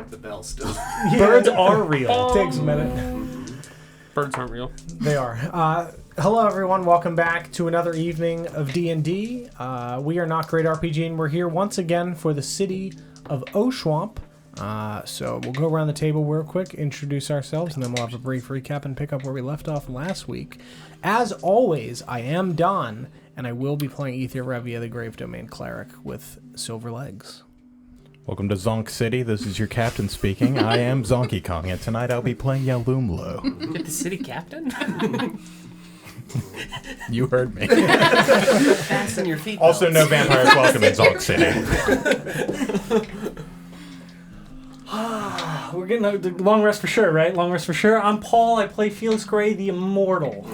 like the bell still. Birds are real. It takes a minute. Birds aren't real. They are. Hello, everyone. Welcome back to another evening of D&D. We are Not Great RPG, and we're here once again for the City of Oshuamp. So we'll go around the table real quick, introduce ourselves, and then we'll have a brief recap and pick up where we left off last week. As always, I am Don, and I will be playing Ether Revia, the Grave Domain Cleric, with silver legs. Welcome to Zonk City. This is your captain speaking. I am Zonky Kong, and tonight I'll be playing Yalumlo. You're the city captain? You heard me. Fasten your feet. Also, no vampires welcome in Zonk City. We're getting a long rest for sure, right? Long rest for sure. I'm Paul. I play Felix Gray, the Immortal.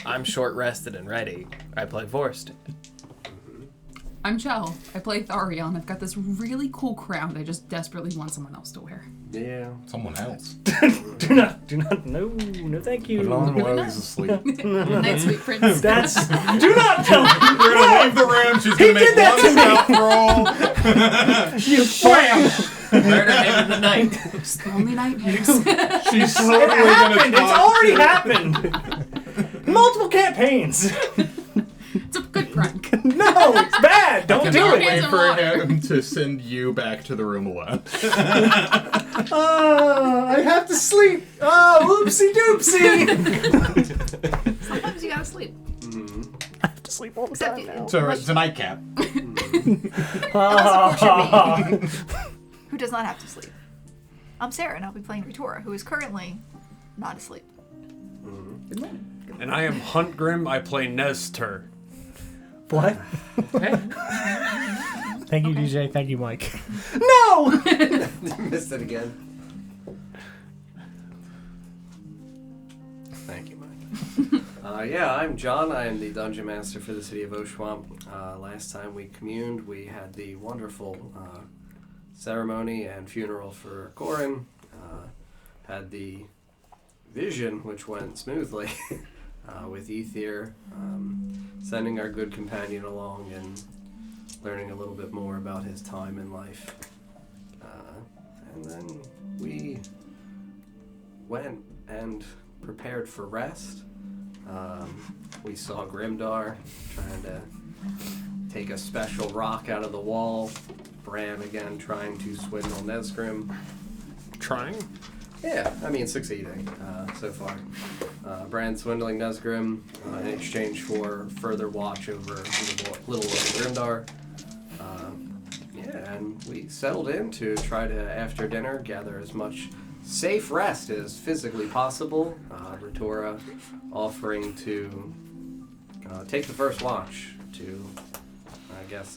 I'm short rested and ready. I play Vorst. I'm Chell. I play Thariel, and I've got this really cool crown that I just desperately want someone else to wear. Yeah. Someone else. Do not, no, thank you. Put it on while he's asleep. Night, sweet prince. That's, do not tell me. We're going to leave the room. She's going to make one stealth roll. You wham! Murder him in the night. Just only nightmares. She's It totally happened. going It's already happened. Multiple campaigns. It's a good prank. No, it's bad. Don't do Cannot it. wait for him to send you back to the room alone. I have to sleep. Oh, oopsie doopsie. Sometimes you gotta sleep. I have to sleep all the Except time now. So it's a nightcap. Unless of course you're me, who does not have to sleep. I'm Sarah, and I'll be playing Ritora, who is currently not asleep. And I am Hunt Grim. I play Nestor. What? Okay. Thank you, DJ. Thank you, Mike. No! Missed it again. Thank you, Mike. Yeah, I'm John. I am the Dungeon Master for the City of Oshuamp. Last time we communed, we had the wonderful ceremony and funeral for Corin. Had the vision, which went smoothly, with Ether, sending our good companion along and learning a little bit more about his time in life. And then we went and prepared for rest. We saw Grimdar trying to take a special rock out of the wall. Bran again trying to swindle Nesgrim. Trying? Yeah, I mean succeeding so far. Bran swindling Nesgrim in exchange for further watch over little Grimdar. Yeah, and we settled in to try to, after dinner, gather as much safe rest as physically possible. Ritora offering to take the first watch to, I guess,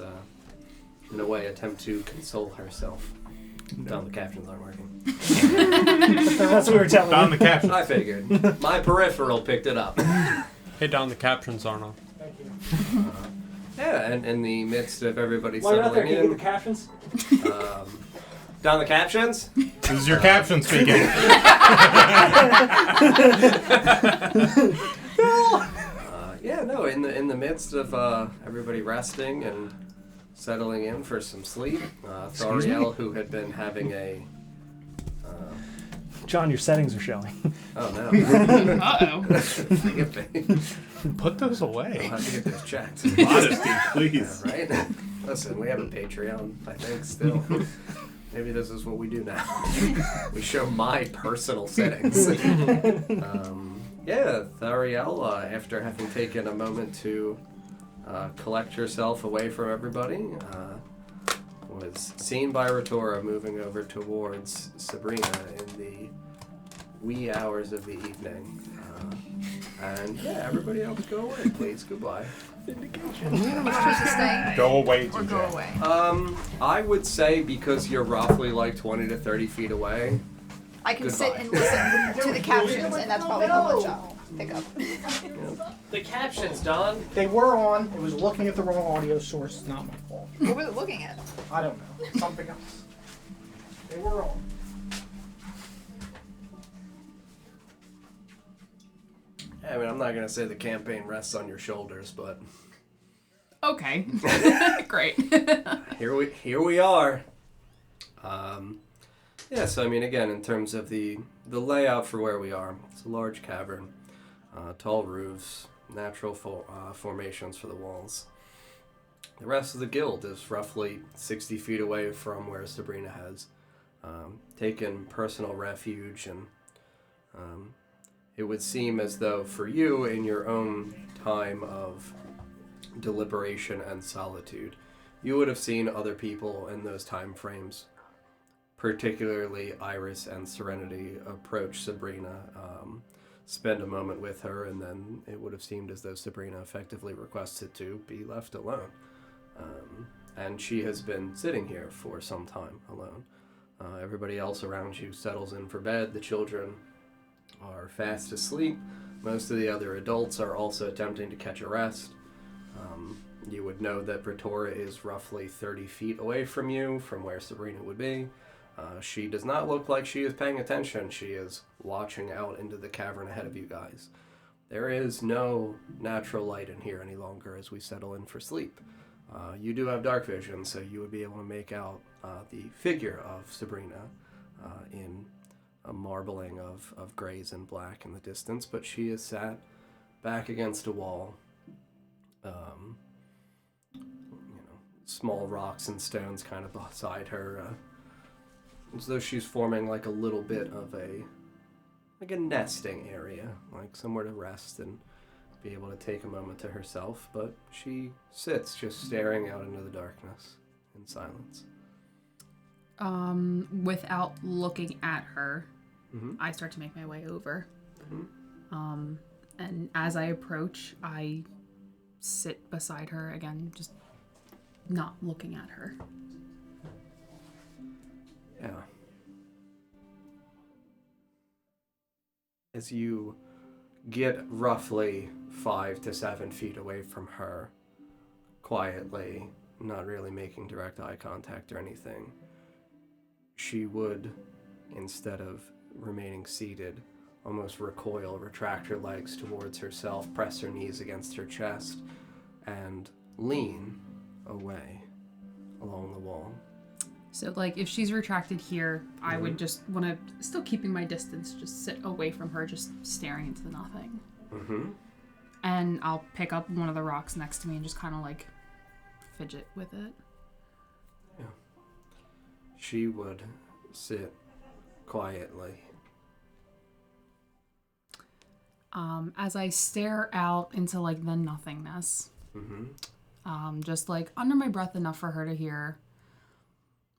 in a way, attempt to console herself. Don, the captions aren't working. That's what we were telling Don you. the caption. I figured. My peripheral picked it up. Hey, down the captions aren't on. Thank you. Yeah, and in the midst of everybody While you're out there, settling can you in, get the captions? Don the captions? This is your caption speaking. Yeah, no, in the midst of everybody resting and settling in for some sleep, Thariel, who had been having a... John, your settings are showing. Oh, no. Uh-oh. Put those I'll away. have to get this checked. Modesty, please. Yeah, right? Listen, we have a Patreon, I think, still. Maybe this is what we do now. We show my personal settings. Yeah, Thariel, after having taken a moment to collect herself away from everybody, was seen by Ritora moving over towards Sabrina in the wee hours of the evening. And yeah, everybody else go away, please. Goodbye. Am I supposed to stay Go away, or go TJ. away? I would say because you're roughly like 20 to 30 feet away. I can Goodbye. sit and listen to the captions, and that's probably how much I'll pick up. The captions, Don. They were on. It was looking at the wrong audio source. Not my fault. What was it looking at? I don't know. Something else. They were on. I mean, I'm not going to say the campaign rests on your shoulders, but... Okay. Great. here we are. Yeah, so I mean, again, in terms of the layout for where we are, it's a large cavern, tall roofs, natural formations for the walls. The rest of the guild is roughly 60 feet away from where Sabrina has taken personal refuge, and it would seem as though for you, in your own time of deliberation and solitude, you would have seen other people in those time frames, particularly Iris and Serenity, approach Sabrina, spend a moment with her, and then it would have seemed as though Sabrina effectively requested to be left alone. And she has been sitting here for some time alone. Everybody else around you settles in for bed. The children are fast asleep. Most of the other adults are also attempting to catch a rest. You would know that Pretora is roughly 30 feet away from you, from where Sabrina would be. She does not look like she is paying attention. She is watching out into the cavern ahead of you guys. There is no natural light in here any longer as we settle in for sleep. You do have dark vision, so you would be able to make out the figure of Sabrina in a marbling of grays and black in the distance, but she is sat back against a wall. Small rocks and stones kind of beside her, as though she's forming like a little bit of a nesting area, like somewhere to rest and be able to take a moment to herself, but she sits just staring out into the darkness in silence. Without looking at her, Mm-hmm. I start to make my way over. Mm-hmm. And as I approach, I sit beside her again, just not looking at her. Yeah. As you get roughly 5 to 7 feet away from her, quietly, not really making direct eye contact or anything, she would, instead of remaining seated, almost recoil, retract her legs towards herself, press her knees against her chest, and lean away along the wall. So, like, if she's retracted here, I would just want to, still keeping my distance, just sit away from her, just staring into the nothing. Mm-hmm. And I'll pick up one of the rocks next to me and just kind of, like, fidget with it. Yeah. She would sit quietly. As I stare out into, like, the nothingness, Mm-hmm. just, like, under my breath enough for her to hear,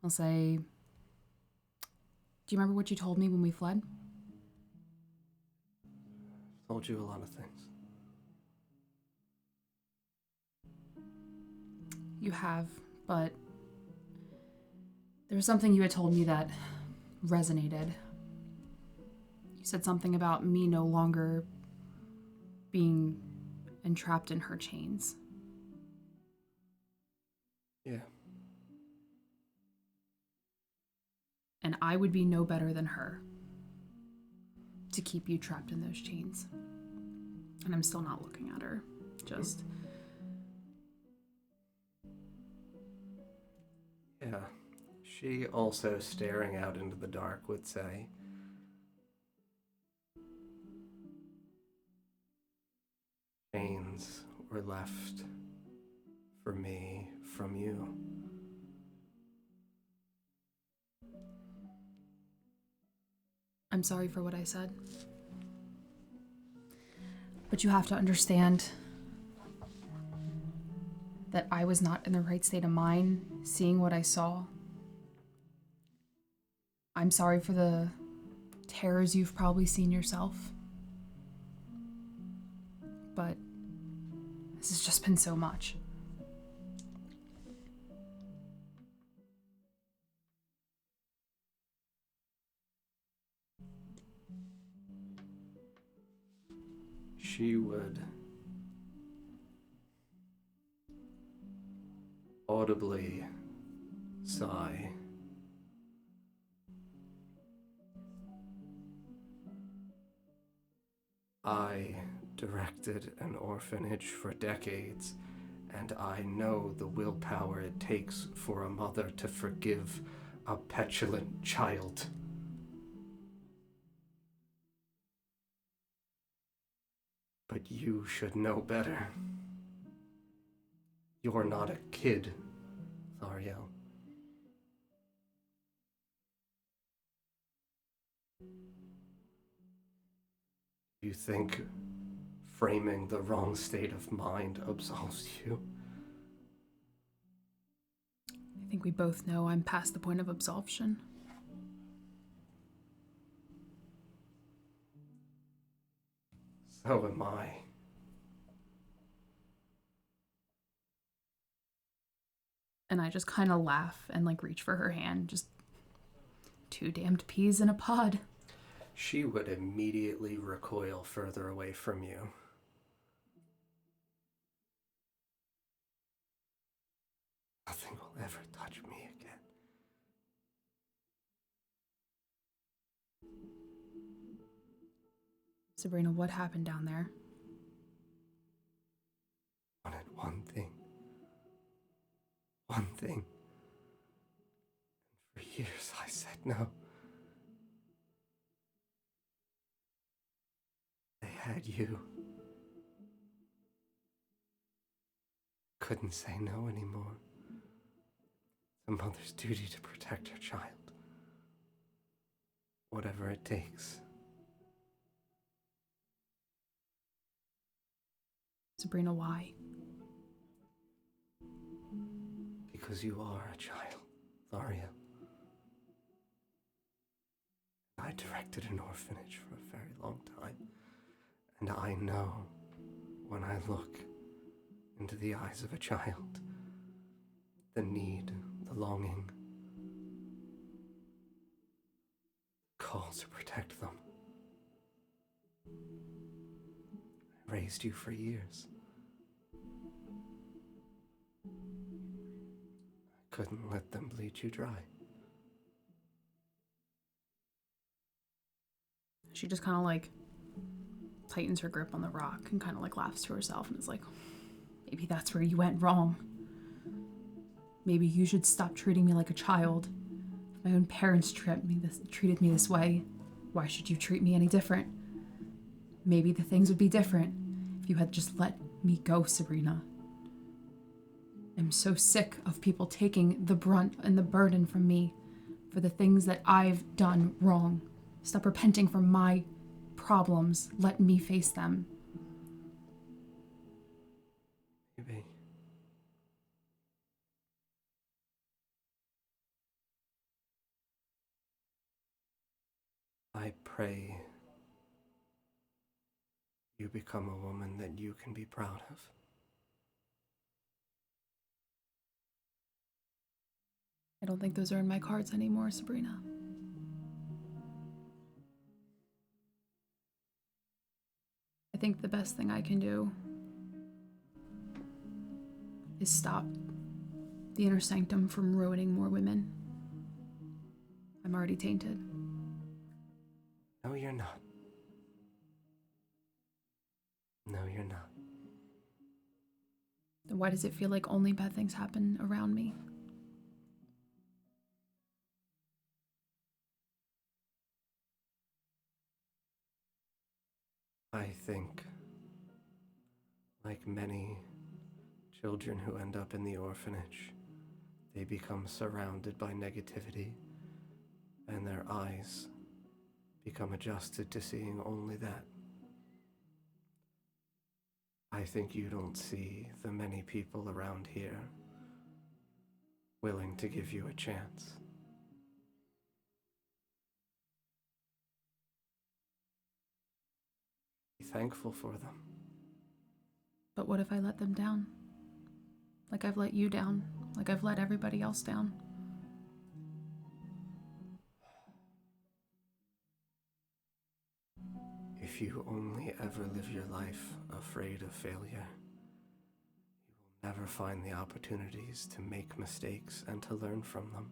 I'll say, do you remember what you told me when we fled? Told you a lot of things. You have, but there was something you had told me that resonated. You said something about me no longer being entrapped in her chains. Yeah. And I would be no better than her to keep you trapped in those chains. And I'm still not looking at her. Just... Yeah. She also, staring out into the dark, would say, chains were left for me from you. I'm sorry for what I said. But you have to understand that I was not in the right state of mind seeing what I saw. I'm sorry for the terrors you've probably seen yourself. But this has just been so much. She would audibly sigh. I directed an orphanage for decades, And I know the willpower it takes for a mother to forgive a petulant child. But you should know better. You're not a kid, Thariel. You think framing the wrong state of mind absolves you? I think we both know I'm past the point of absolution. So am I. And I just kind of laugh and like reach for her hand. Just 2 damned peas in a pod. She would immediately recoil further away from you. Nothing will ever touch me again. Sabrina, what happened down there? I wanted one thing. One thing. And for years I said no. They had you. Couldn't say no anymore. It's a mother's duty to protect her child. Whatever it takes. Sabrina, why? Because you are a child, Tharia. I directed an orphanage for a very long time, and I know when I look into the eyes of a child, the need, the longing, the call to protect them. I raised you for years. I couldn't let them bleed you dry. She just kind of like tightens her grip on the rock and kind of like laughs to herself and is like, maybe that's where you went wrong. Maybe you should stop treating me like a child. If my own parents treated me this way, why should you treat me any different? Maybe the things would be different if you had just let me go, Sabrina. I'm so sick of people taking the brunt and the burden from me for the things that I've done wrong. Stop repenting for my problems. Let me face them. Maybe. I pray you become a woman that you can be proud of. I don't think those are in my cards anymore, Sabrina. I think the best thing I can do is stop the inner sanctum from ruining more women. I'm already tainted. No, you're not. No, you're not. Then why does it feel like only bad things happen around me? I think, like many children who end up in the orphanage, they become surrounded by negativity, and their eyes become adjusted to seeing only that. I think you don't see the many people around here willing to give you a chance. Be thankful for them. But what if I let them down? Like I've let you down. Like I've let everybody else down. If you only ever live your life afraid of failure, you will never find the opportunities to make mistakes and to learn from them.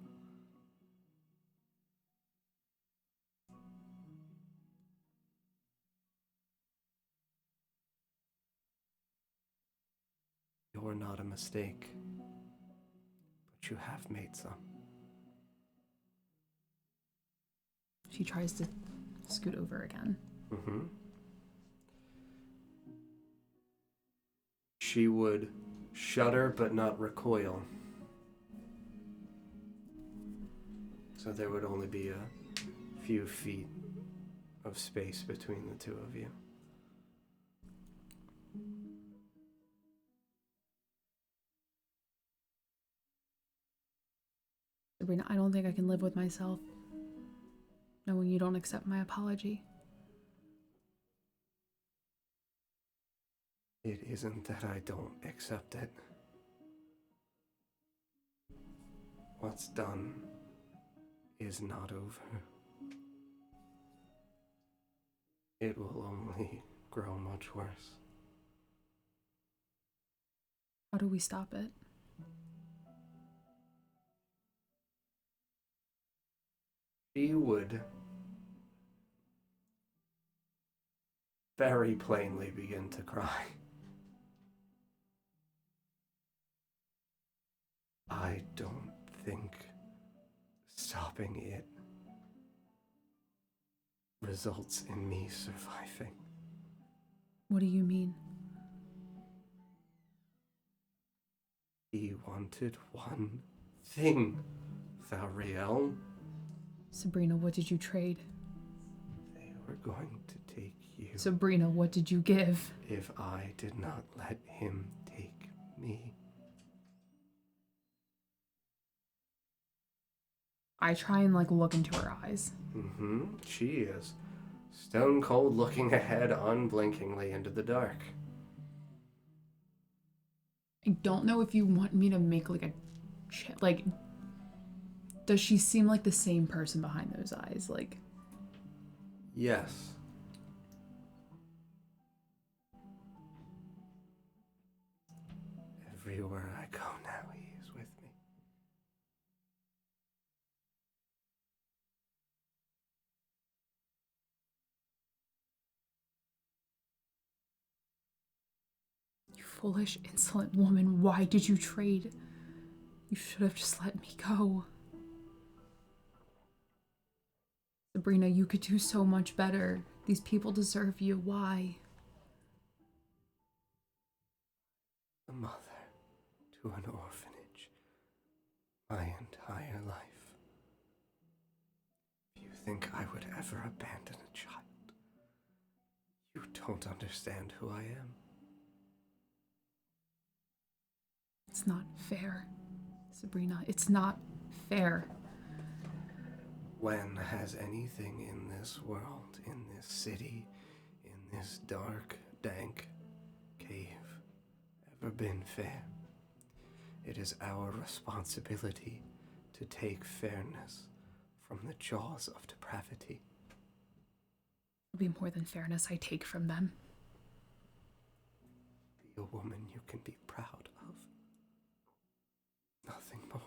You're not a mistake, but you have made some. She tries to scoot over again. Mm-hmm. She would shudder but not recoil. So there would only be a few feet of space between the two of you. Sabrina, I don't think I can live with myself, knowing you don't accept my apology. It isn't that I don't accept it. What's done is not over. It will only grow much worse. How do we stop it? She would very plainly begin to cry. I don't think stopping it results in me surviving. What do you mean? He wanted one thing, Thariel. Sabrina, what did you trade? They were going to take you Sabrina, what did you give? if I did not let him take me. I try and look into her eyes. Mm-hmm. She is stone cold looking ahead unblinkingly into the dark. I don't know if you want me to make does she seem like the same person behind those eyes? Yes. Everywhere I go now, he is with me. You foolish, insolent woman, why did you trade? You should have just let me go. Sabrina, you could do so much better. These people deserve you. Why? A mother to an orphanage my entire life. If you think I would ever abandon a child, you don't understand who I am. It's not fair, Sabrina. It's not fair. When has anything in this world, in this city, in this dark, dank cave ever been fair? It is our responsibility to take fairness from the jaws of depravity. It'll be more than fairness I take from them. Be a woman you can be proud of. Nothing more.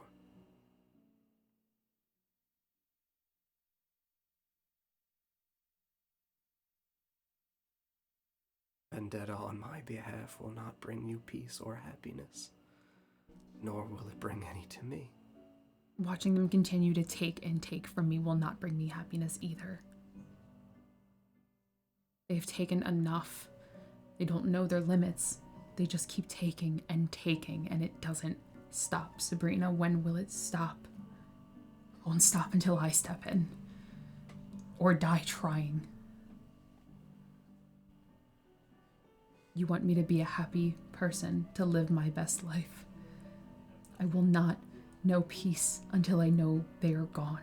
Vendetta on my behalf will not bring you peace or happiness, nor will it bring any to me. Watching them continue to take and take from me will not bring me happiness either. They've taken enough. They don't know their limits. They just keep taking, and it doesn't stop. Sabrina, when will it stop? It won't stop until I step in. Or die trying. You want me to be a happy person, to live my best life. I will not know peace until I know they are gone.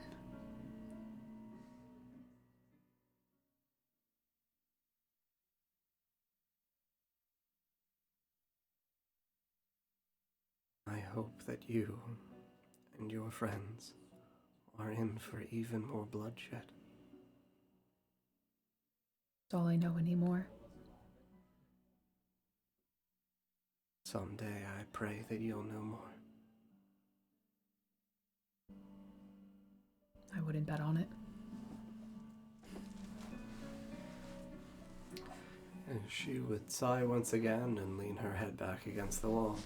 I hope that you and your friends are in for even more bloodshed. That's all I know anymore. Someday I pray that you'll know more. I wouldn't bet on it. And She would sigh once again and lean her head back against the wall.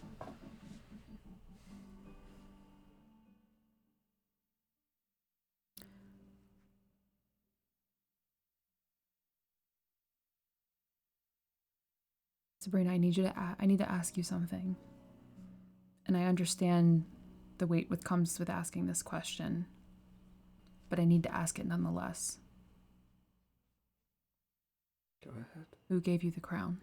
Sabrina, I need to ask you something. And I understand the weight that comes with asking this question, but I need to ask it nonetheless. Go ahead. Who gave you the crown?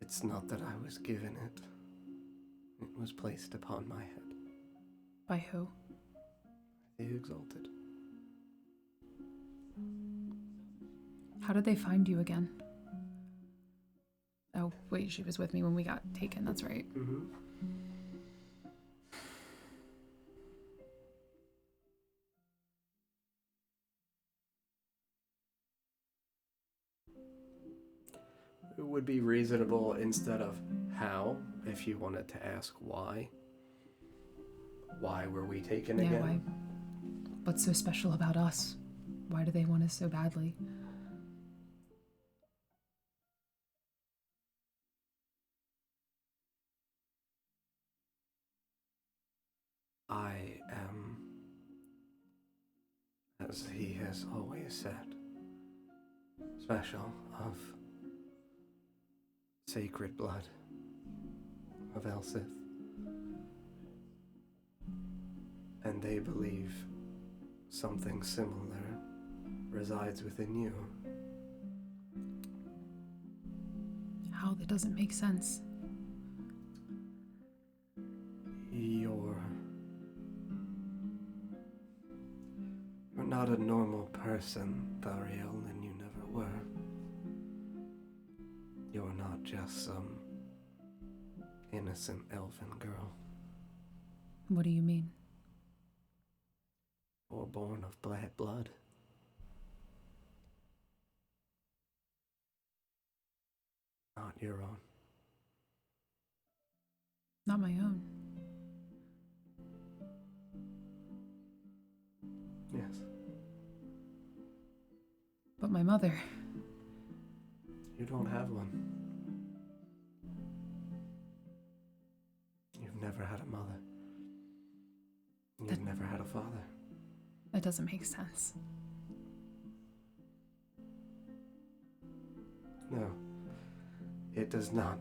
It's not that I was given it. It was placed upon my head. By who? The Exalted. How did they find you again? Oh, wait, she was with me when we got taken, that's right. Mm-hmm. It would be reasonable instead of how, if you wanted to ask why. Why were we taken Yeah, again? why? What's so special about us? Why do they want us so badly? I am, as he has always said, special, of sacred blood, of Elsith. And they believe something similar resides within you. How? That doesn't make sense. You're not a normal person, Thariel, and you never were. You're not just some innocent elfin girl. What do you mean? Or born of bad blood. Not your own. Not my own. Yes. But my mother. You don't have one. You've never had a mother. You've never had a father. That doesn't make sense. No, it does not.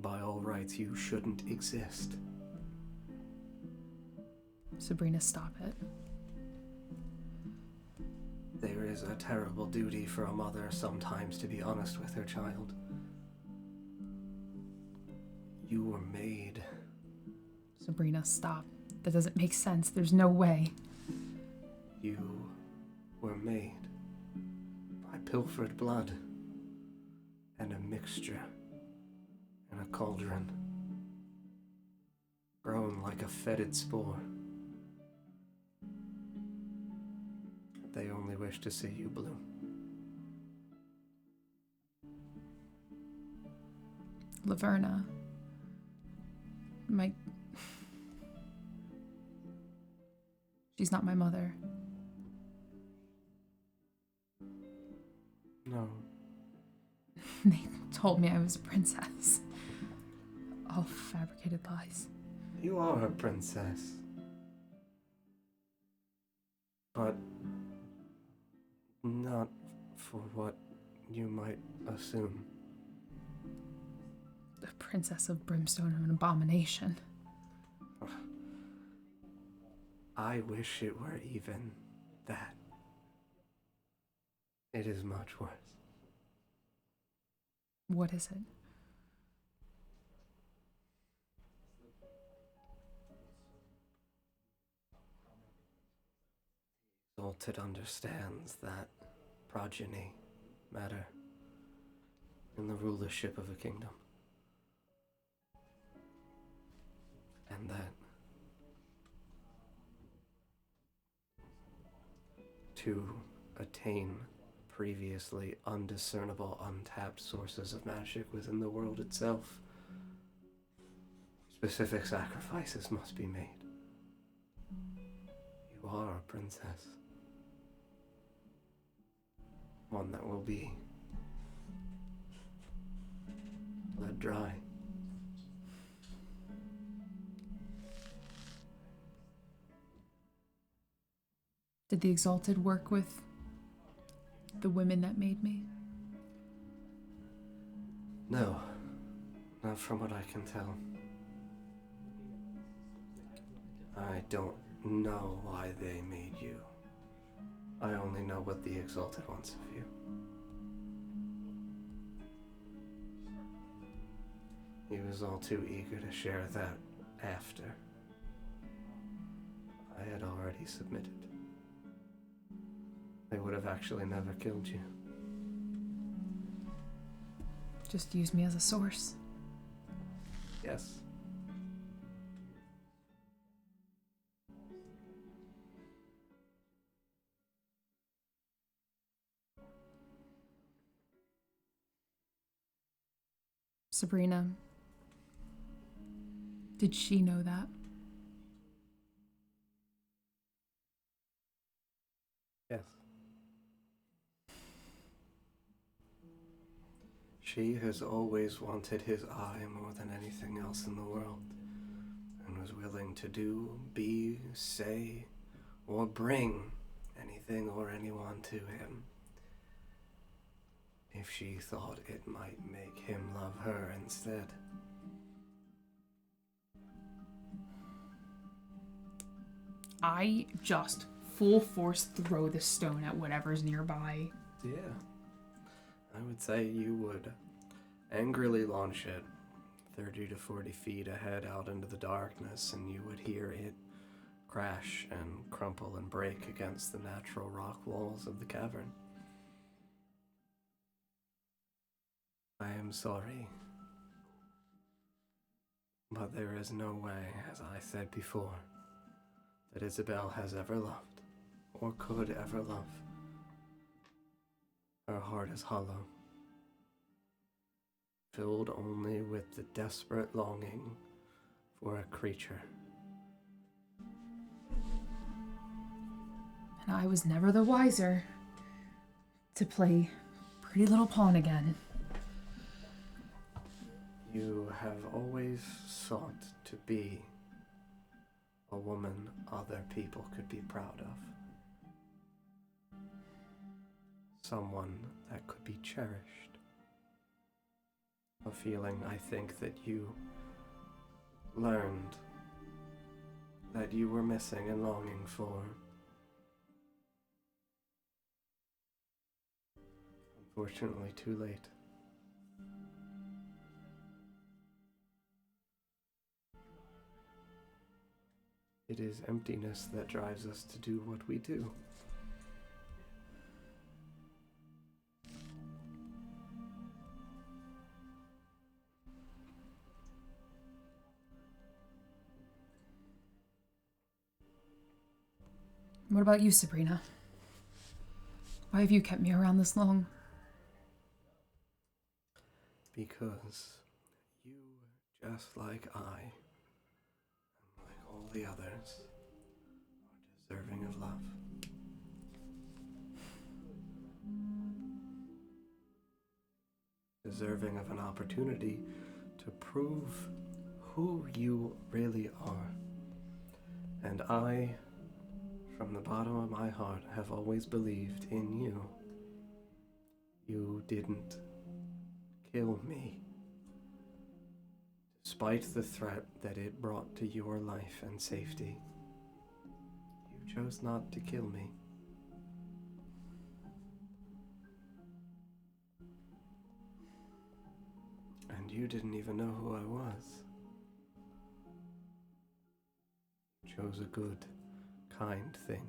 By all rights, you shouldn't exist. Sabrina, stop it. There is a terrible duty for a mother sometimes to be honest with her child. You were made. Sabrina, stop. That doesn't make sense. There's no way. You were made by pilfered blood and a mixture in a cauldron, grown like a fetid spore. They only wish to see you bloom. Laverna. She's not my mother. No. They told me I was a princess. All fabricated lies. You are a princess. But not for what you might assume. The princess of brimstone and an abomination. I wish it were even that. It is much worse. What is it? Exalted understands that progeny matter in the rulership of a kingdom. And that to attain previously undiscernible, untapped sources of magic within the world itself is Specific sacrifices must be made. You are a princess. One that will be bled dry. Did the Exalted work with the women that made me? No, not from what I can tell. I don't know why they made you. I only know what the Exalted wants of you. He was all too eager to share that after I had already submitted. They would have actually never killed you. Just use me as a source. Yes. Sabrina, did she know that? Yes. She has always wanted his eye more than anything else in the world, and was willing to do, be, say, or bring anything or anyone to him if she thought it might make him love her instead. I just full force throw the stone at whatever's nearby. Yeah. I would say you would angrily launch it 30 to 40 feet ahead out into the darkness, and you would hear it crash and crumple and break against the natural rock walls of the cavern. I am sorry, but there is no way, as I said before, that Isabel has ever loved, or could ever love. Her heart is hollow, filled only with the desperate longing for a creature. And I was never the wiser to play pretty little pawn again. You have always sought to be a woman other people could be proud of. Someone that could be cherished. A feeling I think that you learned that you were missing and longing for. Unfortunately, too late. It is emptiness that drives us to do what we do. What about you, Sabrina? Why have you kept me around this long? Because you, just like I, and like all the others, are deserving of love. Deserving of an opportunity to prove who you really are. And I, from the bottom of my heart, have always believed in you. You didn't kill me, despite the threat that it brought to your life and safety. You chose not to kill me. And you didn't even know who I was. You chose a good, kind thing,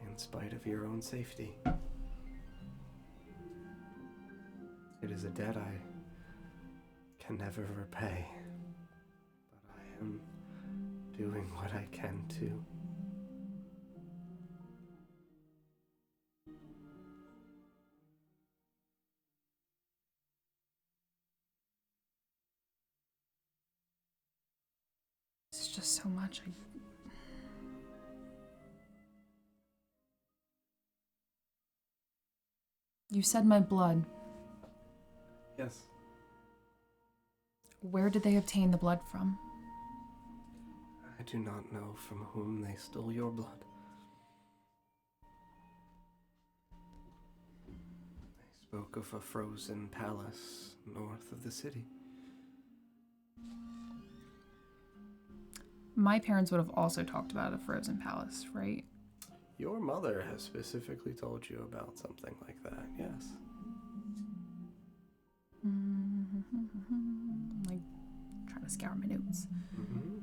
in spite of your own safety. It is a debt I can never repay, but I am doing what I can to. just so much. You said my blood. Yes. Where did they obtain the blood from? I do not know from whom they stole your blood. They spoke of a frozen palace north of the city. My parents would have also talked about a frozen palace, right? Your mother has specifically told you about something like that, yes. Like, trying to scour my notes. Mm-hmm.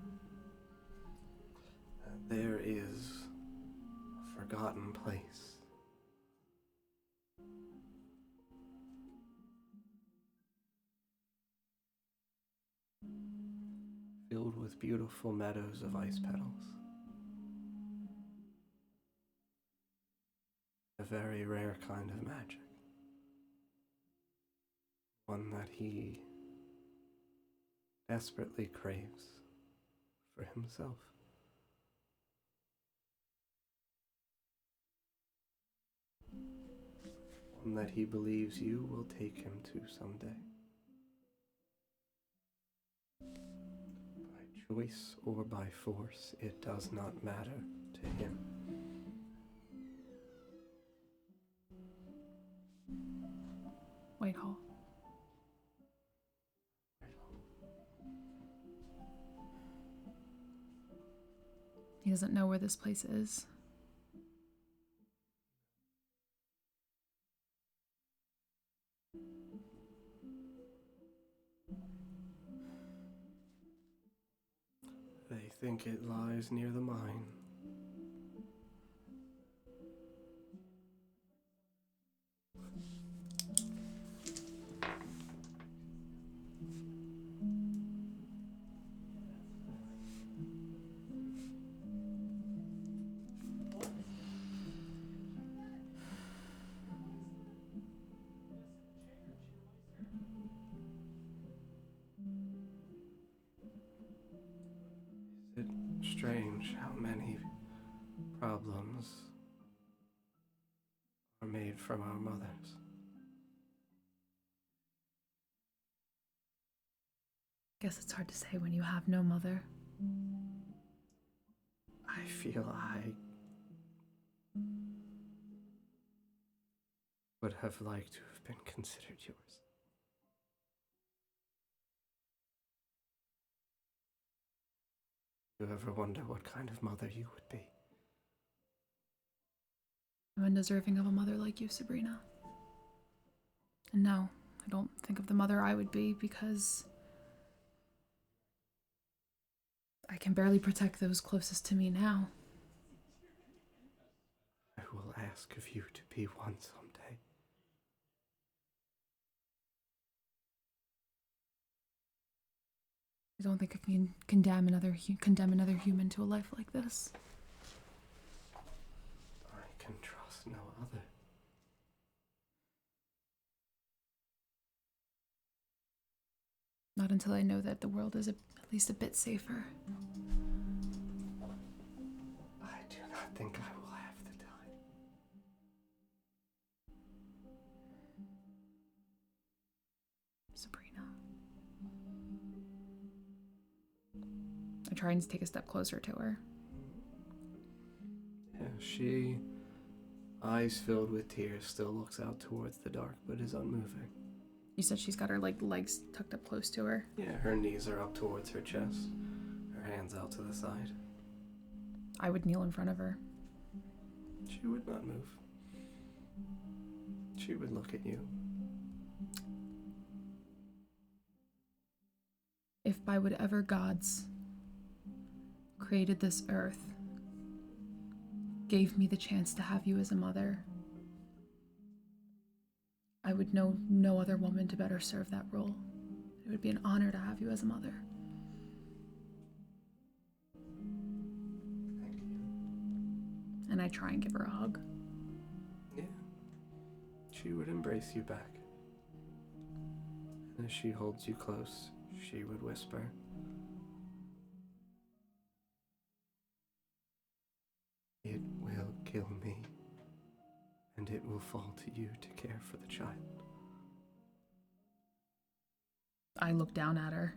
There is a forgotten place. Filled with beautiful meadows of ice petals. A very rare kind of magic. One that he desperately craves for himself. One that he believes you will take him to someday. By choice or by force, it does not matter to him. Whitehall. He doesn't know where this place is. They think it lies near the mine. Is it strange how many problems are made from our mothers? Guess it's hard to say when you have no mother. I feel I would have liked to have been considered yours. Do you ever wonder what kind of mother you would be? I'm undeserving of a mother like you, Sabrina. And no, I don't think of the mother I would be because I can barely protect those closest to me now. I will ask of you to be one someday. I don't think I can condemn another human to a life like this. I can trust no other. Not until I know that the world is at least a bit safer. I do not think I will have the time. Sabrina. I try and take a step closer to her. Yeah, she, eyes filled with tears, still looks out towards the dark, but is unmoving. You said she's got her legs tucked up close to her. Yeah, her knees are up towards her chest, her hands out to the side. I would kneel in front of her. She would not move. She would look at you. If by whatever gods created this earth gave me the chance to have you as a mother, I would know no other woman to better serve that role. It would be an honor to have you as a mother. Thank you. And I try and give her a hug. Yeah. She would embrace you back. And as she holds you close, she would whisper, and it will fall to you to care for the child. I look down at her.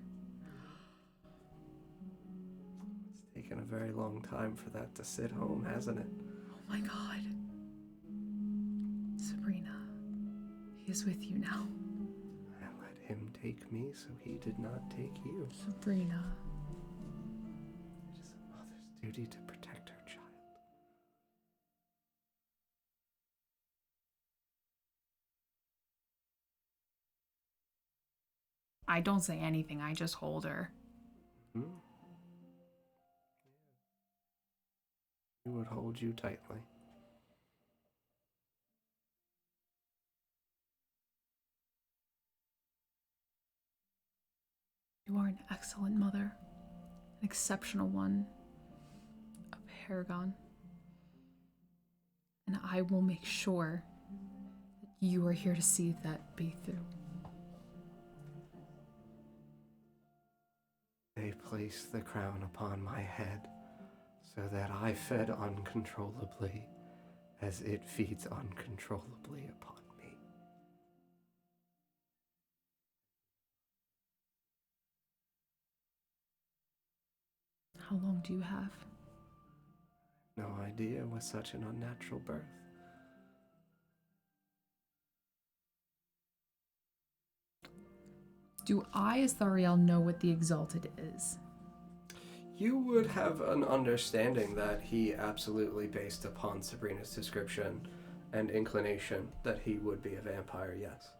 It's taken a very long time for that to sit home, hasn't it? Oh my god. Sabrina, he is with you now. I let him take me, so he did not take you. Sabrina. It is a mother's duty to protect her child. I don't say anything, I just hold her. Hmm? He would hold you tightly. You are an excellent mother, an exceptional one, a paragon. And I will make sure that you are here to see that be through. They placed the crown upon my head so that I fed uncontrollably as it feeds uncontrollably upon me. How long do you have? No idea with such an unnatural birth. Do I, as Thariel, know what the Exalted is? You would have an understanding that he absolutely, based upon Sabrina's description and inclination, that he would be a vampire, yes.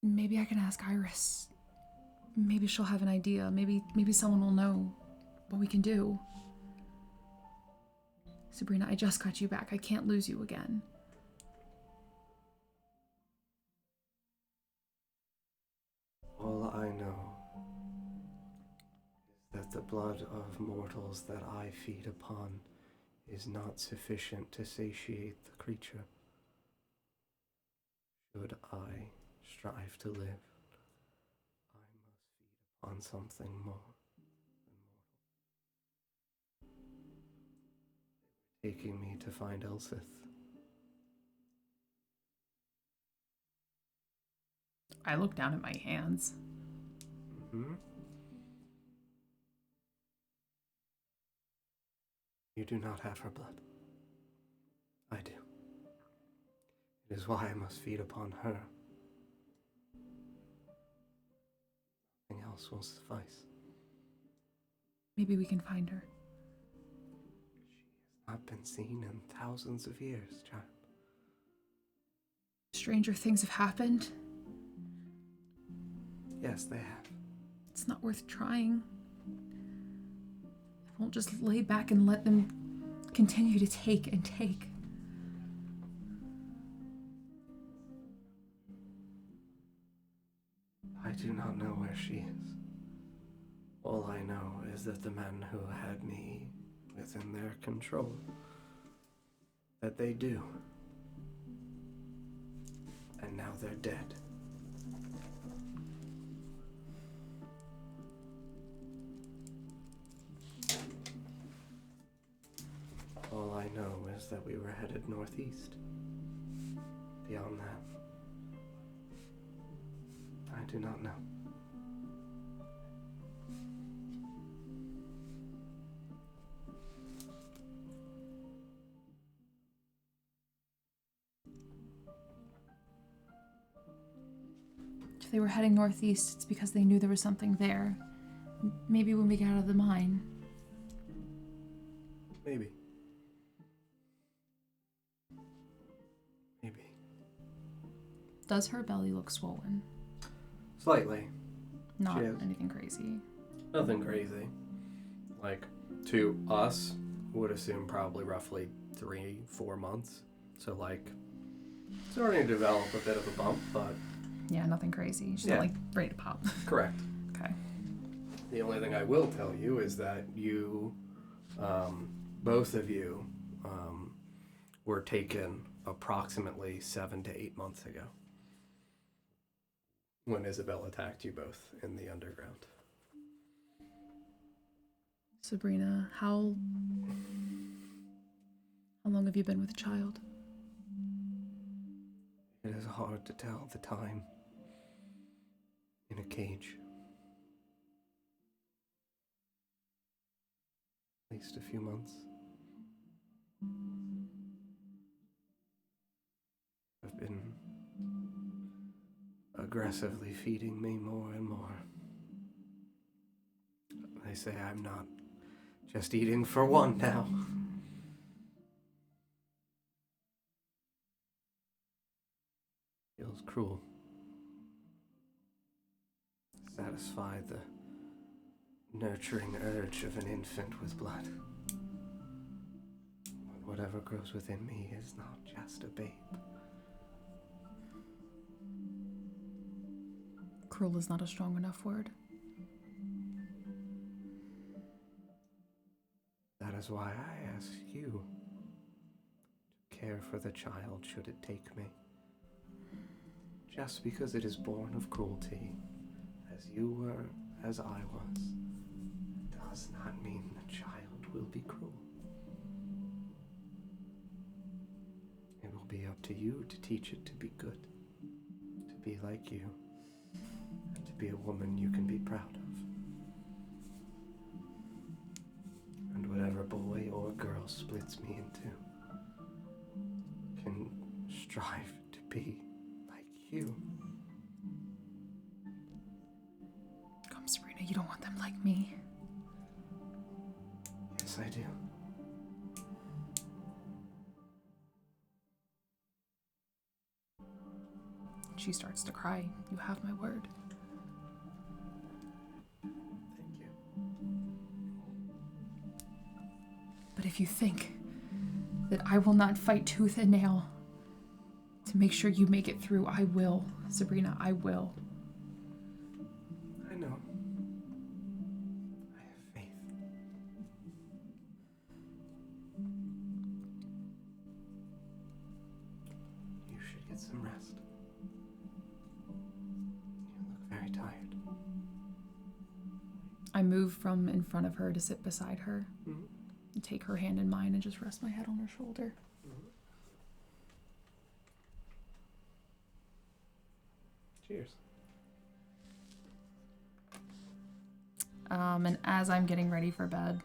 Maybe I can ask Iris. Maybe she'll have an idea. Maybe someone will know what we can do. Sabrina, I just got you back. I can't lose you again. All I know is that the blood of mortals that I feed upon is not sufficient to satiate the creature. Should I strive to live, I must feed upon something more than mortal. They were taking me to find Elsith. I look down at my hands. Mm-hmm. You do not have her blood. I do. It is why I must feed upon her. Nothing else will suffice. Maybe we can find her. She has not been seen in thousands of years, child. Stranger things have happened. Yes, they have. It's not worth trying. I won't just lay back and let them continue to take and take. I do not know where she is. All I know is that the men who had me within their control, that they do. And now they're dead. All I know is that we were headed northeast. Beyond that, I do not know. If they were heading northeast, it's because they knew there was something there. Maybe when we get out of the mine. Maybe. Maybe. Does her belly look swollen? Slightly. Not She is. anything crazy. Nothing crazy. Like, to us, would assume probably roughly 3-4 months. So, like, starting to develop a bit of a bump, but Yeah, nothing crazy. She's Yeah. not like ready to pop. correct. Okay. The only thing I will tell you is that you, both of you, were taken approximately 7 to 8 months ago. when Isabel attacked you both in the underground. Sabrina, how long have you been with the child? It is hard to tell the time in a cage. At least a few months. I've been aggressively feeding me more and more. They say I'm not just eating for one now. Feels cruel. Satisfy the nurturing urge of an infant with blood. But whatever grows within me is not just a babe. Cruel is not a strong enough word. That is why I ask you to care for the child should it take me. Just because it is born of cruelty, as you were, as I was, does not mean the child will be cruel. It will be up to you to teach it to be good, to be like you, and to be a woman you can be proud of. And whatever boy or girl splits me into can strive to be like you. Come, Sabrina, you don't want them like me. Yes, I do. She starts to cry. You have my word. Thank you. But if you think that I will not fight tooth and nail to make sure you make it through, I will, Sabrina, I will. I know. I have faith. You should get some rest. You look very tired. I move from in front of her to sit beside her. Mm-hmm. And take her hand in mine and just rest my head on her shoulder. Cheers. And as I'm getting ready for bed,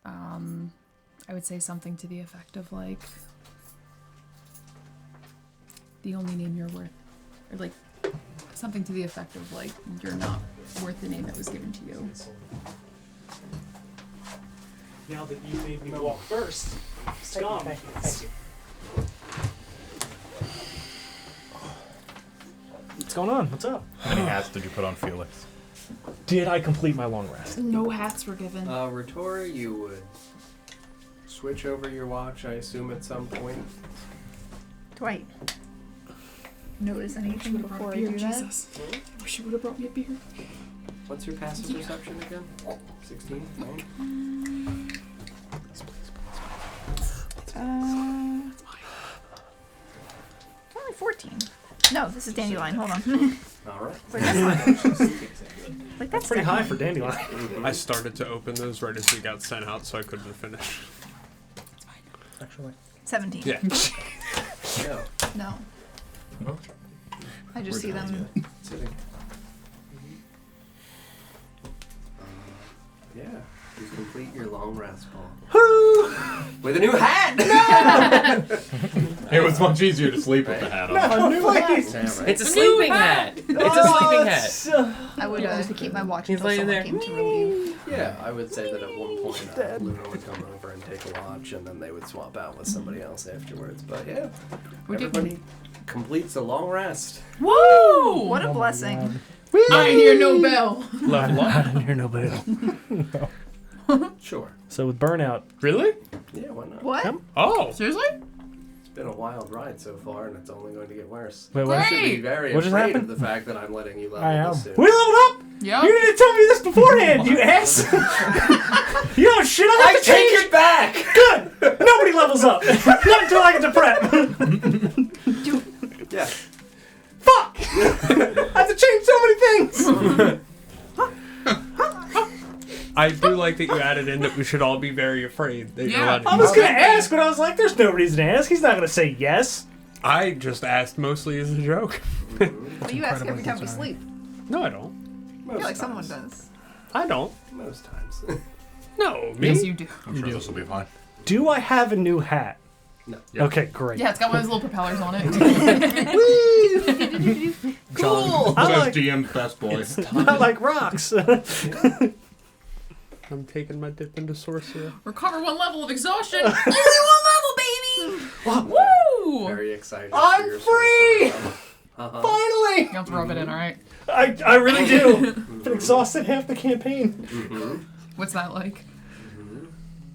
I would say something to the effect of like, the only name you're worth, or like something to the effect of like, you're not worth the name that was given to you. Now that you made me walk first, scum. Thank you. What's going on? What's up? How many hats did you put on Felix? Did I complete my long rest? No hats were given. Retora, you would switch over your watch, I assume, at some point. Do I notice anything before I do that? Jesus. I wish you would have brought me a beer. What's your passive perception again? 16, right? It's only 14. No, this is Dandelion. Hold on. All right. Like, that's fine. Like, that's Pretty high definitely- for Dandelion. I started to open those right as we got sent out, so I couldn't finish. Actually. 17. Yeah. Yeah. No. Oh. I just see them. Sitting. Yeah. You complete your long rest, Paul. With a new hat! It was much easier to sleep with the hat on. Damn right. It's a sleeping hat. It's a sleeping hat. I would keep my watch He's until laying someone there. came to relieve. Yeah, I would say that at one point Luna would come over and take a watch, and then they would swap out with somebody else afterwards. But yeah, everybody completes a long rest. Woo! What a blessing. I hear no bell. Level up. I didn't hear no bell. Sure. So with burnout, Really? Yeah, why not? What? Oh. Seriously? It's been a wild ride so far, and it's only going to get worse. wait, You what? should be Great! very What just afraid happened? of the fact that I'm letting you I level am. this soon. We leveled up. Yep. You didn't tell me this beforehand, you ass. You know shit. I have to take change. it back! Good. Nobody levels up. Not until I get to prep. Yeah. Fuck. I have to change so many things. I do like that you added in that we should all be very afraid. That you're Yeah. letting I was us- gonna ask, but I was like, "There's no reason to ask. He's not gonna say yes." I just asked mostly as a joke. Well, you ask every time we sleep. No, I don't. I feel like someone does. I don't. Most times. No, me. Yes, you do. I'm sure this will be fine. Do I have a new hat? No. Yeah. Okay, great. Yeah, it's got one of those little propellers on it. Cool. I Says like, DM best boy. I like rocks. I'm taking my dip into sorcerer. Recover 1 level of exhaustion. Only 1 level, baby. Woo! Very excited. I'm for your free! sorcerer. Uh-huh. Finally! You have to rub it in, all right? I really do. Been exhausted half the campaign. What's that like?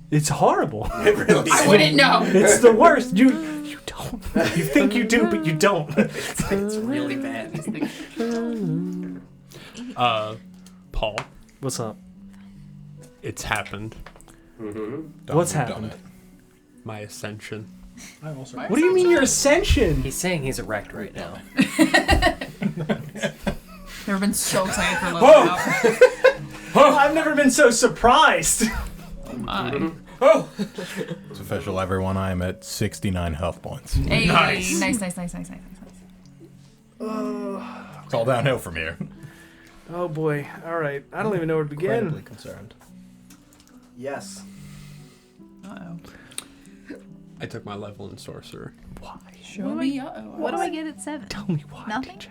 It's horrible. It really I wouldn't know. It's the worst. You don't. You think you do, but you don't. it's really bad. Paul, What's up? it's happened. What's happened? My ascension. What do you mean your ascension? He's saying he's erect right now. Never been so excited for a level up. I've never been so surprised. Oh, It's official, everyone. I am at 69 health points. hey, Nice. nice. It's all downhill from here. Oh boy. All right. I don't even know where to begin. concerned. Yes. Uh-oh. I took my level in sorcerer. Show me uh-oh. What do I get at 7? Tell me why, Nothing? DJ.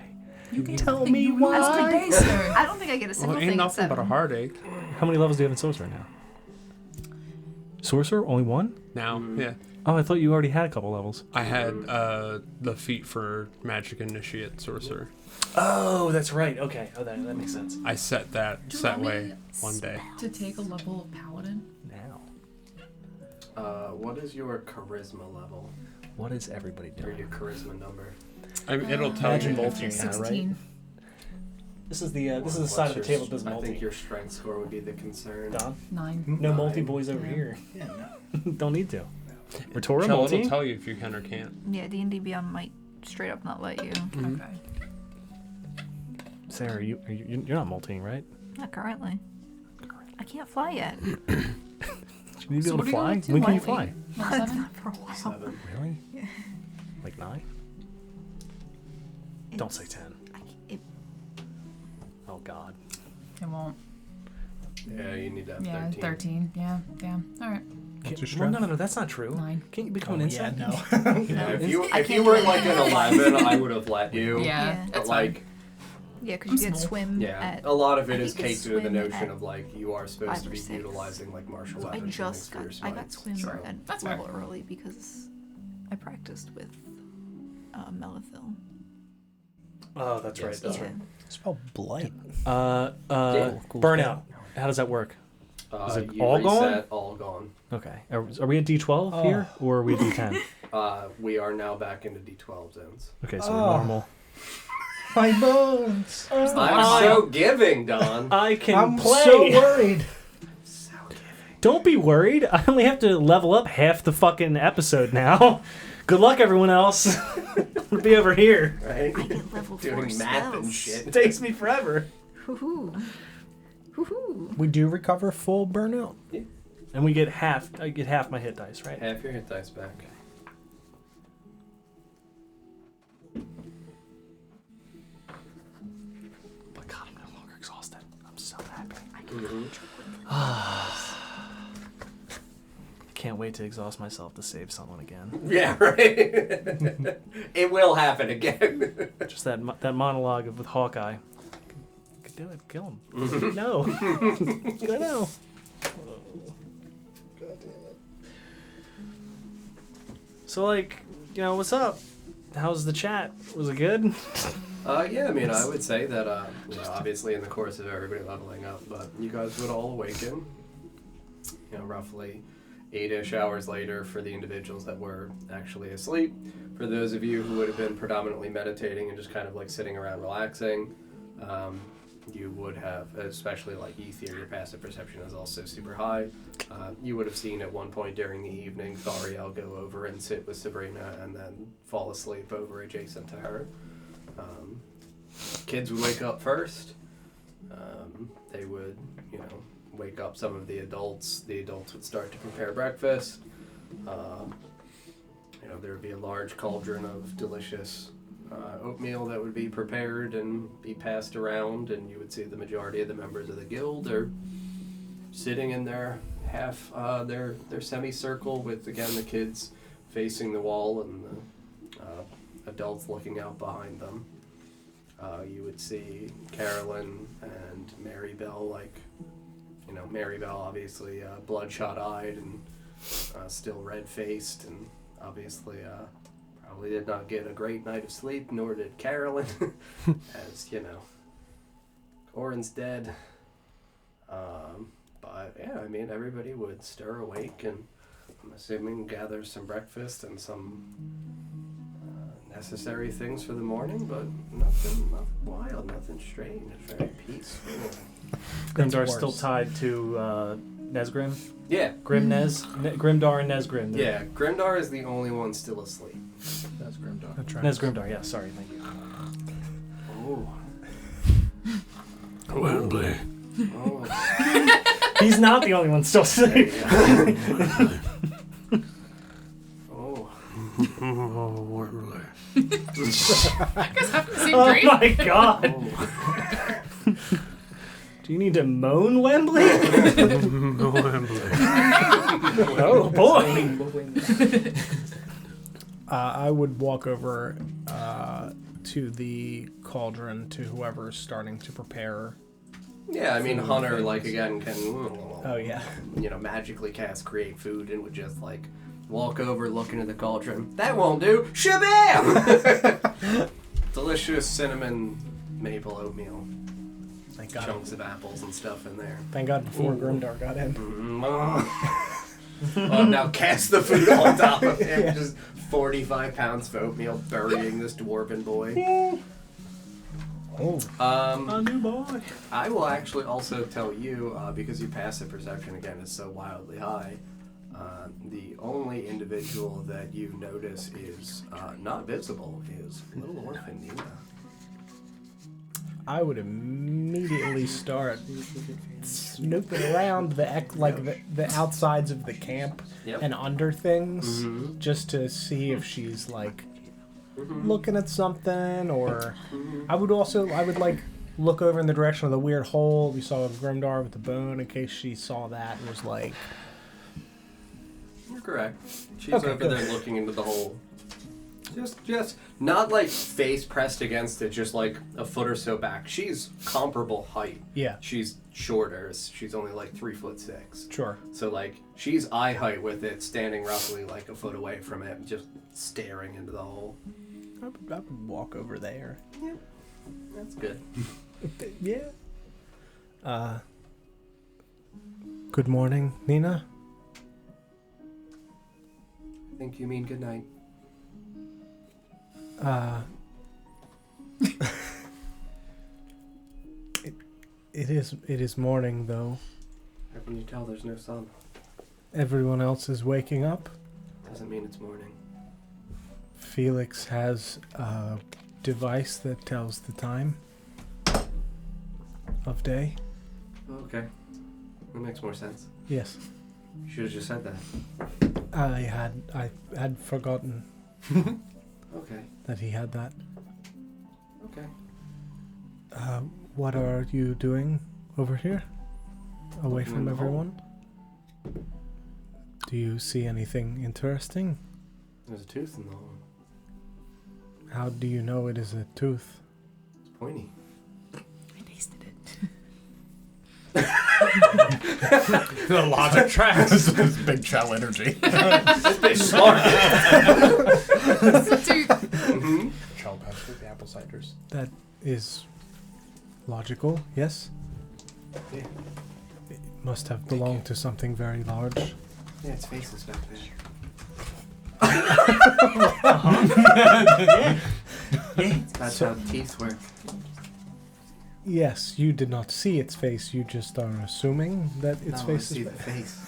You can Tell me That's why. good day, sir. I don't think I get a single Well, ain't thing at nothing 7. but a heartache. How many levels do you have in Sorcerer now? Sorcerer? Only one? Now, yeah. Oh, I thought you already had a couple levels. I had the feat for magic initiate sorcerer. Oh, that's right. Okay. Oh, that makes sense. I set that way one day. To take a level of paladin. Now, What is your charisma level? what is everybody Or doing? your charisma number? I mean, it'll tell Imagine you. bolting. If you, Yeah, right. 16. This is the What's side of the your table that does I multi. think your strength score would be the concern. Don? 9. No Nine. multi boys over Yeah. here. Don't need to. Retora it'll multi. tell you if you can or can't. Yeah, D&D Beyond might straight up not let you. Okay. Sarah, you're not multiing, right? Not currently. I can't fly yet. You need to be able what to are you fly. up to? When can you Level fly? eight? Level 7? Not for a while. 7. Really? Yeah. Like 9? Don't say 10. Oh God. It won't. Yeah, you need to have Yeah, 13. 13. Yeah, damn. All right. Well, no, that's not true. 9. Can't you become an insect? Yeah, No. if you I if you can't were do like an that. 11, I would have let you. Yeah, But that's like, Yeah, because I'm you get small. swim yeah, at... a lot of I it is think it's caked into the swim notion at of like you are supposed 5 to or be 6. utilizing like martial I weapons. just and got... things for your I got smites. swim So, at That's level fair. early because I practiced with Melithil. Oh, that's Yes, right. That's Yeah. right. Spell blight. Burnout. How does that work? Is it you all gone? reset, all gone. Okay. Are we at D12 here, or are we at D10? We are now back into D12 zones. Okay, so we're normal. My bones. I'm so giving, Don. I can I'm play. so worried. So giving. Don't be worried. I only have to level up half the fucking episode now. Good luck, everyone else. I'll be over here. Right? I get level 4 Doing math and spells. shit. It takes me forever. Hoo-hoo. Hoo-hoo. We do recover full burnout. And we get half. I get half my hit dice, right? Half your hit dice back. But God, I'm no longer exhausted. I'm so happy. Mm-hmm. Can't wait to exhaust myself to save someone again. Yeah, right. It will happen again. Just that monologue with Hawkeye. Could do it. Kill him. No. No. So, like, what's up? How's the chat? Was it good? Yeah, I mean, I would say that, obviously in the course of everybody leveling up, but you guys would all awaken, roughly 8-ish hours later for the individuals that were actually asleep. For those of you who would have been predominantly meditating and just kind of like sitting around relaxing, you would have, especially like Ether, your passive perception is also super high. You would have seen at one point during the evening Thariel go over and sit with Sabrina and then fall asleep over adjacent to her. kids would wake up first. They would, wake up some of the adults. The adults would start to prepare breakfast. There would be a large cauldron of delicious oatmeal that would be prepared and be passed around, and you would see the majority of the members of the guild are sitting in their their semicircle with, again, the kids facing the wall and the adults looking out behind them. You would see Carolyn and Mary Bell, Mary Bell obviously bloodshot-eyed and still red-faced, and obviously probably did not get a great night of sleep, nor did Carolyn, as, Corin's dead. But, yeah, everybody would stir awake and, I'm assuming, gather some breakfast and some necessary things for the morning, but nothing wild, nothing strange. It's very peaceful. Grimdar's still tied to Nesgrim? Yeah. Grimdar and Nesgrim. Yeah, Grimdar is the only one still asleep. That's Grimdar. That's right. Nesgrimdar, yeah, sorry, thank you. Oh. Wembley. Oh. He's not the only one still asleep. Oh. Oh, Wembley. You guys have the same Oh dream? my god! Oh. Do you need to moan Wembley? Wembley. Oh boy! I would walk over to the cauldron to whoever's starting to prepare. Yeah, Hunter, again, can, Oh, yeah. Magically cast create food and would just, walk over, look into the cauldron. That won't do! Shabam! Delicious cinnamon maple oatmeal. Thank God. Chunks of apples and stuff in there. Thank God before Grimdar got in. Oh, now cast the food on top of him. Yeah. Just 45 pounds of oatmeal burying this dwarven boy. Oh. A new boy. I will actually also tell you, because your passive perception, again, is so wildly high, the only individual that you notice is not visible is little orphan Nina. I would immediately start snooping around the outsides of the camp and under things, just to see if she's looking at something, or I would look over in the direction of the weird hole we saw of Grimdar with the bone, in case she saw that and was like. You're correct. She's over there looking into the hole. Just not face pressed against it, just a foot or so back. She's comparable height. Yeah. She's shorter. She's only 3'6". Sure. So she's eye height with it, standing roughly a foot away from it, just staring into the hole. I would walk over there. Yeah. That's good. Yeah. Good morning, Nina. I think you mean good night. It is morning, though. How can you tell there's no sun? Everyone else is waking up. Doesn't mean it's morning. Felix has a device that tells the time of day. Okay. That makes more sense. Yes. You should have just said that. I had forgotten Okay. that he had that. Okay. What are you doing over here? Away Looking from in the everyone? Do you see anything interesting? There's a tooth in the hole. How do you know it is a tooth? It's pointy. I tasted it. The logic tracks. This is big chow energy. This bitch smart. Dude, Chow passed with the apple ciders. That is logical, yes? Yeah. It must have belonged to something very large. Yeah, its face is back there. That's how teeth work. Yes, you did not see its face, you just are assuming that its No, face I see is... the face.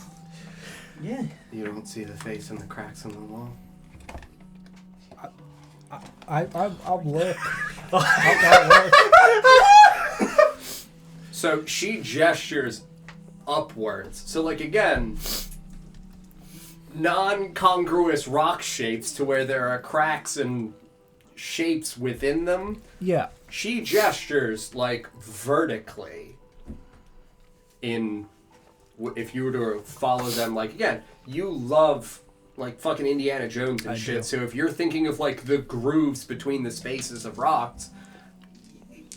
Yeah. You don't see the face in the cracks in the wall. I'll look. So she gestures upwards. So, like, again, non-congruous rock shapes to where there are cracks and shapes within them. Yeah. She gestures, like, vertically if you were to follow them, like, again, you love, like, fucking Indiana Jones and I shit. do. So if you're thinking of, like, the grooves between the spaces of rocks,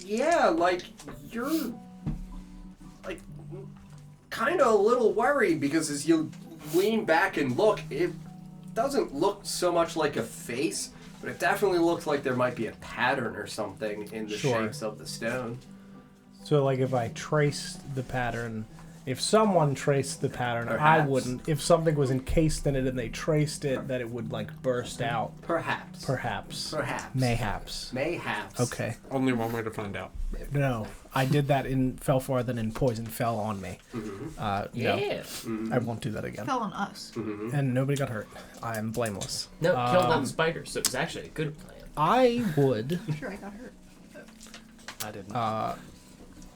yeah, like, you're, like, kind of a little worried because as you lean back and look, it doesn't look so much like a face, but it definitely looks like there might be a pattern or something in the Sure. shapes of the stone. So, like, if I traced the pattern, if someone traced the pattern, I Perhaps. wouldn't. If something was encased in it and they traced it, that it would, like, burst out. Perhaps. Perhaps. Perhaps. Mayhaps. Mayhaps. Okay. Only one way to find out. No, I did that in Fell Farther than Poison fell on me. Yeah. No, I won't do that again. Fell on us. And nobody got hurt. I am blameless. No, killed all the spiders, so it was actually a good plan. I would I'm sure I got hurt. I didn't.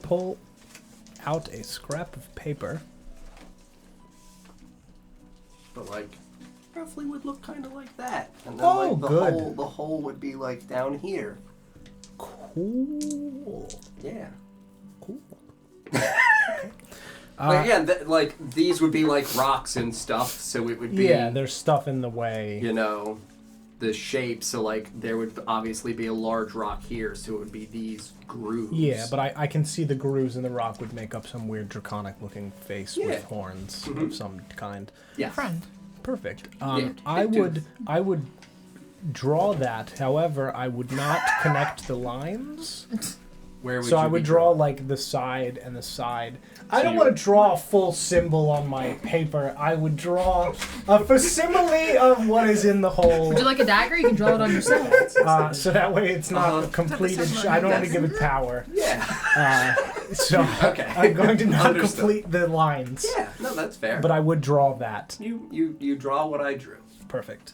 pull out a scrap of paper. But like, roughly would look kind of like that. And then Oh, like good. the hole would be like down here. Cool. Yeah. Cool. Like again, like these would be like rocks and stuff, so it would be Yeah, there's stuff in the way. you know, the shape. So like there would obviously be a large rock here, so it would be these grooves. Yeah, but I can see the grooves in the rock would make up some weird draconic looking face Yeah. with horns of some kind. yeah. Friend. Perfect. Yeah, I big would tooth. I would draw that. However, I would not connect the lines. Where would So you I would be draw drawing? like the side and the side. I don't you- want to draw a full symbol on my paper. I would draw a facsimile of what is in the hole. Would you like a dagger? You can draw it on yourself. So that way it's not Uh-huh. completed. I don't want to give it power. Yeah. So Okay. I'm going to not Understood. complete the lines. Yeah. No, that's fair. But I would draw that. you draw what I drew. Perfect.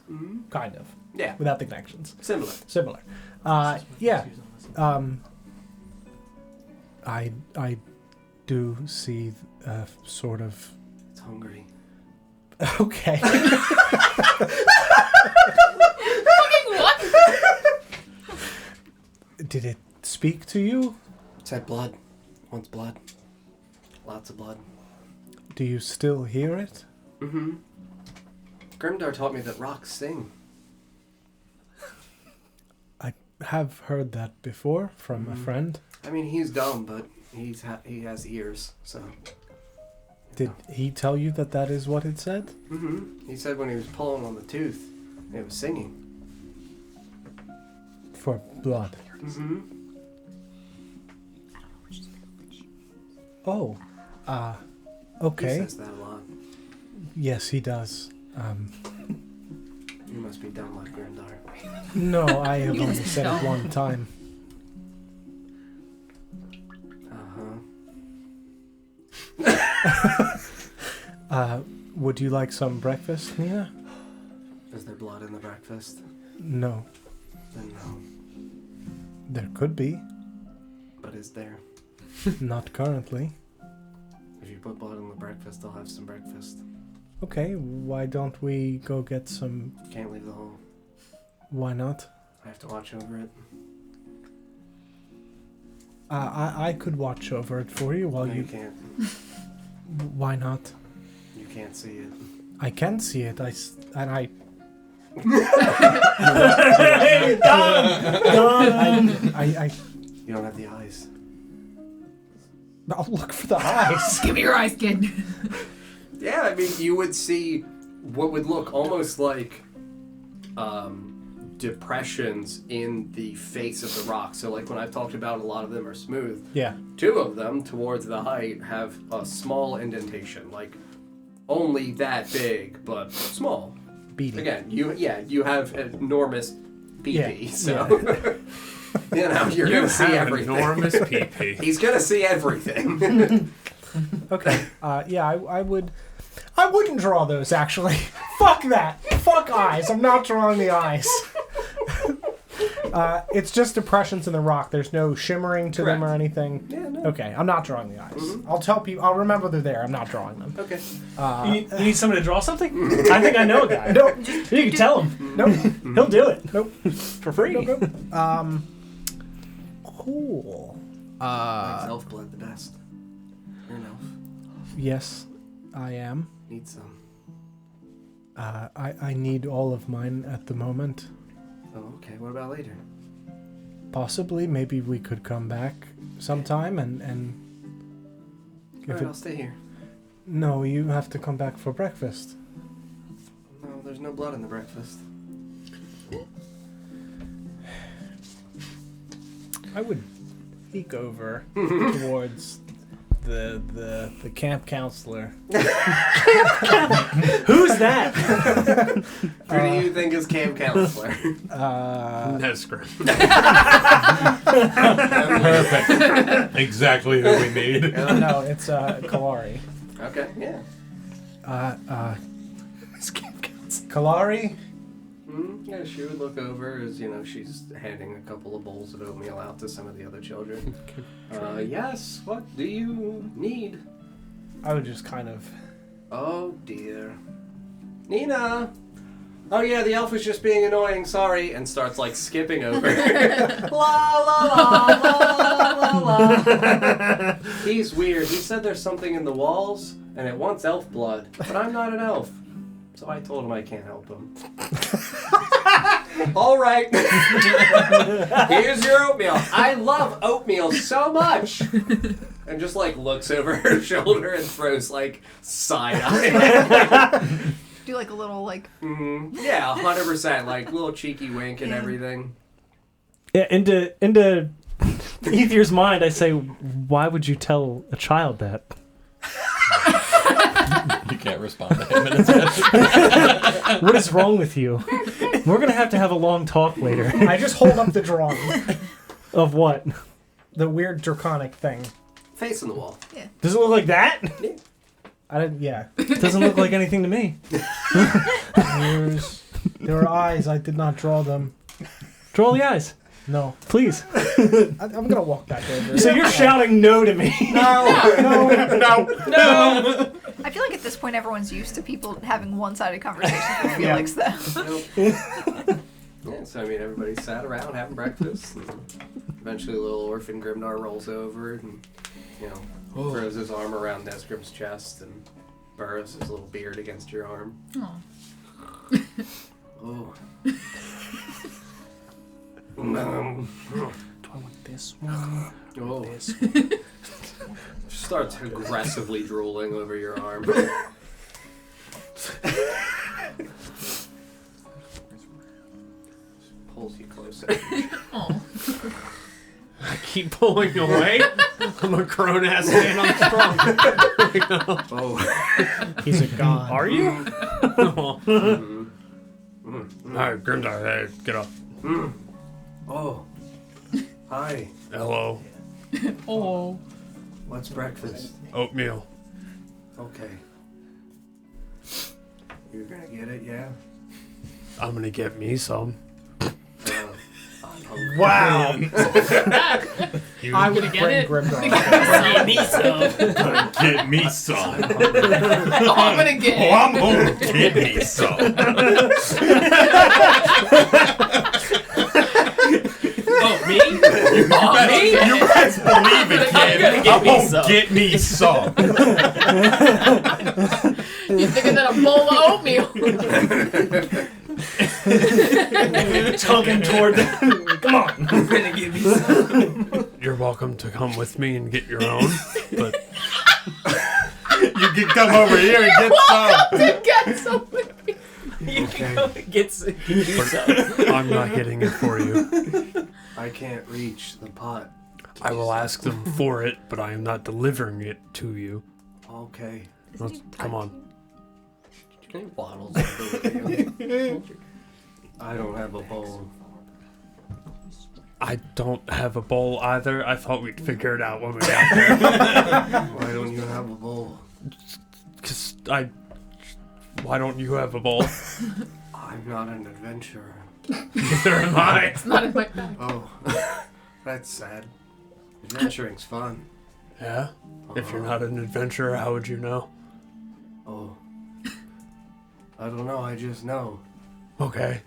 Kind of. Yeah. Without the connections. Similar. Similar. Yeah. I do see sort of. It's hungry. Okay. What? Did it speak to you? It's had blood. Wants blood. Lots of blood. Do you still hear it? Mm-hmm. Grimdar taught me that rocks sing. I have heard that before from a friend. I mean, he's dumb, but he has ears, so. Did he tell you that that is what it said? Mm-hmm. He said when he was pulling on the tooth, it was singing. For blood. Mm-hmm. Oh. He Okay. says that a lot. Yes, he does. You must be dumb like Grimdar. No, I have You only must be said it dumb. one time. Would you like some breakfast, Nina? Is there blood in the breakfast? No. Then no. There could be. But is there? Not currently. If you put blood in the breakfast, I'll have some breakfast. Okay, why don't we go get some... Can't leave the hole. Why not? I have to watch over it. I could watch over it for you while No, you you... can't. Why not? You can't see it. I can see it. I... You don't have the eyes. I'll look for the eyes. Give me your eyes, kid. Yeah, I mean, you would see what would look almost like depressions in the face of the rock. So, like when I've talked about, a lot of them are smooth. Yeah. 2 of them, towards the height, have a small indentation, like only that big, but small. Beady. Again, you have enormous PP, Yeah, so you know you're You gonna see have everything. enormous PP. He's gonna see everything. Okay. Yeah, I would... I wouldn't draw those, actually. Fuck that. Fuck eyes. I'm not drawing the eyes. It's just depressions in the rock. There's no shimmering to them or anything. Yeah, no. Okay, I'm not drawing the eyes. Mhm. I'll tell people. I'll remember they're there. I'm not drawing them. Okay. You need somebody to draw something? I think I know a guy. Nope. You can tell him. Nope. He'll do it. Nope. For free. Nope. Cool. Likes elf blood the best. You're an elf. Yes, I am. Need some. I need all of mine at the moment. Oh, okay. What about later? Possibly, maybe we could come back sometime and Alright, I'll stay here. No, you have to come back for breakfast. No, there's no blood in the breakfast. I would peek over towards the camp counselor. Who's that? Who do you think is camp counselor? Nesgrim. Perfect. Exactly who we need. No, it's Kalari. Okay, yeah. Kalari? Yeah, she would look over as, she's handing a couple of bowls of oatmeal out to some of the other children. Yes, what do you need? I would just kind of... Oh, dear. Nina! Oh, yeah, the elf was just being annoying, sorry, and starts, skipping over. La, la, la, la, la, la. He's weird. He said there's something in the walls, and it wants elf blood, but I'm not an elf. So I told him I can't help him. All right. Here's your oatmeal. I love oatmeal so much. And just looks over her shoulder and throws side eye. Do a little Yeah, 100%. Little cheeky wink and everything. Yeah, into Aether's mind, I say, why would you tell a child that? You can't respond to him in his head. What is wrong with you? We're going to have a long talk later. I just hold up the drawing. Of what? The weird draconic thing. Face on the wall. Yeah. Does it look like that? I didn't... Yeah. It doesn't look like anything to me. Ears. There are eyes. I did not draw them. Draw the eyes. No. Please. I'm going to walk back over. So you're shouting no to me. No. I feel like at this point everyone's used to people having one-sided conversations with Felix, though. Yeah, so everybody sat around having breakfast. And eventually, little orphan Grimdar rolls over and, throws his arm around Nesgrim's chest and burrows his little beard against your arm. Aw. Oh. Do I want this one? Oh. This Starts aggressively drooling over your arm. Pulls you closer. Oh. I keep pulling away. I'm a grown ass man. I'm strong. Oh. He's a god. Are you? All right, Grimdar, hey, get up. Oh. Hi. Hello. Oh. What's breakfast? Oatmeal. Okay. You're gonna get it, yeah? I'm gonna get me some. I'm hungry. Wow. You I would get bring it? Grimdar. Get me some. Get me some. I'm gonna get it. I'm gonna get me some. Oh, me? Me? You best believe it, kid. I'm gonna get me I'm some. gonna get me some. You're thinking that a bowl of oatmeal. Tugging toward them. Come on. I'm gonna give me some. You're welcome to come with me and get your own, but You can come over here and get some. To get some with me. You Okay. can go and get some. I'm not getting it for you. I can't reach the pot. I will ask them for it, but I am not delivering it to you. Okay. Come on. He waddles over with you. I don't have a bowl. I don't have a bowl either. I thought we'd figure it out when we got there. Why don't you have a bowl? Why don't you have a bowl? I'm not an adventurer. Neither am I. It's not in my bag. Oh, that's sad. Adventuring's fun. Yeah? If you're not an adventurer, how would you know? Oh. I don't know, I just know. Okay.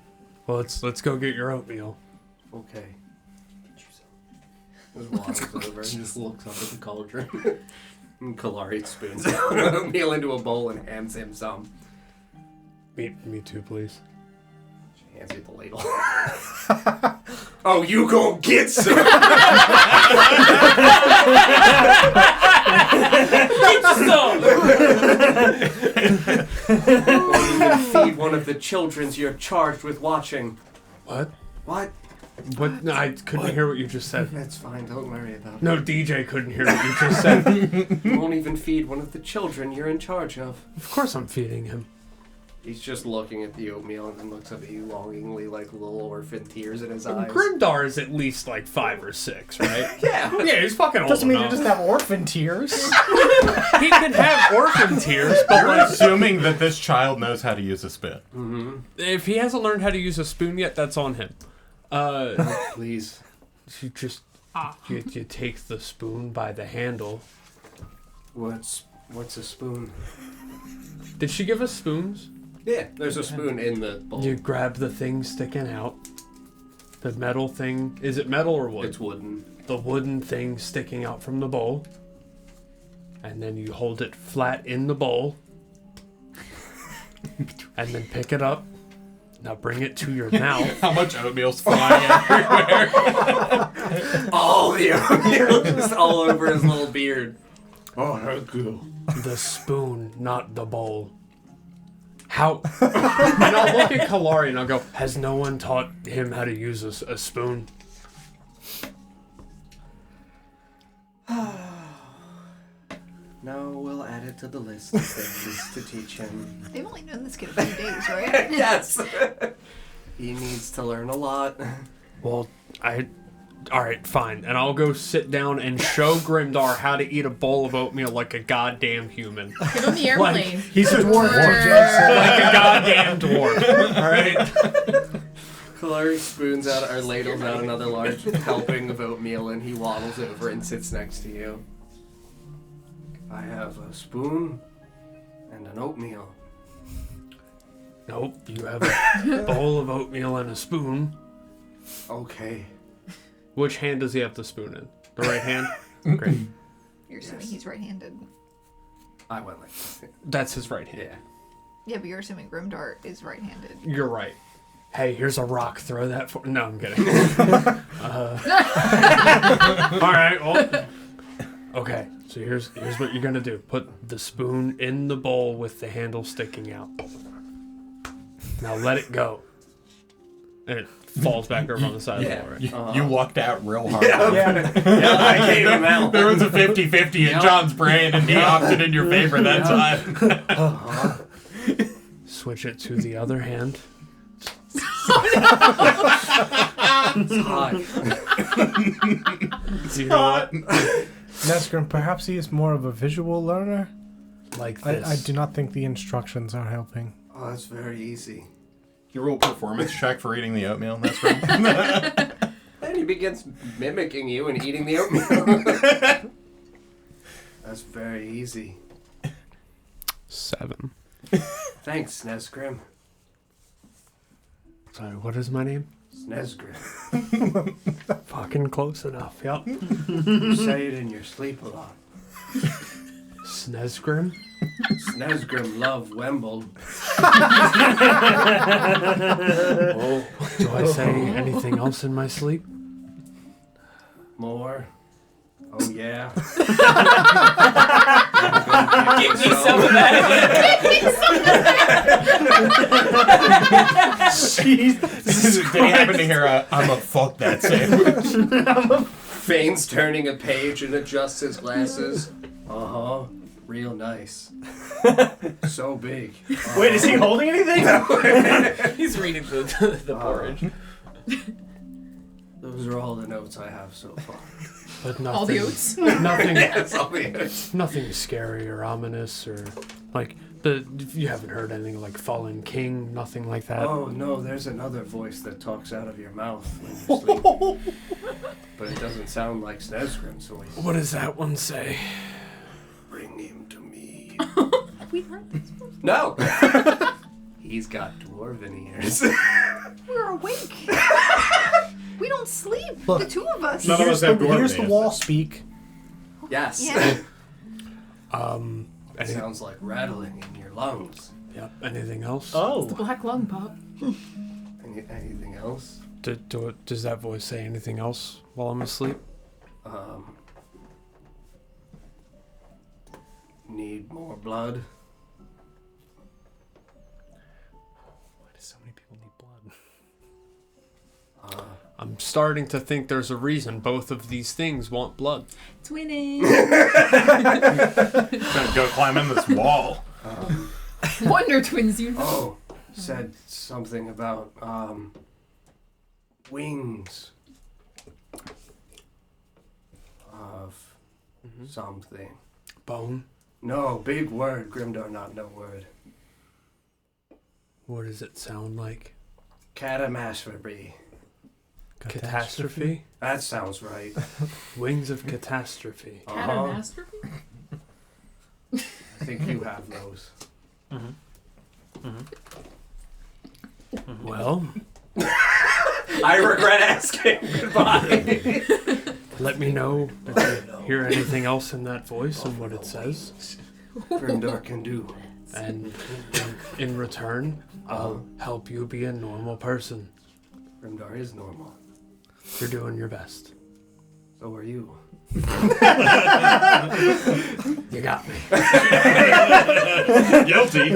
Well, let's go get your oatmeal. Okay. Just walks over and just looks up at the cauldron. And Kalari spoons oatmeal into a bowl and hands him some. Me too, please. She hands you the ladle. Oh, you gon' get some! Won't even feed one of the children you're charged with watching. What? What? What? No, I couldn't hear what you just said. That's fine, don't worry about it. No, DJ couldn't hear what you just said. You won't even feed one of the children you're in charge of. Of course I'm feeding him. He's just looking at the oatmeal and then looks up at you longingly, like little orphan tears in his eyes. Grimdar is at least like 5 or 6, right? Yeah. Yeah, he's fucking old Doesn't mean you enough. just have orphan tears. He can have orphan tears, but You're like, assuming that this child knows how to use a spit. Mm-hmm. if he hasn't learned how to use a spoon yet, that's on him. Please. You just you take the spoon by the handle. What's a spoon? Did she give us spoons? Yeah, there's a spoon in the bowl. You grab the thing sticking out. The metal thing. Is it metal or wood? It's wooden. The wooden thing sticking out from the bowl. And then you hold it flat in the bowl. And then pick it up. Now bring it to your mouth. How much oatmeal's flying everywhere? All the oatmeal just all over his little beard. Oh, that's good. The spoon, not the bowl. How? And I'll look at Kalari and I'll go, has no one taught him how to use a spoon? No, we'll add it to the list of things to teach him. They've only known this kid a few days, right? Yes! He needs to learn a lot. Well, alright, fine. And I'll go sit down and show Grimdar how to eat a bowl of oatmeal like a goddamn human. Get on the airplane. He's a dwarf, Jason. Like a goddamn dwarf. Alright? Kalari spoons out or ladles out another large helping of oatmeal and he waddles over and sits next to you. I have a spoon and an oatmeal. Nope, you have a bowl of oatmeal and a spoon. Okay. Which hand does he have the spoon in? The right hand? Great. You're assuming he's right-handed. I went like this. That's his right hand. Yeah. Yeah, but you're assuming Grimdar is right-handed. You're right. Hey, here's a rock. Throw that for... No, I'm kidding. All right, well... Okay, so here's what you're gonna do. Put the spoon in the bowl with the handle sticking out. Now let it go. And it falls back over on the side of the wall, right? You lucked out real hard. Yeah. Yeah, I gave him out. There was a 50-50 in John's brain, and he opted in your favor that time. Switch it to the other hand. It's hot. You know what? Nesgrim, perhaps he is more of a visual learner? Like this. I do not think the instructions are helping. Oh, that's very easy. You roll performance check for eating the oatmeal. That's right. Then he begins mimicking you and eating the oatmeal. That's very easy. 7. Thanks, Nesgrim. Sorry, what is my name? Nesgrim. Fucking close enough, yep. You say it in your sleep a lot. Snesgrim? Nesgrim love Wemble. Oh, do I say anything else in my sleep? More. Oh, yeah. Give me some of that. Did he happen to hear I'm a fuck that sandwich? Fane's turning a page and adjusts his glasses. Uh-huh. Real nice. So big. Wait, is he holding anything? He's reading the porridge. Those are all the notes I have so far. But nothing. All the oats. Nothing. Yes, I'll be it. Nothing scary or ominous or like you haven't heard anything like Fallen King. Nothing like that. Oh no, there's another voice that talks out of your mouth when you sleep. But it doesn't sound like Snezgrim's voice. What does that one say? Bring him to me. Have we heard this before? No! He's got dwarven ears. We're awake. We don't sleep. Look. The two of us. None of us have dwarven Here's the ears. wall speak. Yes. Yeah. It sounds like rattling in your lungs. Yep. Anything else? The Oh. black lung pop. Anything else? Does that voice say anything else while I'm asleep? Need more blood? Why do so many people need blood? I'm starting to think there's a reason both of these things want blood. Twinning. Gonna go climb in this wall. Wonder twins, you know. Oh, said something about, wings. Of something. Bone? No, big word, Grimdar, not no word. What does it sound like? Catastrophe. Catastrophe? That sounds right. Wings of catastrophe. Catastrophe? I think you have those. Well, I regret asking. Goodbye. let me know if you hear anything else in that voice and what it says. Grimdar can do. And in return, I'll help you be a normal person. Grimdar is normal. You're doing your best. So are you. You got me. Guilty.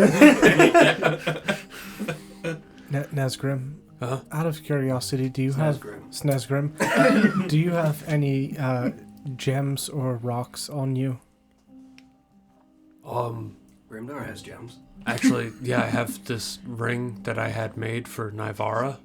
Nazgrim, Huh? out of curiosity, do you have Snezgrim. Snezgrim? Do you have any gems or rocks on you? Grimdar has gems. Actually, yeah, I have this ring that I had made for Nivara.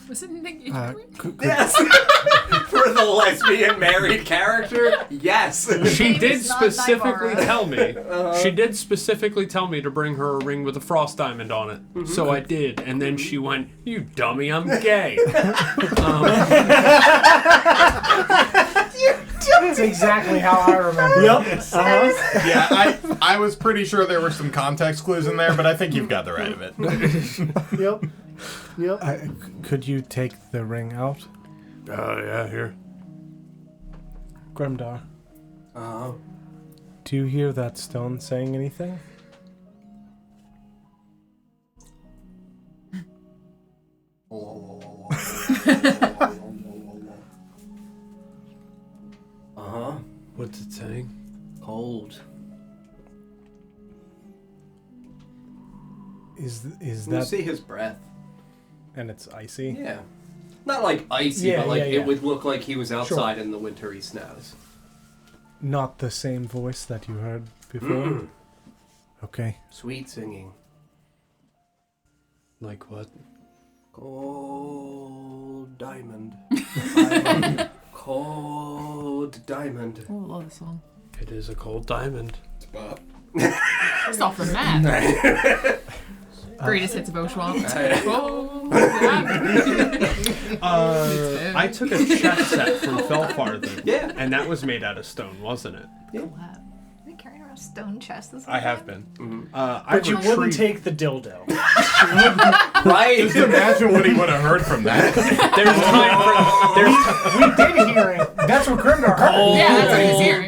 Was it an engagement? Yes! For the lesbian married character? Yes! She name did is not specifically Nivara. tell me. She did specifically tell me to bring her a ring with a frost diamond on it. So I did, and then she went, "You dummy, I'm gay." That's exactly how I remember. Yeah, I was pretty sure there were some context clues in there, but I think you've got the right of it. Yep. Yep. Could you take the ring out? Yeah, here. Grimdar, do you hear that stone saying anything? What's it saying? Cold. Is You that... see his breath. And it's icy? Yeah. Not like icy, Yeah, but like yeah, yeah. it would look like he was outside in the wintry snows. Not the same voice that you heard before? Okay. Sweet singing. Like what? Cold diamond. Cold diamond. Oh, I love this song. It is a cold diamond. First off, the math. Greatest hits of Oshuamp. Oh, yeah. I took a chess set from Felfarthen. Yeah. And that was made out of stone, wasn't it? Are you carrying around a stone chest this I whole have time? been. But you wouldn't take the dildo. Right? Just imagine what he would have heard from that. There's time for We did hear it. That's what Grimdar heard. Yeah, that's what he's hearing.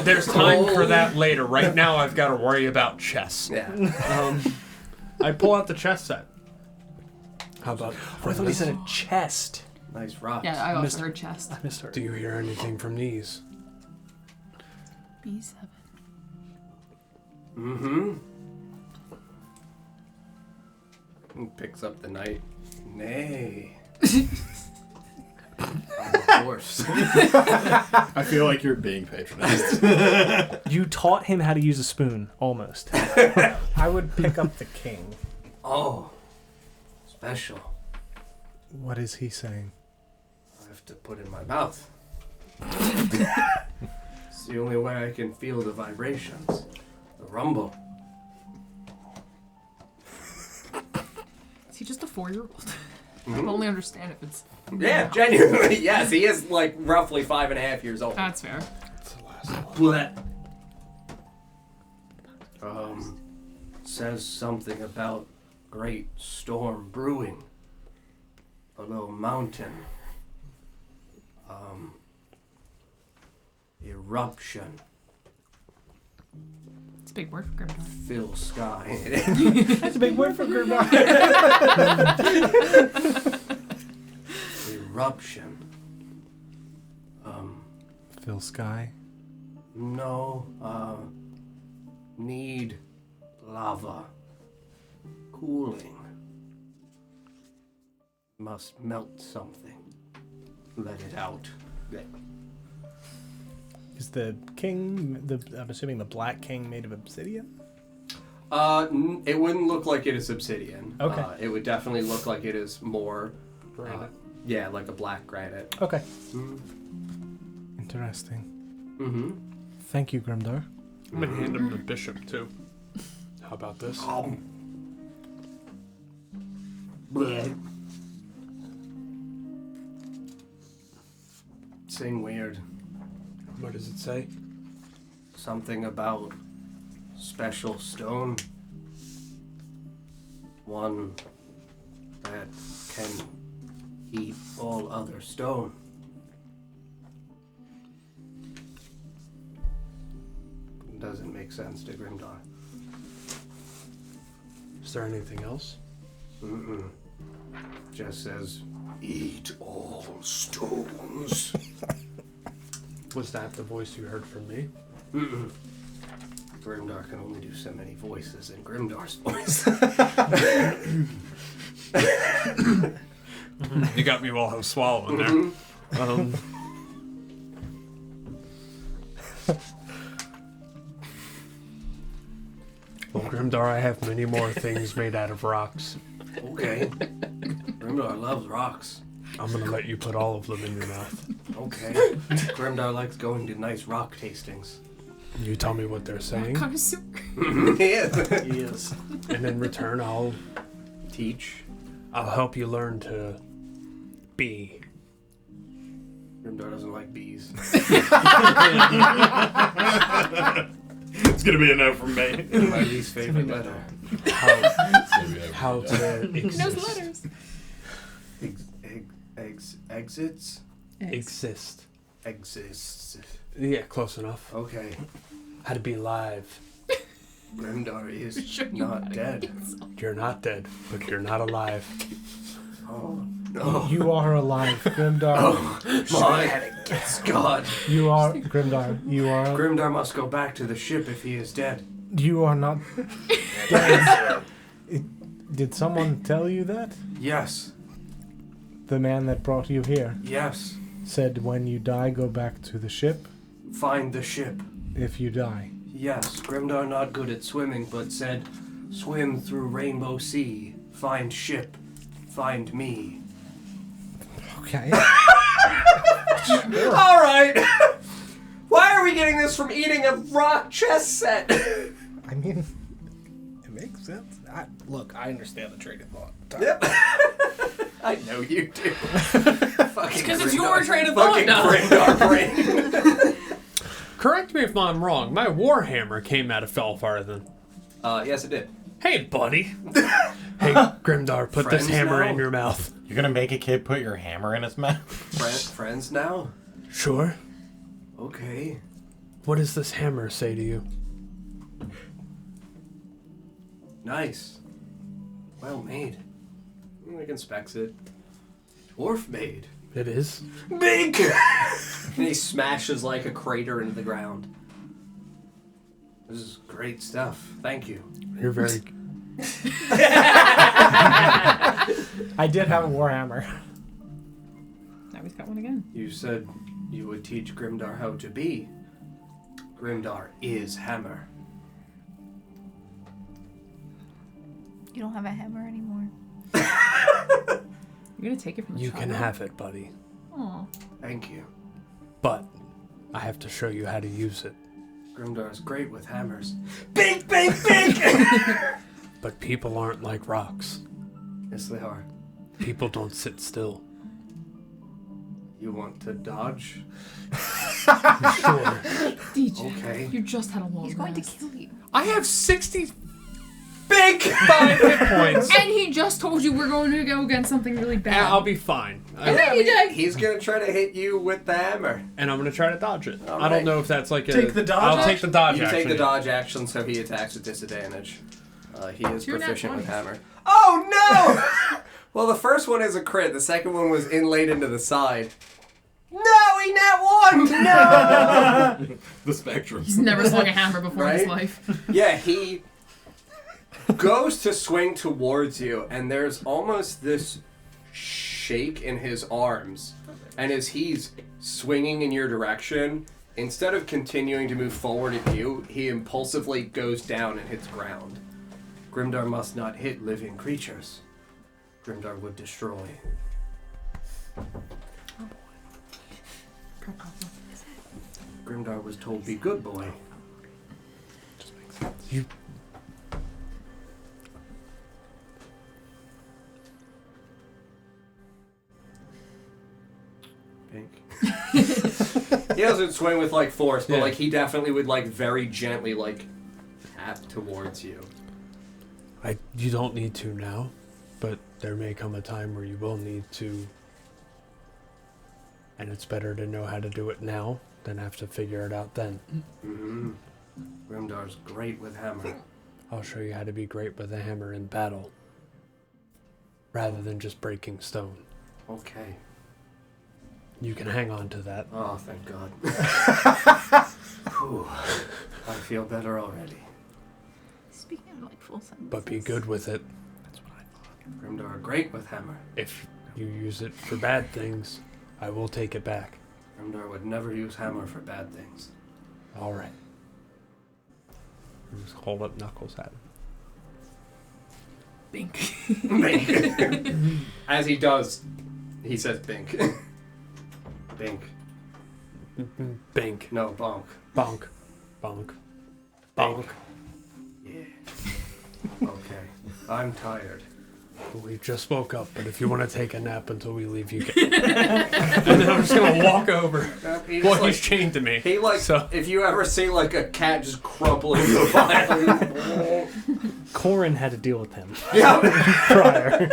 there's time for that later. Right now, I've got to worry about chess. Yeah. I pull out the chess set. How about? I thought he said a chest. Nice rocks. Yeah, I also heard chest. I misheard. Do you hear anything from these? B7. Mm-hmm. He picks up the knight. Nay. Of course. I feel like you're being patronized. You taught him how to use a spoon, almost. I would pick up the king. Oh. Special. What is he saying? I have to put in my mouth. It's the only way I can feel the vibrations, the rumble. Is he just a 4-year-old? Mhm. I'll only understand if it's. Yeah, genuinely, yes. He is like roughly 5.5 years old. That's fair. That's the last one. Says something about great storm brewing below mountain. Eruption. It's a big word for Grimdark. Fill sky. That's a big word for Grimdark. Eruption. Phil Sky. No, need lava. Cooling. Must melt something. Let it out. Is the king, I'm assuming the Black King, made of obsidian? It wouldn't look like it is obsidian. Okay. It would definitely look like it is more, Granite. yeah, like a black granite. Okay. Mm-hmm. Interesting. Mm-hmm. Thank you, Grimdar. I'm gonna hand him the bishop too. How about this? Sing weird. What does it say? Something about special stone. One that can eat all other stone. Doesn't make sense to Grimdar. Is there anything else? Mm-mm. Just says, eat all stones. Was that the voice you heard from me? Mm-mm. Grimdar can only do so many voices in Grimdar's voice. You got me while I was swallowing there. Mhm. Well, Grimdar, I have many more things made out of rocks. Okay. Grimdar loves rocks. I'm gonna let you put all of them in your mouth. Okay. Grimdar likes going to nice rock tastings. You tell me what they're saying, Connoisseur. Yeah. He is. and in return, I'll Teach. help you learn to be. Grimdar doesn't like bees. It's gonna be a no from me. My least favorite letter. How to He knows exist. letters. Exits? Exist. Exists. Yeah, close enough. Okay. How to be alive. Grimdar is Sure you not wanna dead. get some. You're not dead, but you're not alive. Oh, no. You are alive, Grimdar. My God. You are Grimdar. You are. Grimdar must go back to the ship if he is dead. You are not dead. Did someone tell you that? Yes. The man that brought you here Yes. said, when you die, go back to the ship. Find the ship. If you die. Yes. Grimdar not good at swimming, but said, swim through Rainbow Sea. Find ship. Find me. Okay. All right. Why are we getting this from eating a rock chess set? I mean, it makes sense. Look, I understand the train of thought. Yep. I know you do. Fucking Because it's Grimdar- your train of thought fucking now. Grimdar brain. Correct me if I'm wrong. My warhammer came out of Felfarthen. Yes, it did. Hey, buddy. Hey, Grimdar, put Friends this hammer now? in your mouth. You're gonna make a kid put your hammer in his mouth? Friends now? Sure. Okay. What does this hammer say to you? Nice. Well made. Like inspects it. Dwarf made. It is. Big! And he smashes like a crater into the ground. This is great stuff. Thank you. You're very. I did have a warhammer. Now he's got one again. You said you would teach Grimdar how to be. Grimdar is hammer. You don't have a hammer anymore. You're gonna take it from the You child. can have it, buddy. Aw. Thank you. But I have to show you how to use it. Grimdar's great with hammers. Bink, bink, bink! But people aren't like rocks. Yes, they are. People don't sit still. You want to dodge? Sure. DJ, Okay. you just had a long He's going to rest. kill you. I have 65 Bink! hit points. And he just told you we're going to go against something really bad. I'll be fine. He's gonna try to hit you with the hammer. And I'm going to try to dodge it. All I don't right. know if that's like a... Take the dodge I'll take action? the dodge You action. take the dodge action, so he attacks with disadvantage. He is Two nat proficient with 20s. hammer. Oh no! Well, the first one is a crit. The second one was inlaid into the side. No, he nat one! No! The spectrum. He's never swung a hammer before in his Right? life. Yeah, he goes to swing towards you, and there's almost this shake in his arms. And as he's swinging in your direction, instead of continuing to move forward at you, he impulsively goes down and hits ground. Grimdar must not hit living creatures. Grimdar would destroy. Grimdar was told, be good boy. You... Pink. He doesn't swing with like force, but Yeah. like he definitely would like very gently like tap towards you. You don't need to now, but there may come a time where you will need to. And it's better to know how to do it now than have to figure it out then. Mm-hmm. Grimdar's great with hammer. I'll show you how to be great with a hammer in battle, rather than just breaking stone. Okay. You can hang on to that. Oh, thank God. Whew. I feel better already. Speaking of like full sentences. But be good with it. Grimdar great with hammer. If you use it for bad things, I will take it back. Grimdar would never use hammer for bad things. All right. Just hold up knuckles at him. Bink. Bink. As he does, he says bink. Bink. Bink. No, bonk. Bonk. Bonk. Bonk. Yeah. Okay. I'm tired. We just woke up, but if you want to take a nap until we leave, you can. And then I'm just going to walk over. He Well, just, he's chained to me. he like, So- if you ever see like a cat just crumpling the bottom. Corin had to deal with him Yeah. prior.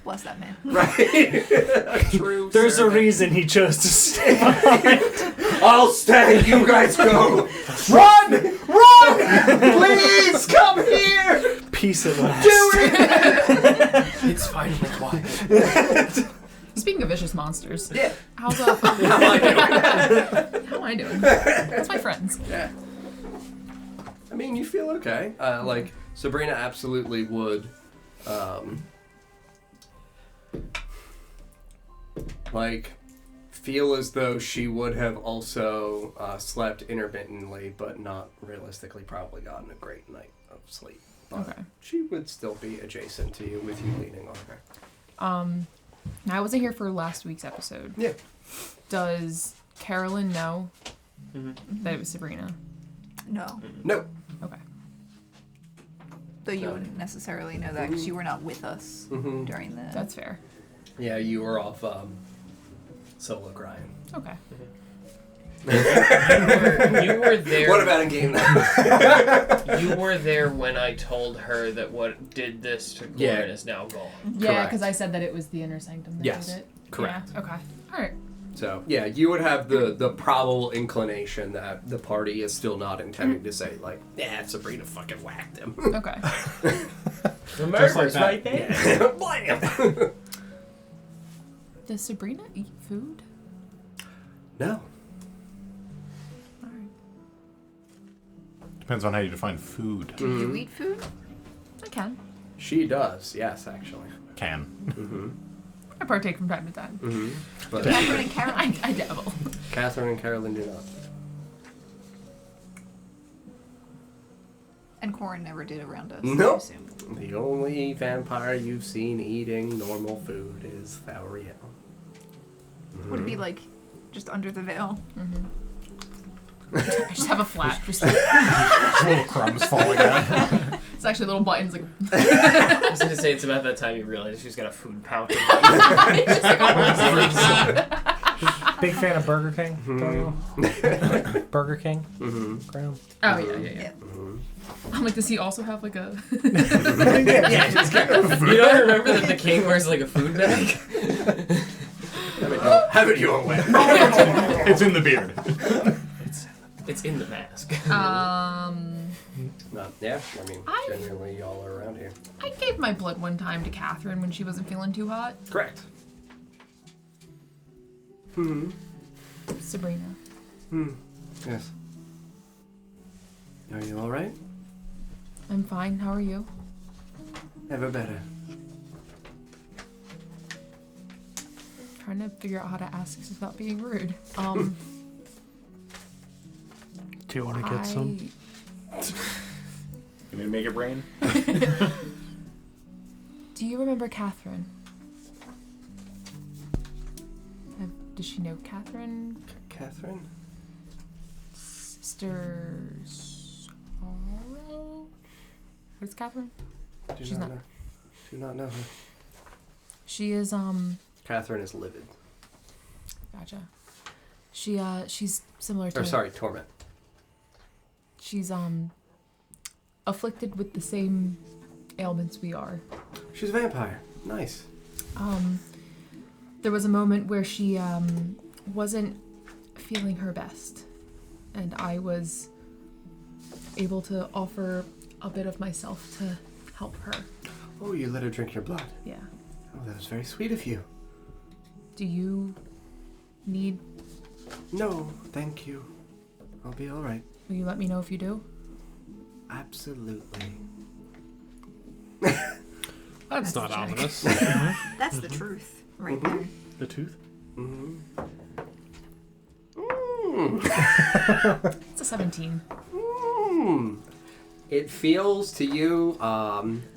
Bless that man. Right. True. There's a servant. reason he chose to stay behind. I'll stay. You guys go. Run! Run! Please come here. Peace at last. Do it. It's finally quiet. Speaking of vicious monsters, Yeah. how's How am I doing? how am I doing? That's my friends. Yeah. I mean, you feel okay. Like Sabrina absolutely would. Like, feel as though she would have also slept intermittently, but not realistically probably gotten a great night of sleep. But Okay. she would still be adjacent to you with you leaning on her. I wasn't here for last week's episode. Yeah. Does Carolyn know that it was Sabrina? No. No. Okay. Though you wouldn't necessarily know that because you were not with us Mm-hmm. during the. That's fair. Yeah, you were off solo crying. Okay. You were there. What about a game night? You were there when I told her that what did this to Gordon Yeah. is now gone. Yeah, Correct. because I said that it was the inner sanctum that Yes, did it. correct. Yeah, okay. All right. So, yeah, you would have the probable inclination that the party is still not intending to say, like, yeah, Sabrina fucking whacked him. Okay. The Just like murder's that. right there. Blam! Does Sabrina eat food? No. All right. Depends on how you define food. Do you eat food? I can. She does, yes, actually. Can. Mm-hmm. I partake from time to time. Mm-hmm. But Catherine and Caroline. I dabble. Catherine and Carolyn do not. And Corin never did around us. Nope. I assume. The only vampire you've seen eating normal food is Thariel. Would it be like just under the veil? I just have a flap. Just like, Little crumbs falling out. it's actually little buttons. Like, I was gonna say it's about that time you realize she's got a food pouch. it's just like a whole Big fan of Burger King. Thariel? Burger King. Graham. Oh yeah. I'm like, does he also have like a? Yeah, just kind of. You don't remember that the king wears like a food bag? Haven't you aware? It's in the beard. It's in the mask. Yeah, I mean, generally y'all are around here. I gave my blood one time to Catherine when she wasn't feeling too hot. Correct. Sabrina. Yes. Are you alright? I'm fine. How are you? Ever better. Trying to figure out how to ask this without being rude. Do you want to get some? You mean make it rain? Do you remember Catherine? Does she know Catherine? Catherine? Sisters. What is Catherine? She's not. Do not know her. She is Catherine is livid. Gotcha. She's similar to. Or sorry, torment. She's afflicted with the same ailments we are. She's a vampire. Nice. There was a moment where she wasn't feeling her best, and I was able to offer a bit of myself to help her. Oh, you let her drink your blood. Yeah. Oh, that was very sweet of you. Do you need? No, thank you. I'll be all right. Will you let me know if you do? Absolutely. That's not check. ominous. That's the truth, right there. The tooth? It's a 17. It feels to you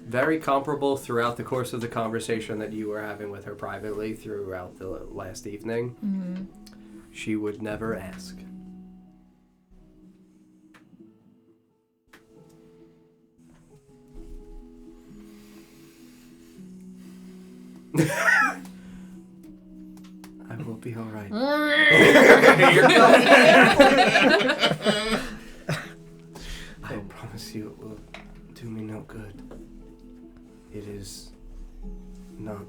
very comparable throughout the course of the conversation that you were having with her privately throughout the last evening. She would never ask. I will be all right. I promise you it will do me no good. It is not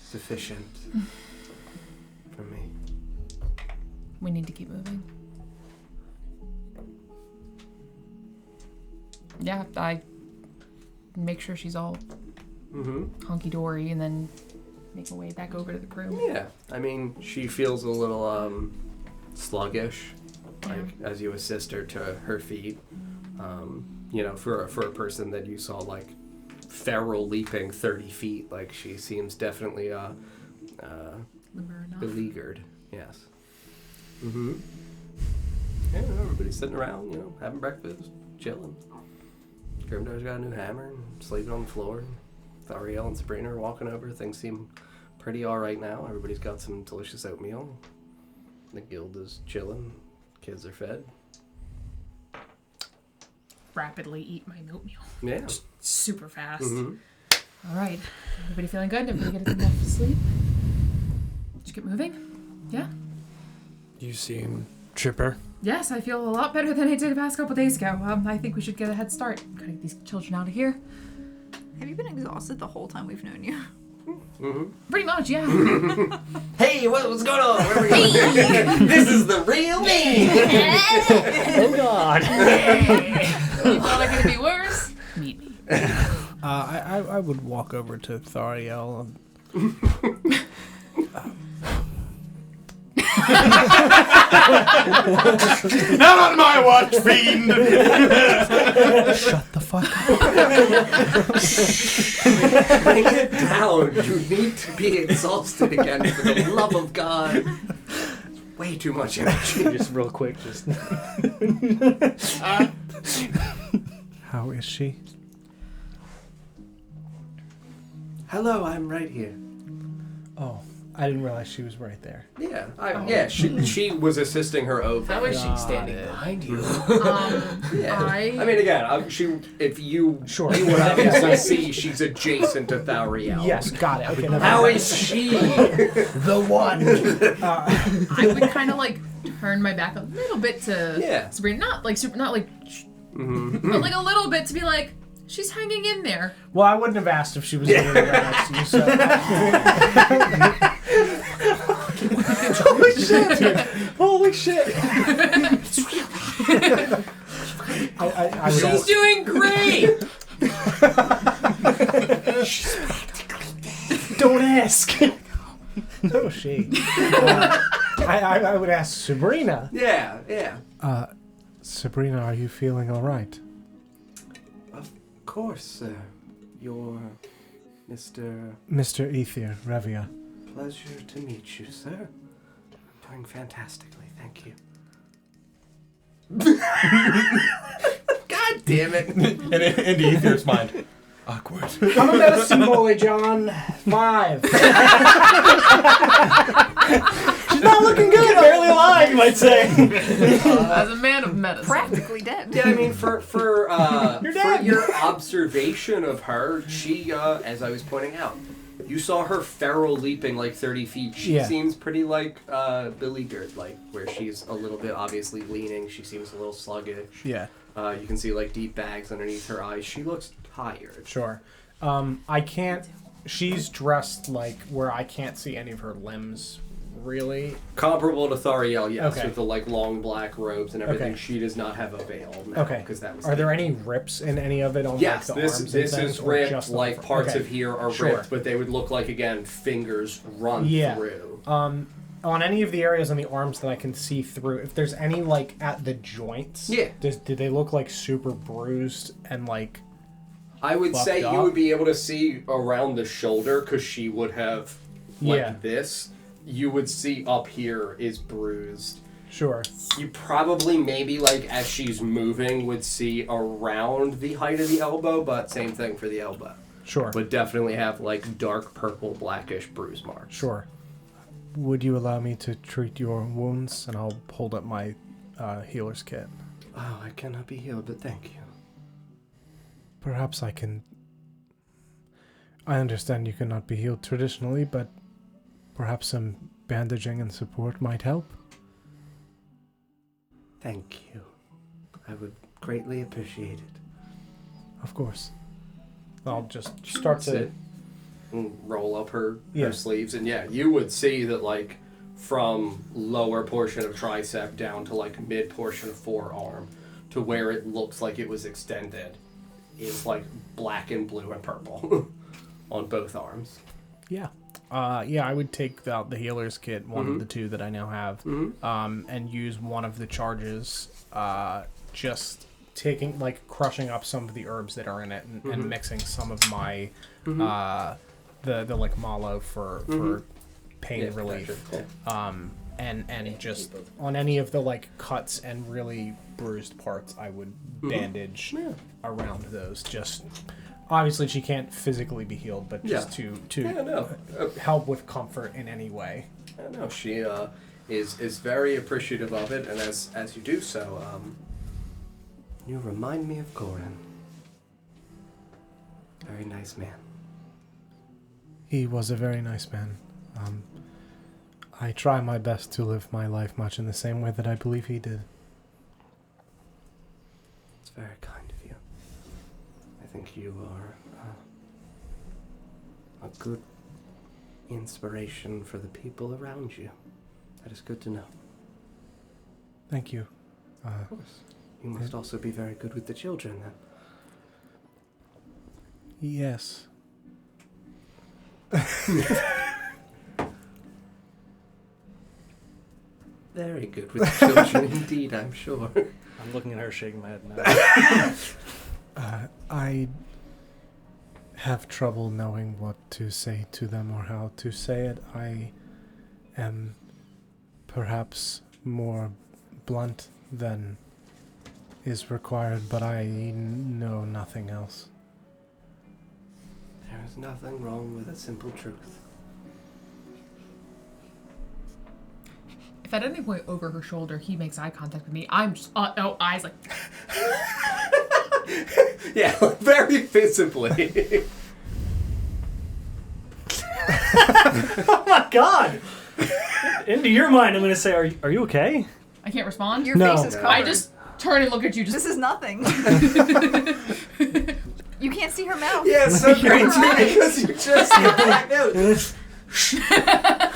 sufficient for me. We need to keep moving. Yeah, I make sure she's all hunky-dory and then make my way back over to the crew. Yeah, I mean, she feels a little sluggish, like as you assist her to her feet. You know, for a person that you saw like feral leaping 30 feet, like she seems definitely beleaguered. Yes. Yeah, everybody's sitting around, you know, having breakfast, chilling. Grimdar's got a new hammer, and sleeping on the floor. Thariel and Sabrina are walking over. Things seem pretty alright now. Everybody's got some delicious oatmeal. The guild is chilling. Kids are fed. Rapidly eat my oatmeal. Yeah. Super fast. All right. Everybody feeling good? Everybody get enough sleep? Did you get moving? Yeah? You seem chipper. Yes, I feel a lot better than I did the past couple days ago. I think we should get a head start. Gotta get these children out of here. Have you been exhausted the whole time we've known you? Pretty much, yeah. Hey, what's going on? Where are we going? This is the real me! Oh God. You thought I could be worse? Meet me. I would walk over to Thariel. Not on my watch, fiend! Shut the fuck up. Bring it down. You need to be exhausted again, for the love of God. way too much energy. Just real quick, just. How is she? Hello, I'm right here. Oh, I didn't realize she was right there. Yeah, she was assisting her over. How is she standing behind you? Yeah. I mean, again, if you Sure. you would obviously see she's adjacent to Thariel. Yes, got it. Okay, never How mind. is she the one? I would kind of like turn my back a little bit to Sabrina, not like super, not like, but like a little bit to be like, she's hanging in there. Well, I wouldn't have asked if she was sitting right next to you, so. Holy shit! I would She's ask. doing great. Don't ask. No, she. I would ask Sabrina. Yeah. Sabrina, are you feeling all right? Of course, sir. You're Mr. Ether Revia. Pleasure to meet you, sir. Doing fantastically, thank you. God damn it! And in Ether's mind, awkward. I'm a medicine boy, John. 5. She's not looking good. Barely alive, you might say. As a man of medicine. Practically dead. Yeah, I mean, for your observation of her, she, as I was pointing out, you saw her feral leaping like 30 feet. She seems pretty like beleaguered, like where she's a little bit obviously leaning. She seems a little sluggish. Yeah. You can see like deep bags underneath her eyes. She looks tired. Sure. I can't. She's dressed like where I can't see any of her limbs, really. Comparable to Thariel, yes, Okay. with the like long black robes and everything. Okay. She does not have a veil. Now, Okay. because that was. Are there any rips in any of it on Yes, like the this arms this and things, is or ripped. just the Like front? parts Okay. of here are Sure. ripped, but they would look like again fingers run through. On any of the areas on the arms that I can see through, if there's any like at the joints, do they look like super bruised and like? I would say fucked you up? would be able to see around the shoulder because she would have like this. You would see up here is bruised. Sure. You probably maybe like as she's moving would see around the height of the elbow, but same thing for the elbow. Sure. Would definitely have like dark purple blackish bruise marks. Sure. Would you allow me to treat your wounds? And I'll hold up my healer's kit. Oh, I cannot be healed, but thank you. Perhaps I can. I understand you cannot be healed traditionally, but perhaps some bandaging and support might help. Thank you. I would greatly appreciate it. Of course. I'll just start to sit and roll up her sleeves, and you would see that like from lower portion of tricep down to like mid portion of forearm to where it looks like it was extended is like black and blue and purple on both arms. I would take out the healer's kit, one of the two that I now have, and use one of the charges, just taking, like, crushing up some of the herbs that are in it and mixing some of my, the like, mallow for pain relief. And just on any of the, like, cuts and really bruised parts, I would bandage around those. Just, obviously she can't physically be healed, but just to help with comfort in any way. I know she is very appreciative of it, and as you do so, you remind me of Goran. Very nice man. He was a very nice man. I try my best to live my life much in the same way that I believe he did. It's very kind of you. I think you are a good inspiration for the people around you. That is good to know. Thank you. Of course. You must also be very good with the children, then. Yes. Very good with the children, indeed, I'm sure. I'm looking at her, shaking my head now. I have trouble knowing what to say to them or how to say it. I am perhaps more blunt than is required, but I know nothing else. There is nothing wrong with a simple truth. If at any point over her shoulder he makes eye contact with me, I'm just eyes like. Yeah, very visibly. Oh my god! Into your mind, I'm gonna say, are you okay? I can't respond. Your No. face is covered. I just turn and look at you. Just This is nothing. You can't see her mouth. Yeah, it's so great too because you just blacked out.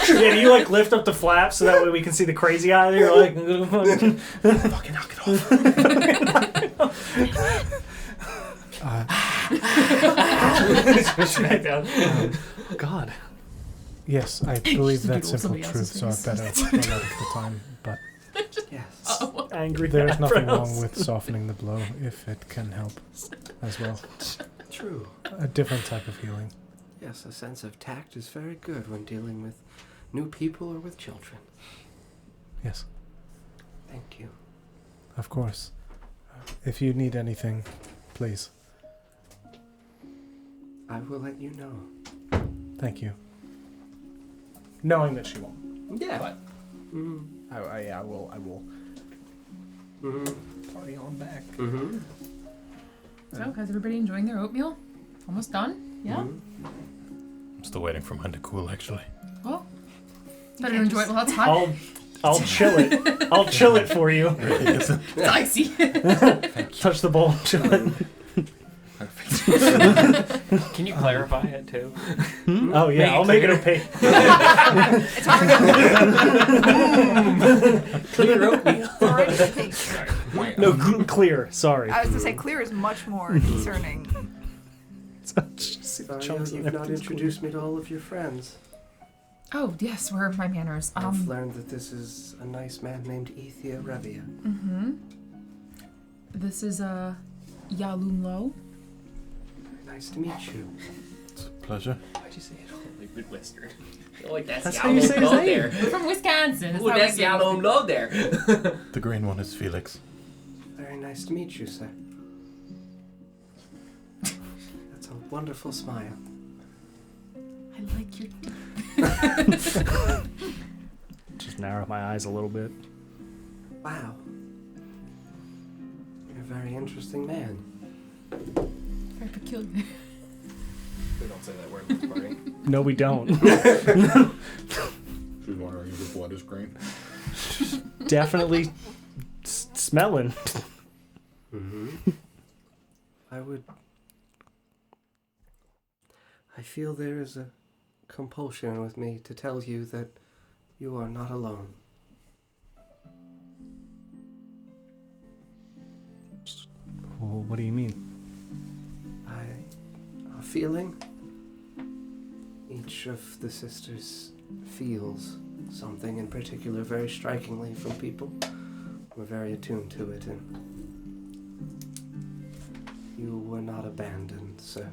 Yeah, you like lift up the flap so that way we can see the crazy eye there. You're like, Fucking knock it off. Back down. Oh god. Yes, I believe Just that's doodle simple somebody truth, else's so I face. better run out of the time. But Yes. Angry there's nothing eyebrows. wrong with softening the blow if it can help as well. True. A different type of healing. Yes, a sense of tact is very good when dealing with new people or with children. Yes, Thank you. of course. If you need anything, please. I will let you know. Thank you. Knowing that she won't. Yeah. But Mm-hmm. I will Mm-hmm. party on back. Mm-hmm. So, is everybody enjoying their oatmeal? Almost done? Yeah? I'm still waiting for mine to cool, actually. Well, better enjoy it while it's hot. I'll chill it. I'll chill it for you. It's icy. Touch the bowl, chill it. Can you clarify it too? Oh yeah, I'll make it opaque. It's already Clear oatmeal. it's already pink. No, clear. Sorry. I was going to say clear is much more concerning. Sorry, Chunks you've and not everything's introduced me to all of your friends. Oh, yes, where are my manners? I've learned that this is a nice man named Ethia Revia. Mm-hmm. This is Yalumlo. Nice to meet you. It's a pleasure. Why'd you say it all like Midwestern? Like that's how you say his name. there. We're from Wisconsin. Ooh, that's yellow low there. The green one is Felix. Very nice to meet you, sir. That's a wonderful smile. I like your... Just narrow my eyes a little bit. Wow. You're a very interesting man. Very peculiar. We don't say that word in this party. No, we don't. She's wondering if the blood is green. Definitely smelling. Mm-hmm. I feel there is a compulsion with me to tell you that you are not alone. Well, what do you mean? A feeling. Each of the sisters feels something in particular very strikingly from people. We're very attuned to it, and you were not abandoned, so.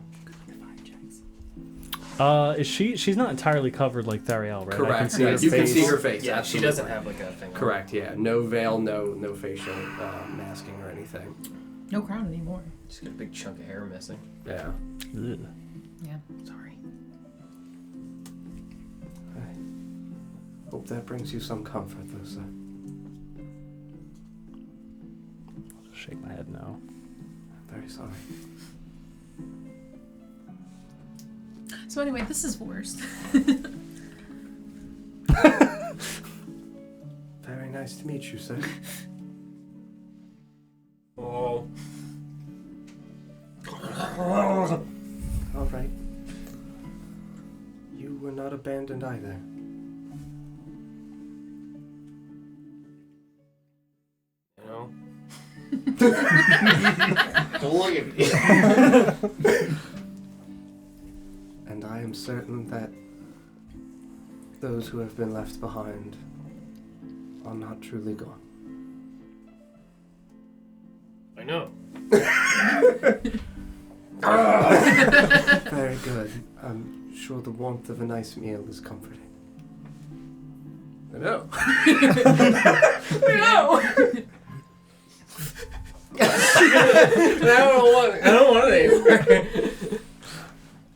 She's not entirely covered like Thariel, right? I can Correct. see Yeah, her you can face. see her face. Yeah, she doesn't absolutely. have like a thing. on. Correct. Yeah. No veil. No facial masking or anything. No crown anymore. Just got a big chunk of hair missing. Yeah. Ugh. Yeah, sorry. I hope that brings you some comfort, though, sir. I'll just shake my head no. I'm very sorry. So anyway, this is worst. Very nice to meet you, sir. Oh. All right. You were not abandoned either. You know? Don't look at me. And I am certain that those who have been left behind are not truly gone. I know. Very good. I'm sure the warmth of a nice meal is comforting. I know. No. I don't want it anymore.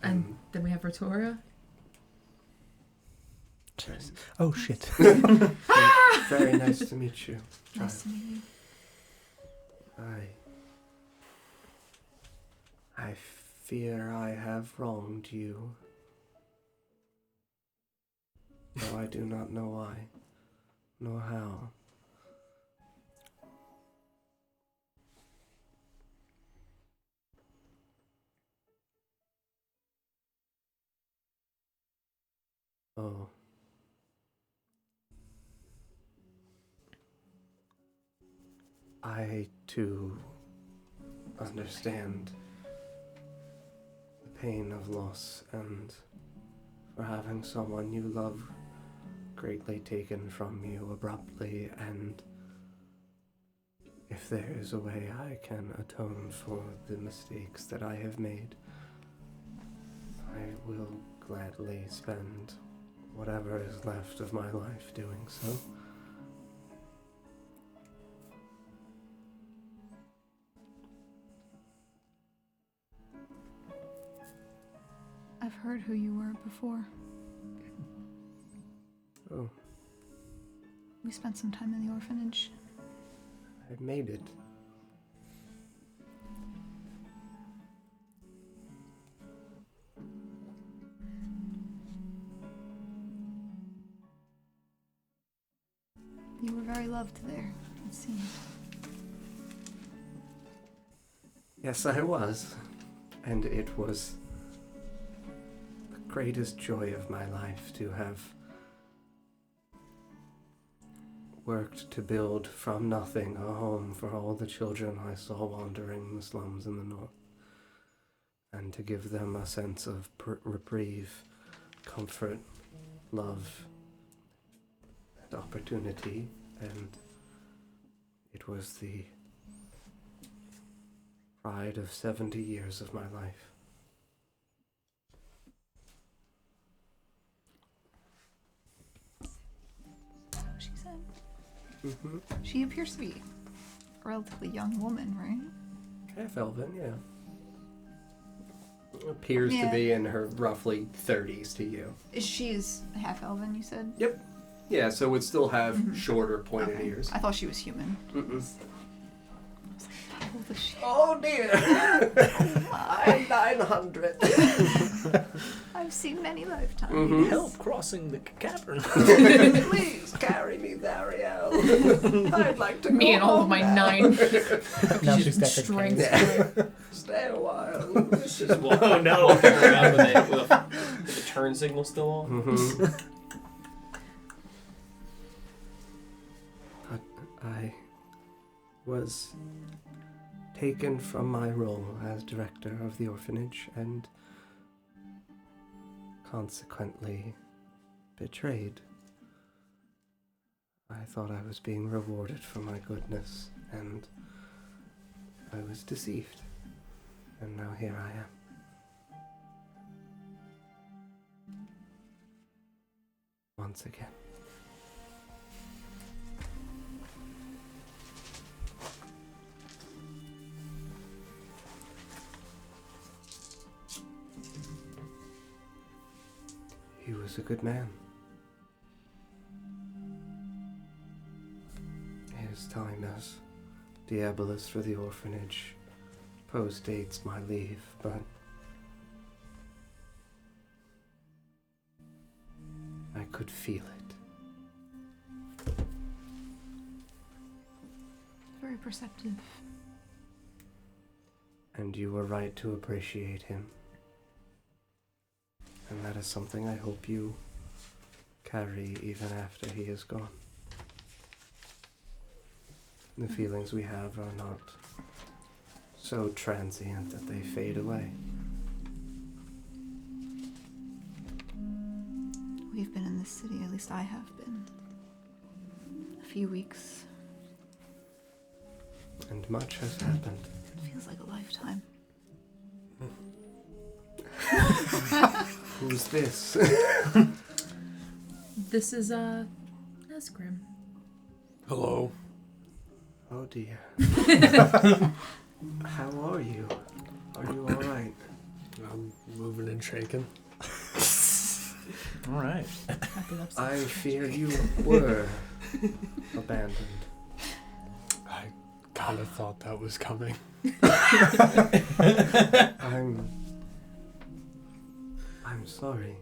And then we have Rotora. Oh shit. Very nice to meet you. Nice to meet you. I fear I have wronged you. Though I do not know why, nor how. Oh. I, too, understand the pain of loss and for having someone you love greatly taken from you abruptly, and if there is a way I can atone for the mistakes that I have made, I will gladly spend whatever is left of my life doing so. I've heard who you were before. Oh, We spent some time in the orphanage. I've made it. You were very loved there, it seems. Yes, I was. And it was the greatest joy of my life to have worked to build from nothing a home for all the children I saw wandering the slums in the north, and to give them a sense of reprieve, comfort, love, and opportunity, and it was the pride of 70 years of my life. She said. Mm-hmm. She appears to be a relatively young woman, right? Half elven, yeah. Appears to be in her roughly 30s to you. She's half elven, you said? Yep. Yeah, so would still have shorter pointed Okay. ears. I thought she was human. Mm-mm. I was like, how old is she? Oh dear! I'm 900. I've seen many lifetimes. Mhm. Help crossing the cavern. Please carry me, Zariel. I'd like to Me go and all of home my now. 9 Now she's got her strength. cane. Stay a while. This is Walk around with the turn signal still on. Mm-hmm. But I was taken from my role as director of the orphanage and consequently betrayed. I thought I was being rewarded for my goodness, and I was deceived. And now here I am. Once again. He was a good man. His time as Diabolus for the orphanage postdates my leave, but I could feel it. Very perceptive. And you were right to appreciate him. And that is something I hope you carry even after he is gone. The feelings we have are not so transient that they fade away. We've been in this city, at least I have been. A few weeks. And much has happened. It feels like a lifetime. Who's this? This is Nesgrim. Hello. Oh dear. How are you? Are you alright? I'm moving and shaking. All right. I fear you were abandoned. I kind of thought that was coming. I'm sorry.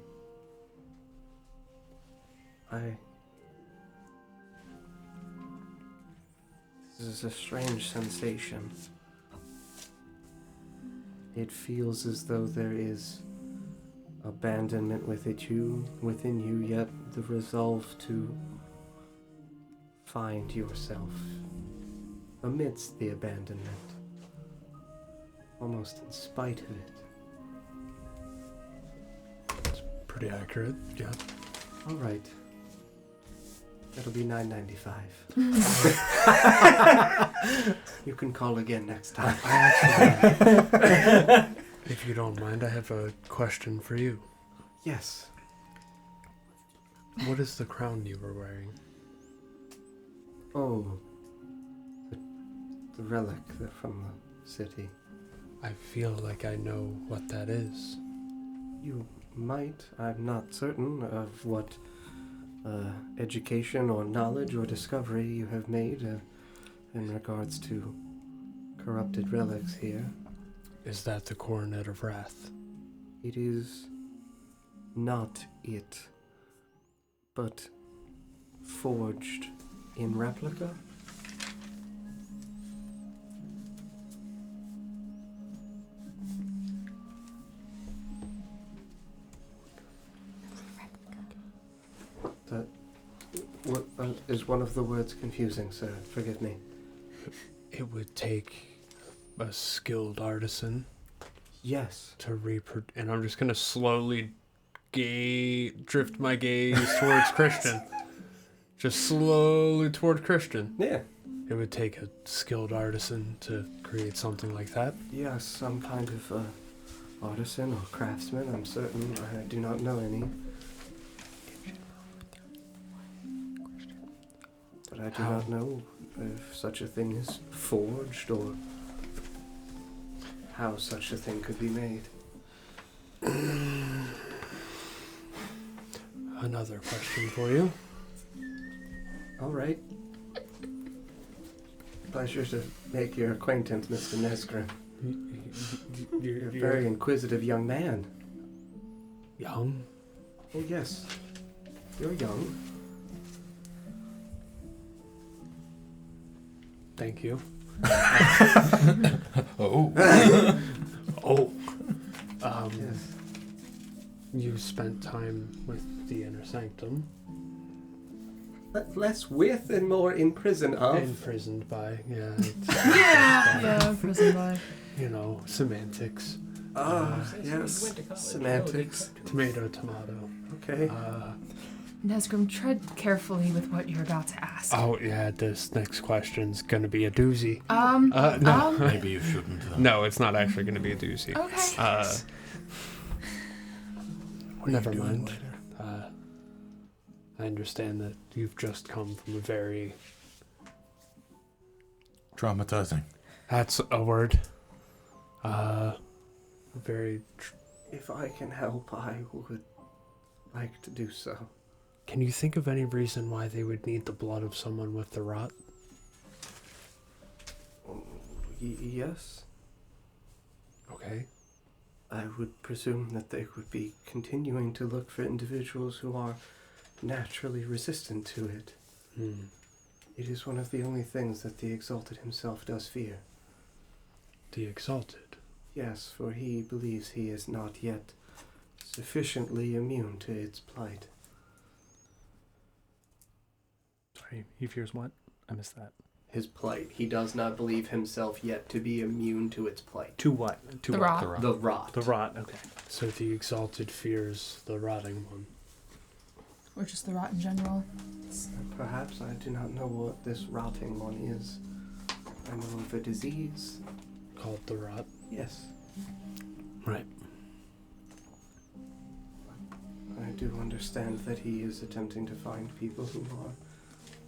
This is a strange sensation. It feels as though there is abandonment within you, yet the resolve to find yourself amidst the abandonment, almost in spite of it. Pretty accurate, yeah. All right. That'll be $9.95. You can call again next time. If you don't mind, I have a question for you. Yes. What is the crown you were wearing? Oh, the relic from the city. I feel like I know what that is. You might. I'm not certain of what education or knowledge or discovery you have made in regards to corrupted relics here. Is that the Coronet of Wrath? It is not it, but forged in replica. What is one of the words confusing, sir? Forgive me. It would take a skilled artisan. Yes. To reproduce, and I'm just gonna slowly drift my gaze towards Christian. Just slowly toward Christian. Yeah. It would take a skilled artisan to create something like that. Yes, some kind of artisan or craftsman. I'm certain. I do not know any. But I do not know if such a thing is forged or how such a thing could be made. Another question for you. All right. Pleasure to make your acquaintance, Mr. Nesgrim. You're a very inquisitive young man. Young? Oh, yes. You're young. Thank you. Oh. Oh. Yes. You spent time with the Inner Sanctum. Less with and more in prison of. Imprisoned by, yeah. Yeah, prison by. You know, semantics. Yes. Semantics. Tomato, tomato. Okay. Nesgrim, tread carefully with what you're about to ask. Oh, yeah, this next question's gonna be a doozy. No. Maybe you shouldn't. No, it's not actually gonna be a doozy. Okay. Never mind. I understand that you've just come from a very... Traumatizing. That's a word. Very... If I can help, I would like to do so. Can you think of any reason why they would need the blood of someone with the rot? Yes. Okay. I would presume that they would be continuing to look for individuals who are naturally resistant to it. It is one of the only things that the Exalted himself does fear. The Exalted? Yes, for he believes he is not yet sufficiently immune to its plight. Sorry, he fears what? I missed that. His plight. He does not believe himself yet to be immune to its plight. To what? To The what? rot. The rot. The rot, okay. So the Exalted fears the rotting one. Or just the rot in general. Perhaps. I do not know what this rotting one is. I know of a disease. Called the rot? Yes. Right. I do understand that he is attempting to find people who are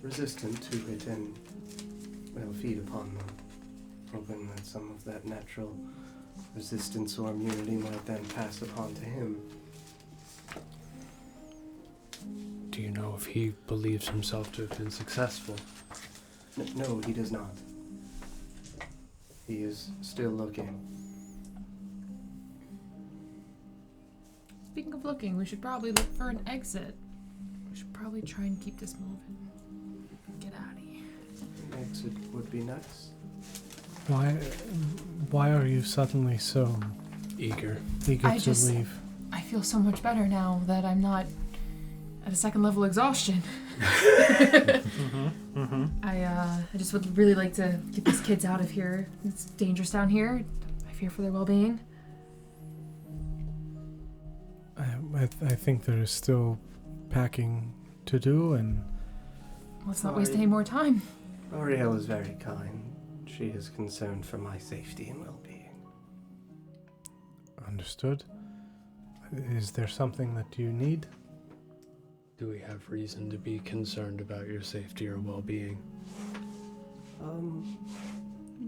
resistant to it and, well, feed upon them, hoping that some of that natural resistance or immunity might then pass upon to him. Do you know if he believes himself to have been successful? No, he does not. He is still looking. Speaking of looking, we should probably look for an exit. We should probably try and keep this moving. Get out of here. An exit would be nice. Why are you suddenly so Eager. to leave? I feel so much better now that I'm not at a second level exhaustion. I just would really like to get these kids out of here. It's dangerous down here. I fear for their well-being. I think there is still packing to do, and Let's not waste any more time. Ariel is very kind. She is concerned for my safety and well-being. understood. Is there something that you need? Do we have reason to be concerned about your safety or well-being?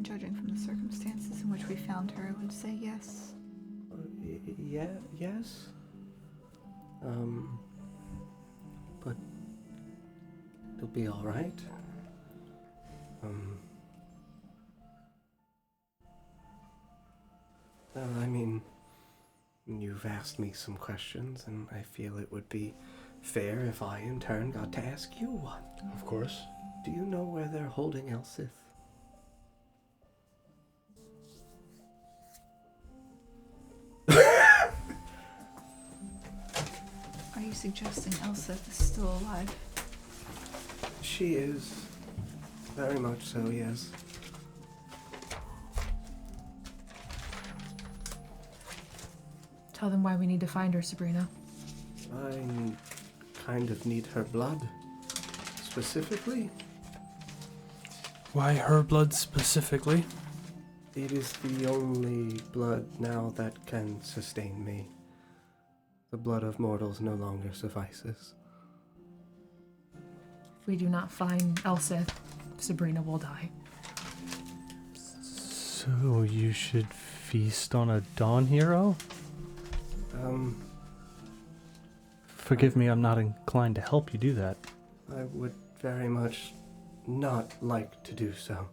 Judging from the circumstances in which we found her, I would say yes. Yes. But it'll be all right. Well, I mean, you've asked me some questions, and I feel it would be fair if I, in turn, got to ask you one. Of course. Do you know where they're holding Elsith? Are you suggesting Elsith is still alive? She is. Very much so, yes. Tell them why we need to find her, Sabrina. I kind of need her blood. Specifically, Why her blood specifically? it is the only blood now that can sustain me. The blood of mortals no longer suffices. If we do not find Elsith, Sabrina will die. So you should feast on a Dawn hero? Forgive me, I'm not inclined to help you do that. I would very much not like to do so.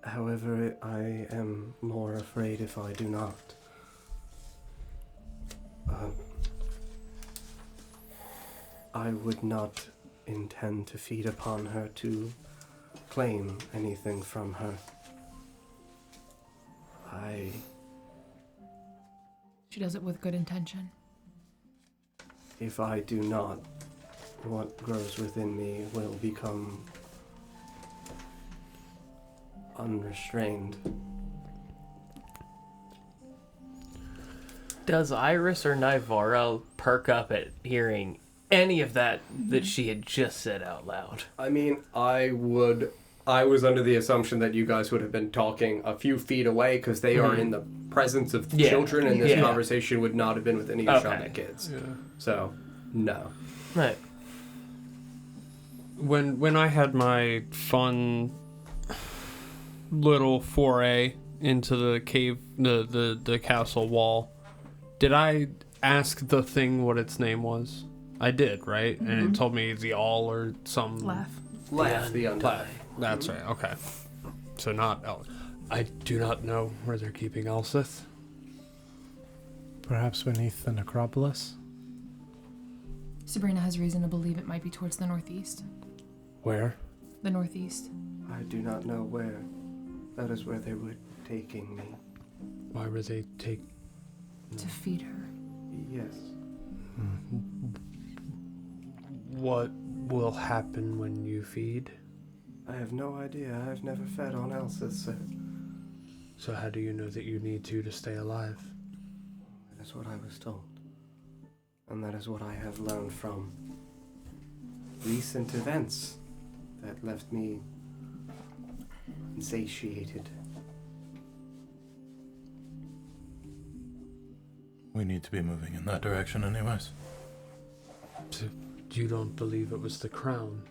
However, I am more afraid if I do not. I would not intend to feed upon her to claim anything from her. She does it with good intention. If I do not, what grows within me will become unrestrained. Does Iris or Nivara perk up at hearing any of that she had just said out loud? I mean, I was under the assumption that you guys would have been talking a few feet away because they are in the presence of children, and this conversation would not have been with any of the kids. Yeah. So, no. Right. When I had my fun little foray into the cave, the castle wall, did I ask the thing what its name was? I did, right? Mm-hmm. And it told me the all or some... Laugh the undying. That's right, okay. So not El. I do not know where they're keeping Elsith. Perhaps beneath the necropolis? Sabrina has reason to believe it might be towards the northeast. Where? The northeast. I do not know where. That is where they were taking me. Why were they To feed her. Yes. What will happen when you feed? I have no idea. I've never fed on Elsith, sir. So how do you know that you need to stay alive? That is what I was told. And that is what I have learned from recent events that left me insatiated. We need to be moving in that direction anyways. You don't believe it was the crown,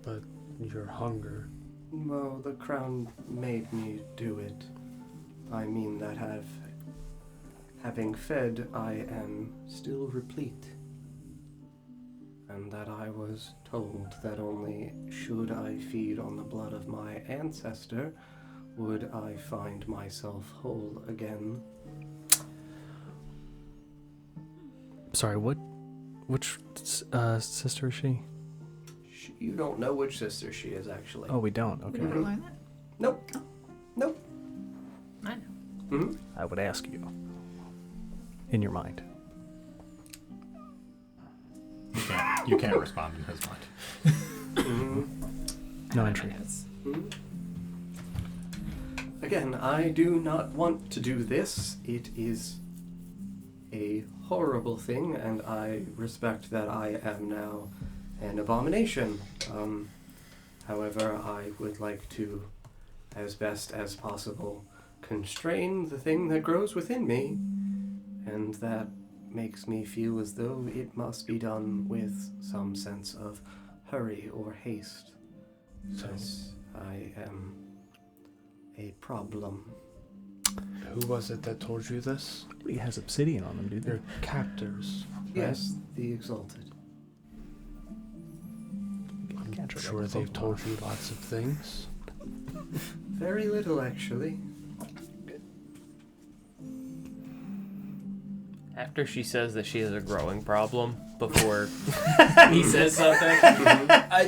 but your hunger. Well, the crown made me do it. I mean that having fed, I am still replete. And that I was told that only should I feed on the blood of my ancestor would I find myself whole again. Sorry, which sister is she? You don't know which sister she is, actually. Oh, we don't. Okay. We never learned that. Nope. Nope. I know. Mm-hmm. I would ask you. In your mind. You can't respond in his mind. No entry. Again, I do not want to do this. It is a horrible thing, and I respect that I am now an abomination. However, I would like to, as best as possible, constrain the thing that grows within me, and that makes me feel as though it must be done with some sense of hurry or haste. Because I am a problem. Who was it that told you this? He has obsidian on them, dude. Your captors. Yes, the Exalted. I'm sure they've told you lots of things. Very little, actually. After she says that she has a growing problem, before he says something,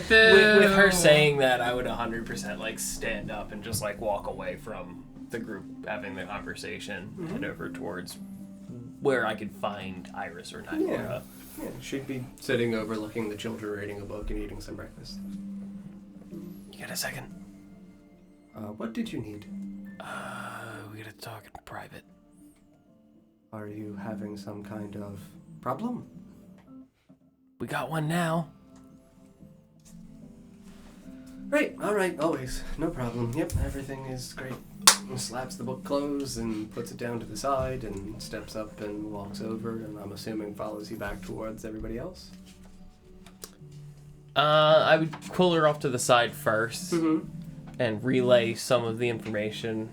with her saying that, I would 100% like stand up and just like walk away from the group having the conversation, head over towards where I could find Iris or Nigora. Yeah, she'd be sitting overlooking the children reading a book and eating some breakfast. You got a second? What did you need? We gotta talk in private. Are you having some kind of problem? We got one now. Right, alright, always. No problem. Yep, everything is great. Slaps the book closed and puts it down to the side and steps up and walks over, and I'm assuming follows you back towards everybody else. I would pull her off to the side first and relay some of the information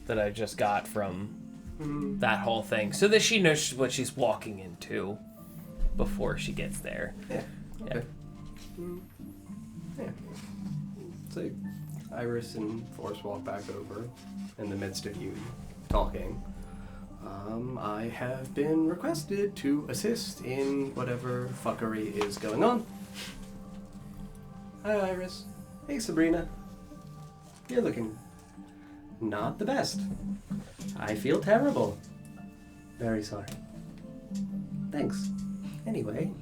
that I just got from that whole thing, so that she knows what she's walking into before she gets there. Yeah. Okay. Yeah. So Iris and Force walk back over in the midst of you talking. I have been requested to assist in whatever fuckery is going on. Hi, Iris. Hey, Sabrina. You're looking not the best. I feel terrible. Very sorry. Thanks. Anyway.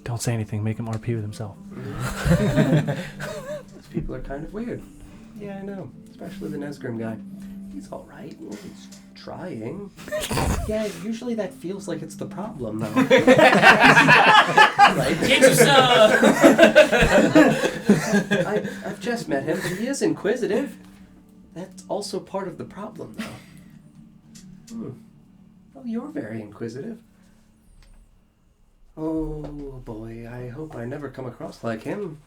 Don't say anything. Make him RP with himself. These people are kind of weird. Yeah, I know. Especially the Nesgrim guy. He's alright. He's trying. Yeah, usually that feels like it's the problem, though. Right? I've just met him, but he is inquisitive. That's also part of the problem, though. Oh, you're very inquisitive. Oh, boy, I hope I never come across like him.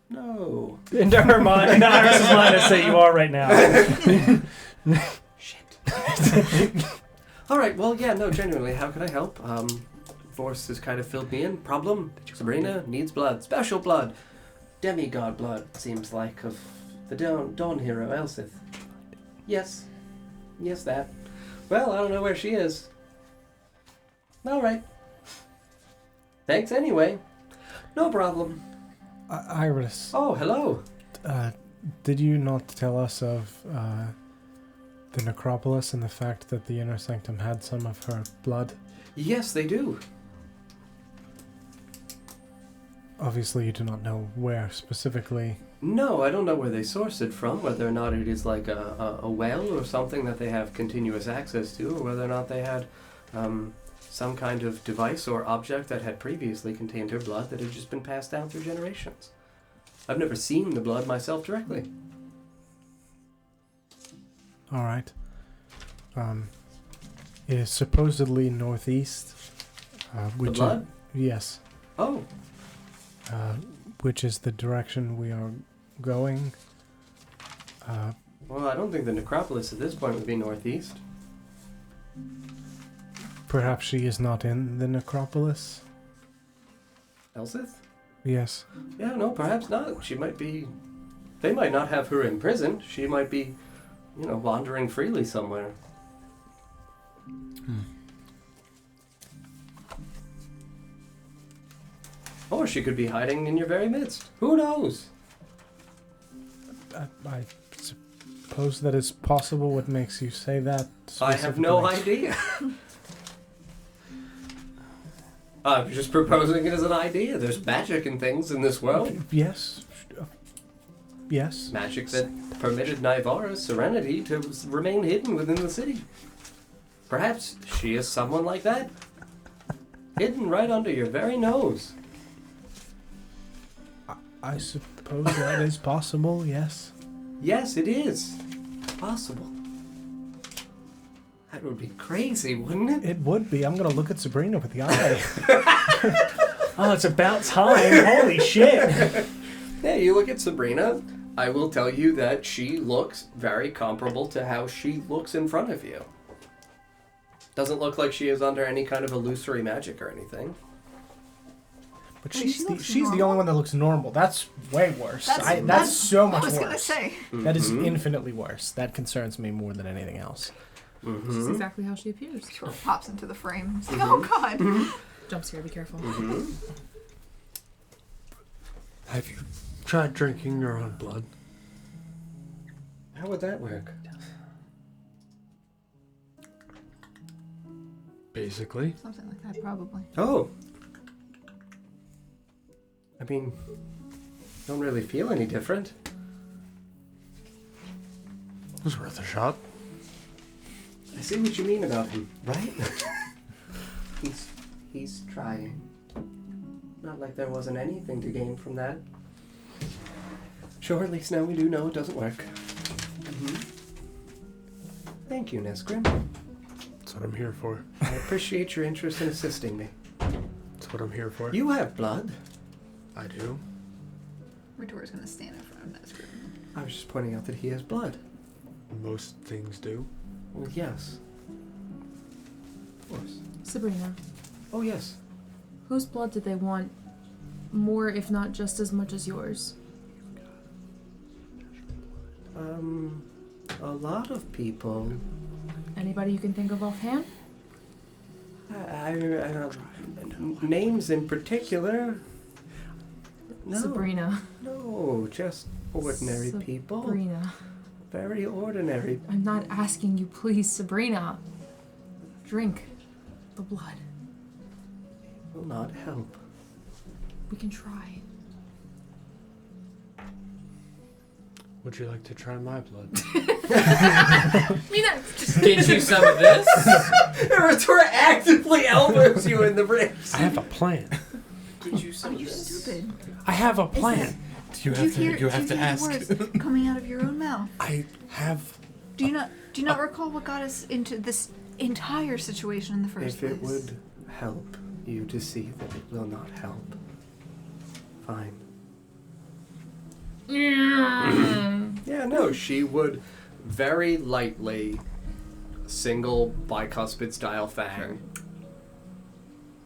No. Into her mind, into Iris' mind, I say you are right now. Shit. Alright, well, yeah, no, genuinely, how can I help? Force has kind of filled me in. Problem? Sabrina needs blood. Special blood. Demigod blood, seems like, of the Dawn hero, Elsith. Yes. Yes, that. Well, I don't know where she is. Alright. Thanks anyway. No problem. Iris. Oh, hello. Did you not tell us of the necropolis and the fact that the inner sanctum had some of her blood? Yes, they do. Obviously, you do not know where specifically. No, I don't know where they source it from, whether or not it is like a well or something that they have continuous access to, or whether or not they had some kind of device or object that had previously contained her blood that had just been passed down through generations. I've never seen the blood myself directly. All right. It is supposedly northeast. Which blood? Yes. Oh, Which is the direction we are going. well, I don't think the necropolis at this point would be northeast. Perhaps she is not in the necropolis. Elsith? Yes. Yeah, no, perhaps not. She might be... They might not have her imprisoned. She might be, wandering freely somewhere. Or she could be hiding in your very midst. Who knows? I suppose that is possible. What makes you say that? I have no idea. I'm just proposing it as an idea. There's magic and things in this world. Yes. Yes. Magic that permitted Naivara's serenity to remain hidden within the city. Perhaps she is someone like that. Hidden right under your very nose. I suppose that is possible, yes. Yes, it is. Possible. That would be crazy, wouldn't it? It would be. I'm going to look at Sabrina with the eye. Oh, it's about time. Holy shit. Yeah, you look at Sabrina. I will tell you that she looks very comparable to how she looks in front of you. Doesn't look like she is under any kind of illusory magic or anything. But Wait, she's the only one that looks normal. That's way worse. That's so much worse. I was going to say. That is infinitely worse. That concerns me more than anything else. This is exactly how she appears. Sort of pops into the frame. It's like, oh god. Jump scare, be careful. Have you tried drinking your own blood? How would that work? Basically. Something like that, probably. Oh. I mean, don't really feel any different. It was worth a shot. I see what you mean about him, right? He's trying. Not like there wasn't anything to gain from that. Sure, at least now we do know it doesn't work. Thank you, Nesgrim. That's what I'm here for. I appreciate your interest in assisting me. That's what I'm here for. You have blood. I do. Ritor's going to stand in front of Nesgrim. I was just pointing out that he has blood. Most things do. Well, yes. Of course. Sabrina, Oh, yes. whose blood did they want more, if not just as much as yours? A lot of people. Anybody you can think of offhand? Names in particular? No. Sabrina. No, just ordinary people. Sabrina. Very ordinary. I'm not asking you, please, Sabrina. Drink the blood. Will not help. We can try. Would you like to try my blood? Me next. Just get you some of this. Ritor actively elbows you in the ribs. I have a plan. Get you some Are you stupid? I have a plan. You have to ask. Words coming out of your own mouth. I have. Do you not recall what got us into this entire situation in the first place? If it would help you to see that it will not help, fine. Yeah, no, she would very lightly single bicuspid style fang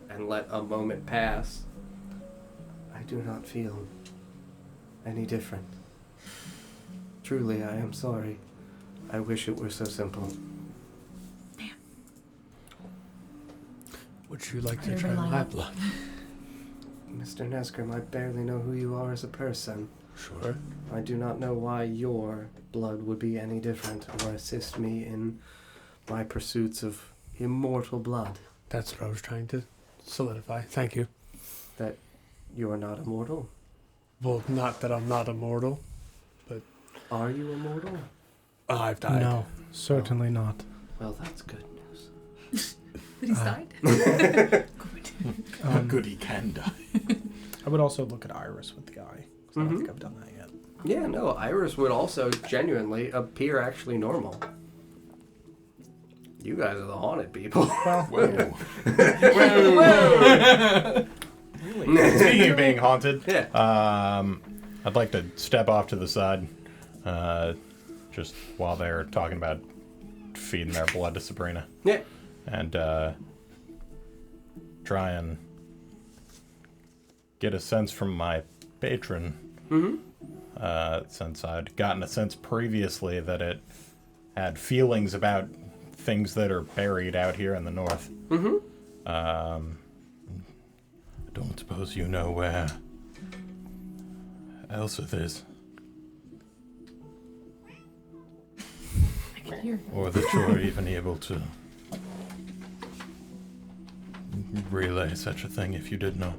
and let a moment pass. I do not feel any different. Truly, I am sorry. I wish it were so simple. Would you like to Better try line my up. blood? Mr. Nesgrim, I barely know who you are as a person. Sure. I do not know why your blood would be any different or assist me in my pursuits of immortal blood. That's what I was trying to solidify. Thank you. That you are not immortal. Well, not that I'm not immortal, but Are you immortal? I've died. No, certainly not. Well, that's good news. But he's died? How good he can die. I would also look at Iris with the eye. 'Cause I don't think I've done that yet. Yeah, no, Iris would also genuinely appear actually normal. You guys are the haunted people. Whoa. Speaking of being haunted, I'd like to step off to the side, just while they're talking about feeding their blood to Sabrina. Yeah. And try and get a sense from my patron. Since I'd gotten a sense previously that it had feelings about things that are buried out here in the north. I don't suppose you know where Elsith is. I can hear. Or that you're even able to relay such a thing if you did know.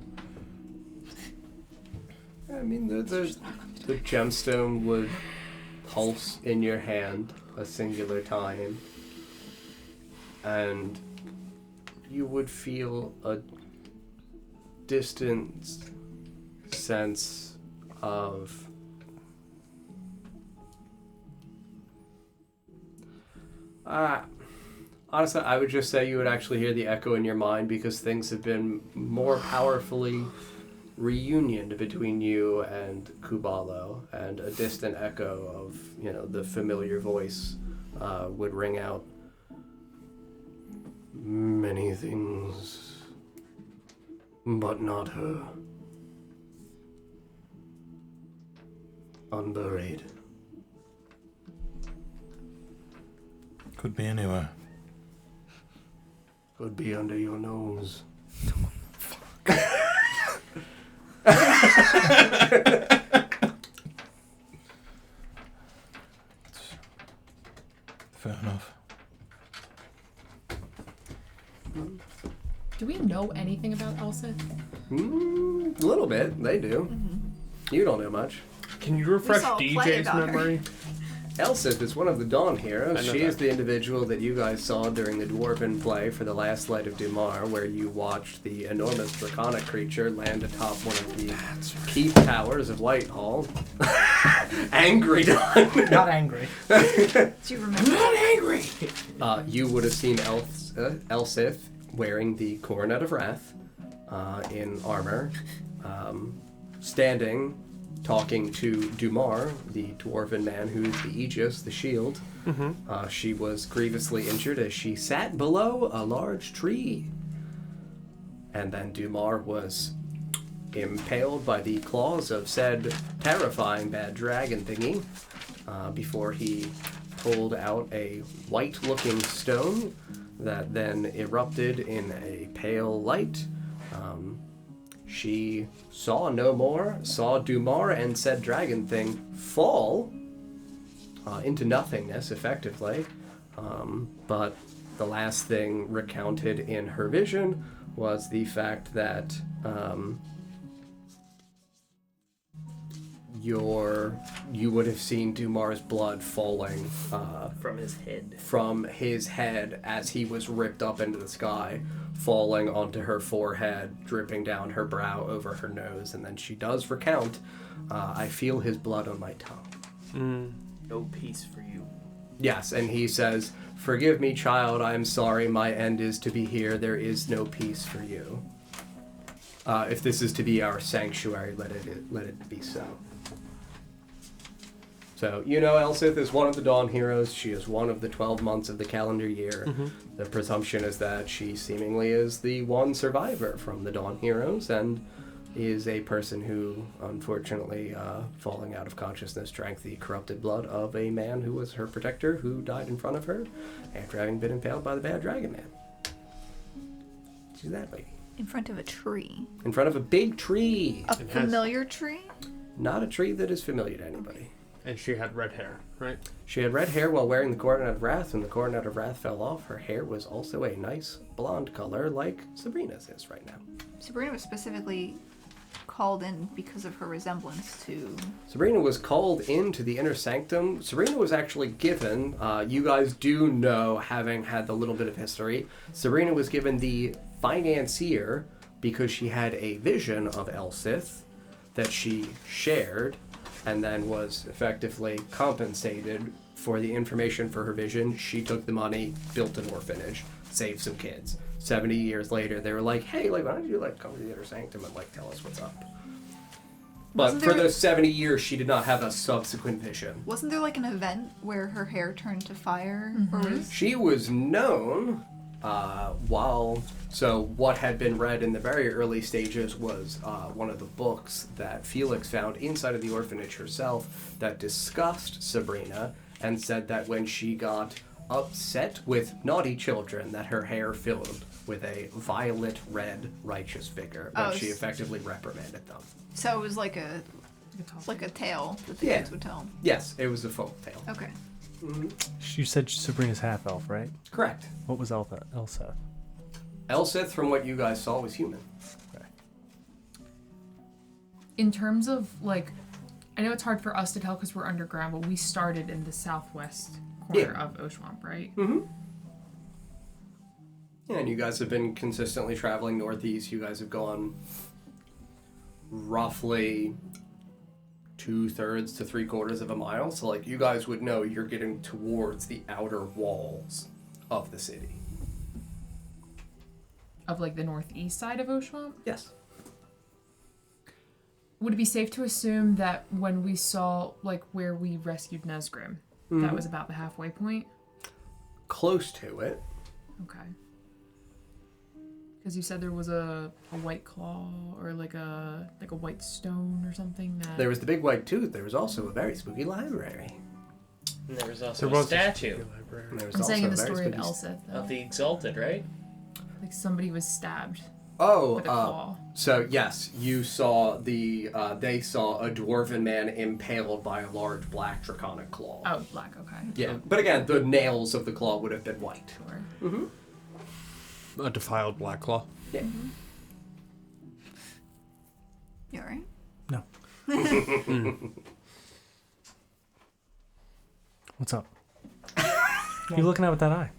I mean, the gemstone would pulse in your hand a singular time, and you would feel a distant sense of honestly, I would just say you would actually hear the echo in your mind, because things have been more powerfully reunioned between you and Kubalo, and a distant echo of, you know, the familiar voice would ring out. Many things, but not her. Unburied. Could be anywhere. Could be under your nose. Fair enough. Do we know anything about Elsith? A little bit, they do. You don't know much. Can you refresh saw a play DJ's about her. memory? Elsith is one of the Dawn Heroes. I know She is that. the individual that you guys saw during the Dwarven play for the last Light of Dumar, where you watched the enormous draconic creature land atop one of the keep towers of Whitehall. Angry Dawn. Not angry. Do you remember? Not angry! You would have seen Elsith wearing the Coronet of Wrath in armor, standing, talking to Dumar, the dwarven man who is the Aegis, the shield. She was grievously injured as she sat below a large tree. And then Dumar was impaled by the claws of said terrifying bad dragon thingy before he pulled out a white-looking stone that then erupted in a pale light. She saw no more, saw Dumar and said dragon thing fall into nothingness, effectively. But the last thing recounted in her vision was the fact that you would have seen Dumar's blood falling From his head. from his head as he was ripped up into the sky, falling onto her forehead, dripping down her brow over her nose, and then she does recount, I feel his blood on my tongue. No peace for you. Yes, and he says, forgive me, child, I am sorry, my end is to be here, there is no peace for you. If this is to be our sanctuary, let it be so. So, you know, Elsith is one of the Dawn Heroes. She is one of the 12 months of the calendar year. The presumption is that she seemingly is the one survivor from the Dawn Heroes, and is a person who, unfortunately, falling out of consciousness, drank the corrupted blood of a man who was her protector, who died in front of her after having been impaled by the bad dragon man. She's that lady. In front of a tree. In front of a big tree. A familiar tree? Not a tree that is familiar to anybody. And she had red hair, right? She had red hair while wearing the Coronet of Wrath. When the Coronet of Wrath fell off, her hair was also a nice blonde color like Sabrina's is right now. Sabrina was specifically called in because of her resemblance to... Sabrina was called into the inner sanctum. Sabrina was actually given, you guys do know, having had the little bit of history, Sabrina was given the financier because she had a vision of Elsith that she shared, and then was effectively compensated for the information for her vision, she took the money, built an orphanage, saved some kids. 70 years later, they were like, hey, like, why don't you, like, come to the Inner Sanctum and, like, tell us what's up? But Wasn't for there- those 70 years, she did not have a subsequent vision. Wasn't there like an event where her hair turned to fire? Or was... She was known so what had been read in the very early stages was one of the books that Felix found inside of the orphanage herself that discussed Sabrina and said that when she got upset with naughty children that her hair filled with a violet red righteous vigor when she effectively reprimanded them. So it was like a tale that the kids would tell. Yes, it was a folk tale. Okay. You said Sabrina's half elf, right? Correct. What was Elsa? Elsith, from what you guys saw, was human. Okay. In terms of, like, I know it's hard for us to tell because we're underground, but we started in the southwest corner of Oshuamp, right? Mm-hmm. Yeah, and you guys have been consistently traveling northeast. You guys have gone roughly 2/3 to 3/4 of a mile. So, like, you guys would know you're getting towards the outer walls of the city. Of, like, the northeast side of Oshuamp? Yes. Would it be safe to assume that when we saw, like, where we rescued Nesgrim, that was about the halfway point? Close to it. Okay. Because you said there was a white claw or like a white stone or something that... There was the big white tooth. There was also a very spooky library. And there was also There a was statue And there was I'm saying in the also a very story of spooky Elsith, though. of the Exalted, right? Like somebody was stabbed Oh, with a claw. so yes, you saw they saw a dwarven man impaled by a large black draconic claw. Oh, black, okay. Yeah, but again, the nails of the claw would have been white. Sure. Mm-hmm. A defiled black claw. Yeah. You alright? No. What's up? You looking at with that eye?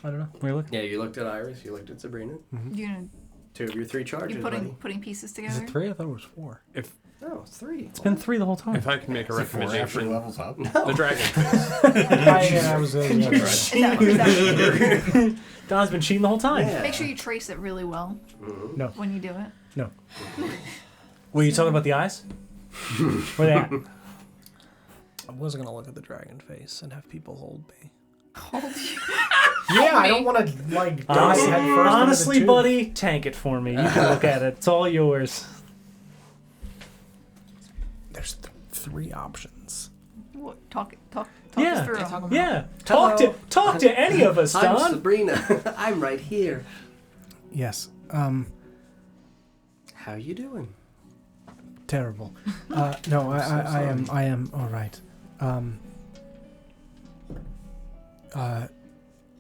I don't know. Where you looking? Yeah, you looked at Iris, you looked at Sabrina. You gonna 2 of your 3 charges, you buddy. putting pieces Is together? it 3? I thought it was 4. No, it's 3. It's been 3 the whole time. If I can make a Is it 4 after recommendation, levels up? the dragon face. I was Is that- Don's been cheating the whole time. Yeah. Make sure you trace it really well No. when you do it. No. Were you talking about the eyes? Where they at? I wasn't going to look at the dragon face and have people hold me. Hold you. Yeah, I don't want to, like, die head first. Honestly, into the tooth. buddy, tank it for me. You can look at it. It's all yours. There's 3 options. What, talk Yeah. us through Yeah, 'em. talk about Yeah. Hello. Talk to any of us, I'm Don. Sabrina. I'm right here. Yes. How you doing? Terrible. No, I am all right.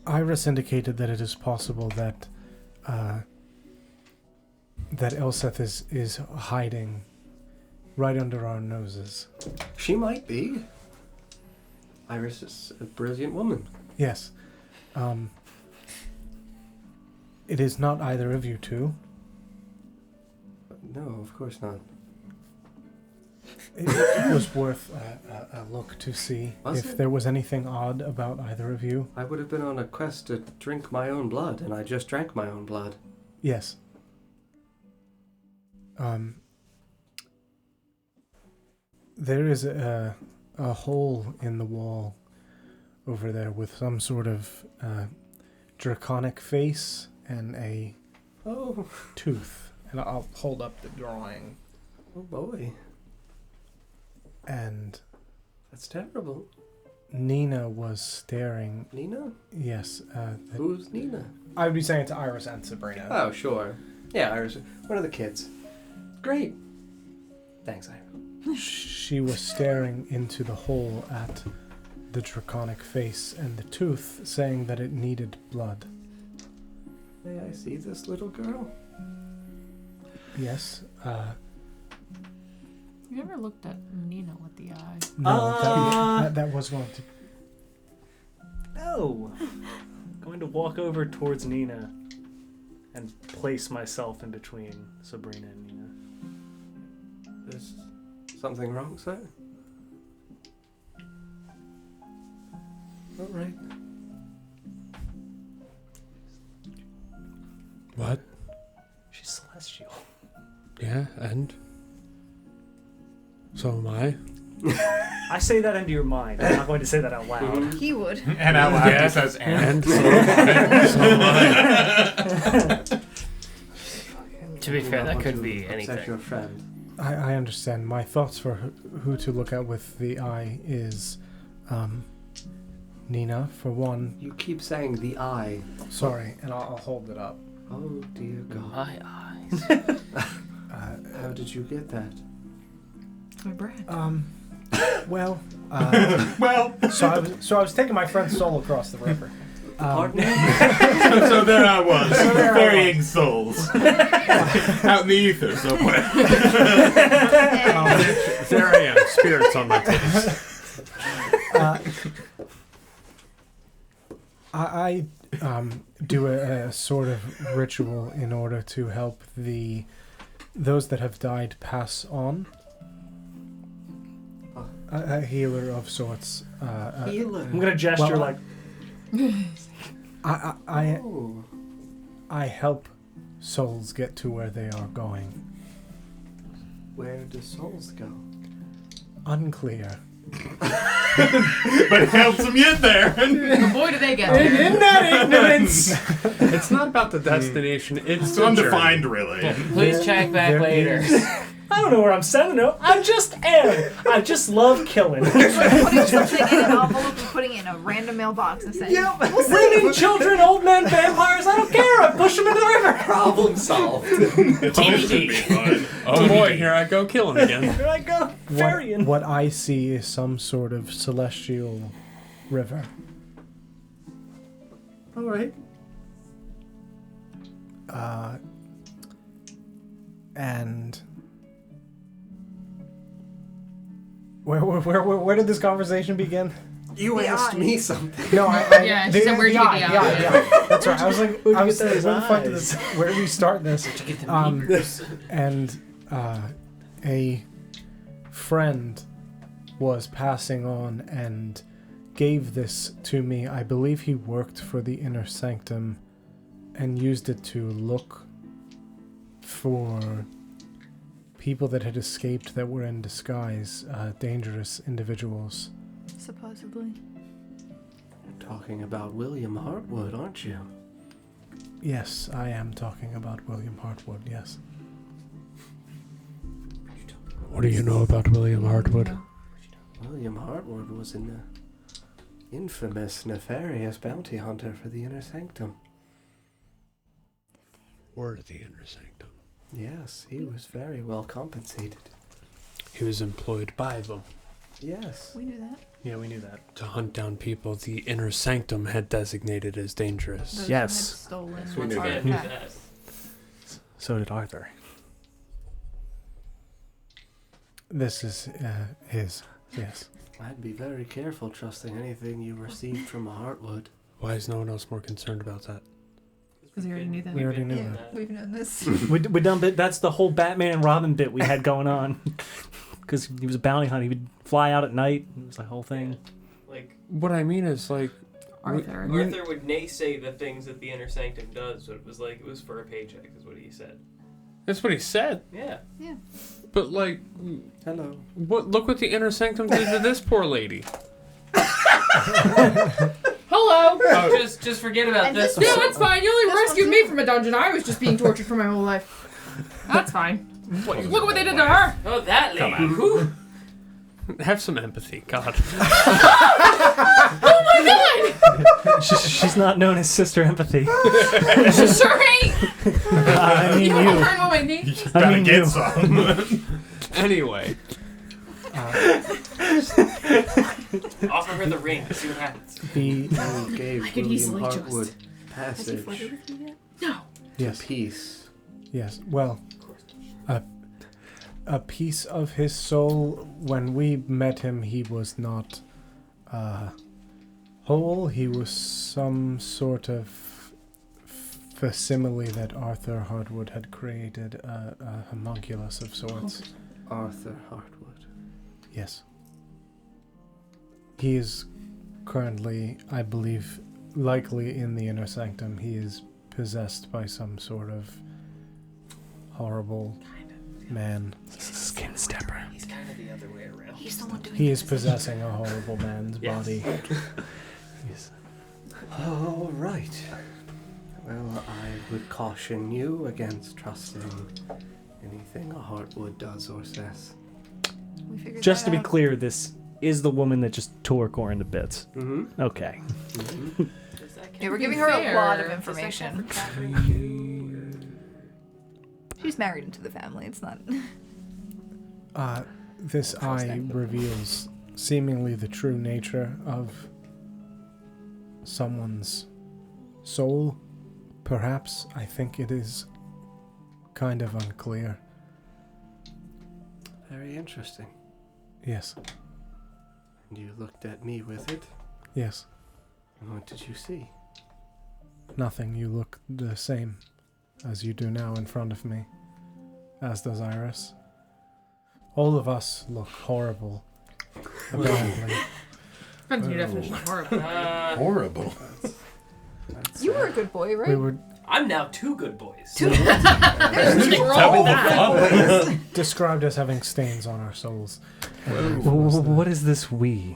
Iris indicated that it is possible that that Elseth is hiding right under our noses. She might be. Iris is a brilliant woman. Yes. It is not either of you two. No, of course not. It was worth a look to see Was if it? there was anything odd about either of you. I would have been on a quest to drink my own blood, and I just drank my own blood. Yes. There is a hole in the wall over there with some sort of draconic face and a Oh, tooth. And I'll hold up the drawing. oh boy. And That's terrible. Nina was staring. Nina? Yes. Who's Nina? I would be saying it to Iris and Sabrina. Oh, sure. Yeah, Iris. One of the kids. Great. Thanks, Iris. She was staring into the hole at the draconic face and the tooth, saying that it needed blood. May I see this little girl? Yes. You never looked at Nina with the eye. No, that was going to. No. I'm going to walk over towards Nina and place myself in between Sabrina and Nina. Is something wrong, sir? All right. What? She's celestial. Yeah, and? So am I. I say that into your mind. I'm not going to say that out loud. He would. And out loud Yeah. he says, And so am I. To be fair, that could be Upset anything. your friend. I understand. My thoughts for who to look at with the eye is Nina, for one. You keep saying the eye. Sorry, and I'll hold it up. Oh dear God. My eyes. How did you get that? My brand. Well, well, so I was taking my friend's soul across the river. Pardon? so there I was, ferrying souls. Out in the ether somewhere. There I am, spirits on my face. I do a sort of ritual in order to help those that have died pass on. A healer of sorts. Healer. I'm gonna gesture Well, Oh. I help souls get to where they are going. Where do souls go? Unclear. But it helps them get there. But boy, do they get there. In that ignorance. It's not about the destination, it's It's the undefined, journey. really. Please check back There later. I don't know where I'm sending it. I just am. I just love killing. Putting something in an envelope and putting it in a random mailbox and saying, Women, children, old men, vampires, I don't care. I push them in the river. Problem solved. TBD. Oh boy, here I go killing again. Here I go. Ferrying. What I see is some sort of celestial river. All right. And where did this conversation begin? You The asked eye. me something. No, Yeah, she said, "Where'd you get the eye?" Yeah. That's right. I was like, Where'd you I was get like, those where the fuck did eyes? this? Where did we start this? And a friend was passing on and gave this to me. I believe he worked for the Inner Sanctum and used it to look for people that had escaped that were in disguise, dangerous individuals. supposedly. Talking about William Hartwood, aren't you? Yes, I am talking about William Hartwood, yes. What do you know about William Hartwood? William Hartwood was an infamous, nefarious bounty hunter for the Inner Sanctum. Word of the Inner Sanctum. Yes, he was very well compensated. He was employed by them Yes. We knew that. Yeah, we knew that. to hunt down people the Inner Sanctum had designated as dangerous. Those Yes. who had stolen we knew that. artifacts. So did Arthur. This is his, yes. I'd be very careful trusting anything you received from a Hartwood. Why is no one else more concerned about that? Because we already knew that. We already knew Yeah, that. we've known this. we done bit. That's the whole Batman and Robin bit we had going on. Because he was a bounty hunter. He would fly out at night. It was the whole thing. Like, What I mean is, like, Arthur. Arthur would naysay the things that the Inner Sanctum does, but it was like, it was for a paycheck, is what he said. that's what he said. Yeah. But, like, Hello. look what the Inner Sanctum did to this poor lady. Hello. Just forget about And this. Yeah, that's fine. You only This rescued one me too. from a dungeon. I was just being tortured for my whole life. That's fine. Look what they did to her. Oh, that lady. Whew. Have some empathy, God. She's not known as Sister Empathy. She sure ain't. I mean You you. don't hurt on my knee. I Gotta mean get you. some. Anyway, Offer her the ring. See what happens. The You gave I could William easily Hartwood Has he flirted passage with you yet? No. yes, to peace. yes. Well, a piece of his soul. When we met him, he was not whole. He was some sort of facsimile that Arthur Hartwood had created, a homunculus of sorts. Arthur Hartwood. Yes. He is currently, I believe, likely in the inner sanctum. He is possessed by some sort of horrible man. Skin stepper. He's kind of the other way around. He's the one doing He the is possessing a horrible man's body. Yes. All right. Well, I would caution you against trusting anything a Heartwood does or says. We figured Just that to be out. clear, this is the woman that just tore Cor into bits. Mm-hmm. Okay. Yeah, we're giving her a lot of information. She's married into the family. It's not. This eye reveals seemingly the true nature of someone's soul. Perhaps. I think it is kind of unclear. Very interesting. Yes. And you looked at me with it. Yes. And what did you see? Nothing. You look the same as you do now in front of me. As does Iris. All of us look horrible. Apparently. Depends on your definition of horrible. Horrible. You were a good boy, right? We were I'm now 2 good boys. There's 2 Double the fun. described as having stains on our souls. What is this we?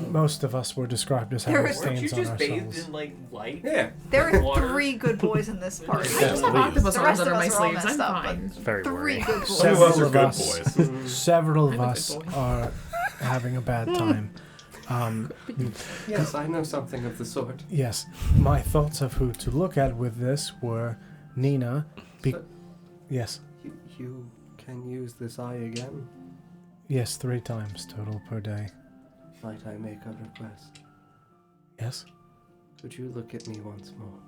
Most of us were described as having There is- Weren't you stains on just our bathed souls. in like light? Yeah. There are Water. 3 good boys in this party. I just have octopus The arms rest of under my us are all sleeves. messed I'm up, fine. Very 3 worrying. good boys. Several Those are of good us, boys. several of I'm a good us boy. are having a bad time. Yes, I know something of the sort. Yes, my thoughts of who to look at with this were Nina. Yes, You can use this eye again. yes, 3 times total per day. Might I make a request? Yes. Could you look at me once more?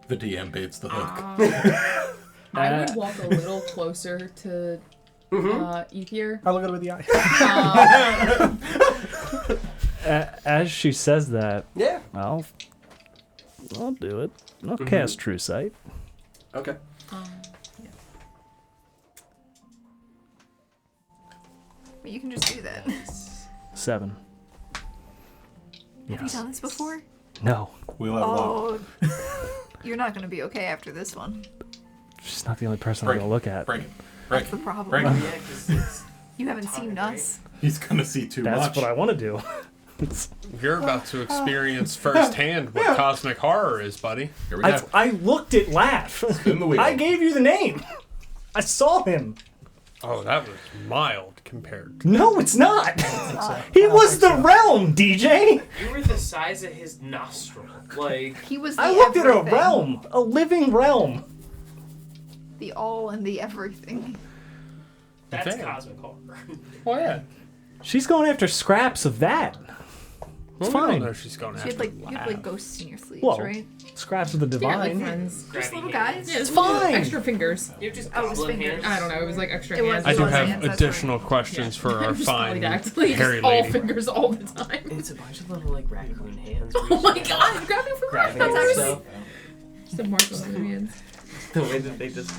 The DM baits the hook. I would walk a little closer to Ether. I look at it with the eye. As she says that, Yeah. I'll do it. I'll cast True Sight. Okay. You can just do that. 7. Have you done this before? No, We'll have luck. Oh, you're not going to be okay after this one. she's not the only person Break I'm gonna look at. Break it. Break That's the it. problem. Break Yeah, it. 'cause it's You haven't seen Tired, us. He's gonna see too That's much. what I want to do. You're about to experience firsthand what cosmic horror is, buddy. Here we go. I looked at Laugh. Spin the wheel. I gave you the name. I saw him. Oh, that was mild compared. No, it's not. He was the realm, DJ. You were the size of his nostril. Like, He was the I looked at a everything. realm, a living realm. The all and the everything. that's Damn. cosmic horror. Oh yeah. She's going after scraps of that. Well, fine. we don't know if she's going You after had like you had like Laugh. ghosts in your sleeves, Whoa. right? Scraps of the Yeah, like divine. friends. Just Grabby little hands. guys. Yeah, it's Fine. extra fingers. You have just Oh, his goblin fingers. hands. I don't know. It was like extra It was- hands. I do Hands, have that's additional questions for our Just fine polydactyly, hairy just all lady. fingers all the time. It's a bunch of little like raccoon hands. Oh my god, grabbing for Grabbing marshmallows. stuff. Just a marshmallow hands. The way that they just.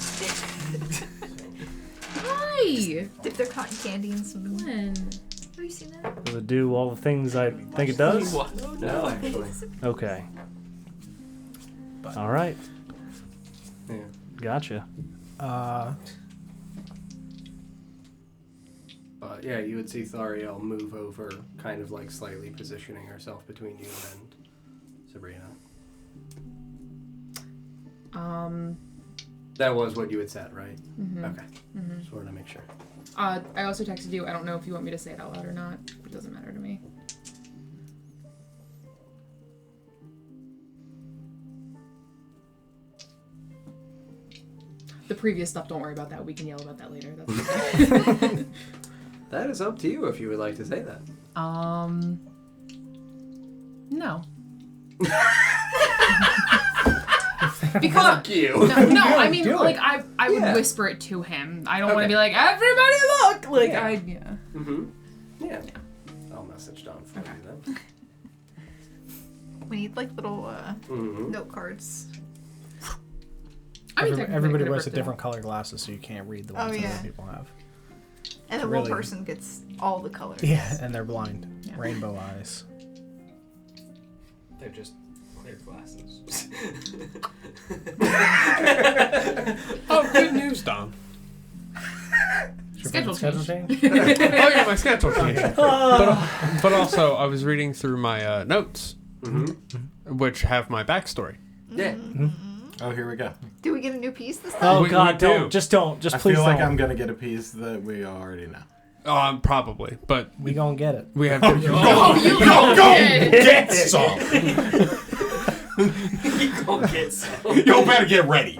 Hi! Dip their cotton candy in some. Glenn. Have you seen that? Does it do all the things I think it does? No, actually. Okay. All right. Yeah. Gotcha. But yeah, you would see Thariel move over, kind of like slightly positioning herself between you and Sabrina. That was what you had said, right? Okay. Just wanted to make sure. I also texted you. I don't know if you want me to say it out loud or not. It doesn't matter to me. The previous stuff, don't worry about that. We can yell about that later. That's okay. That is up to you if you would like to say that. No. Because you. no, I mean, Do it. like I would Yeah. whisper it to him. I don't want Okay. to be like, everybody look. Like Yeah. yeah. Mm-hmm. Yeah. I'll message Don for you then. We need like little Mm-hmm. note cards. I mean, technically I Everybody could've wears a ripped it different color glasses, so you can't read the Oh, ones that yeah. other people have. And the Really? one person gets all the colors. Yeah, and they're blind. Yeah. Rainbow eyes. They're just clear glasses. Oh, good news, Don. Schedule change. Oh yeah, my schedule changed. But also, I was reading through my notes, which have my backstory. Yeah. Oh, here we go. Do we get a new piece this time? Oh We God, do. don't. Just don't. Just I please feel like don't. I'm gonna get a piece that we already know. Probably, but We gonna get it. we have. Oh, you go Get some. Go get some. You better get ready.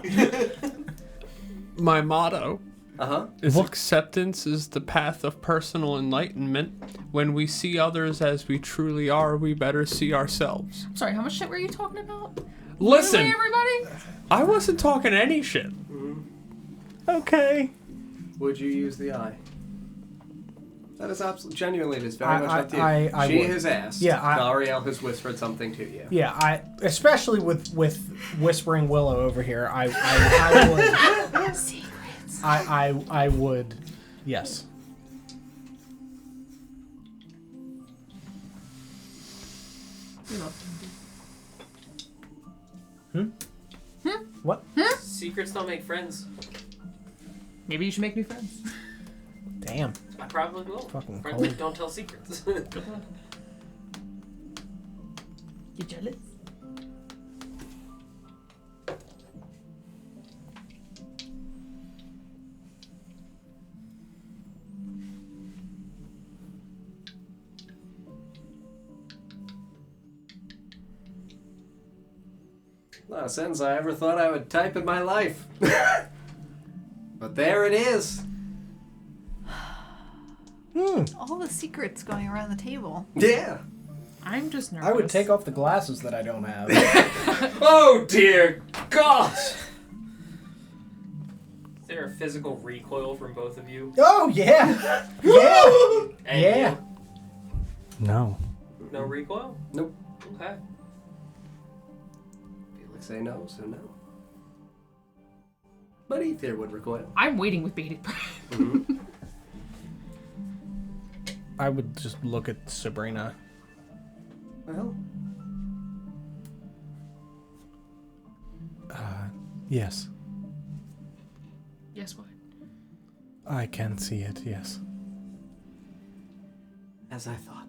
My motto Uh-huh. is acceptance is the path of personal enlightenment. When we see others as we truly are, we better see ourselves. Sorry, how much shit were you talking about? Listen, Really, everybody? I wasn't talking any shit. Okay. Would you use the eye? That is absolutely genuinely. It is very much up to you. I She would. has asked. Yeah, Gariel has whispered something to you. Yeah, especially with Whispering Willow over here, I would. Secrets. I would. Yes. We love What? Secrets don't make friends. Maybe you should make new friends. Damn. I probably will. Fucking Friends cold. that don't tell secrets. You jealous? Not a sentence I ever thought I would type in my life. But there it is. All the secrets going around the table. Yeah. I'm just nervous. I would take off the glasses that I don't have. Oh dear God. Is there a physical recoil from both of you? Oh yeah. Yeah. And Yeah. No. you? No recoil? Nope. Okay. Felix say no, so no. But Ether would recoil. I'm waiting with bated breath. Mm-hmm. I would just look at Sabrina. Well, Yes. Yes, what? I can see it. Yes. as I thought.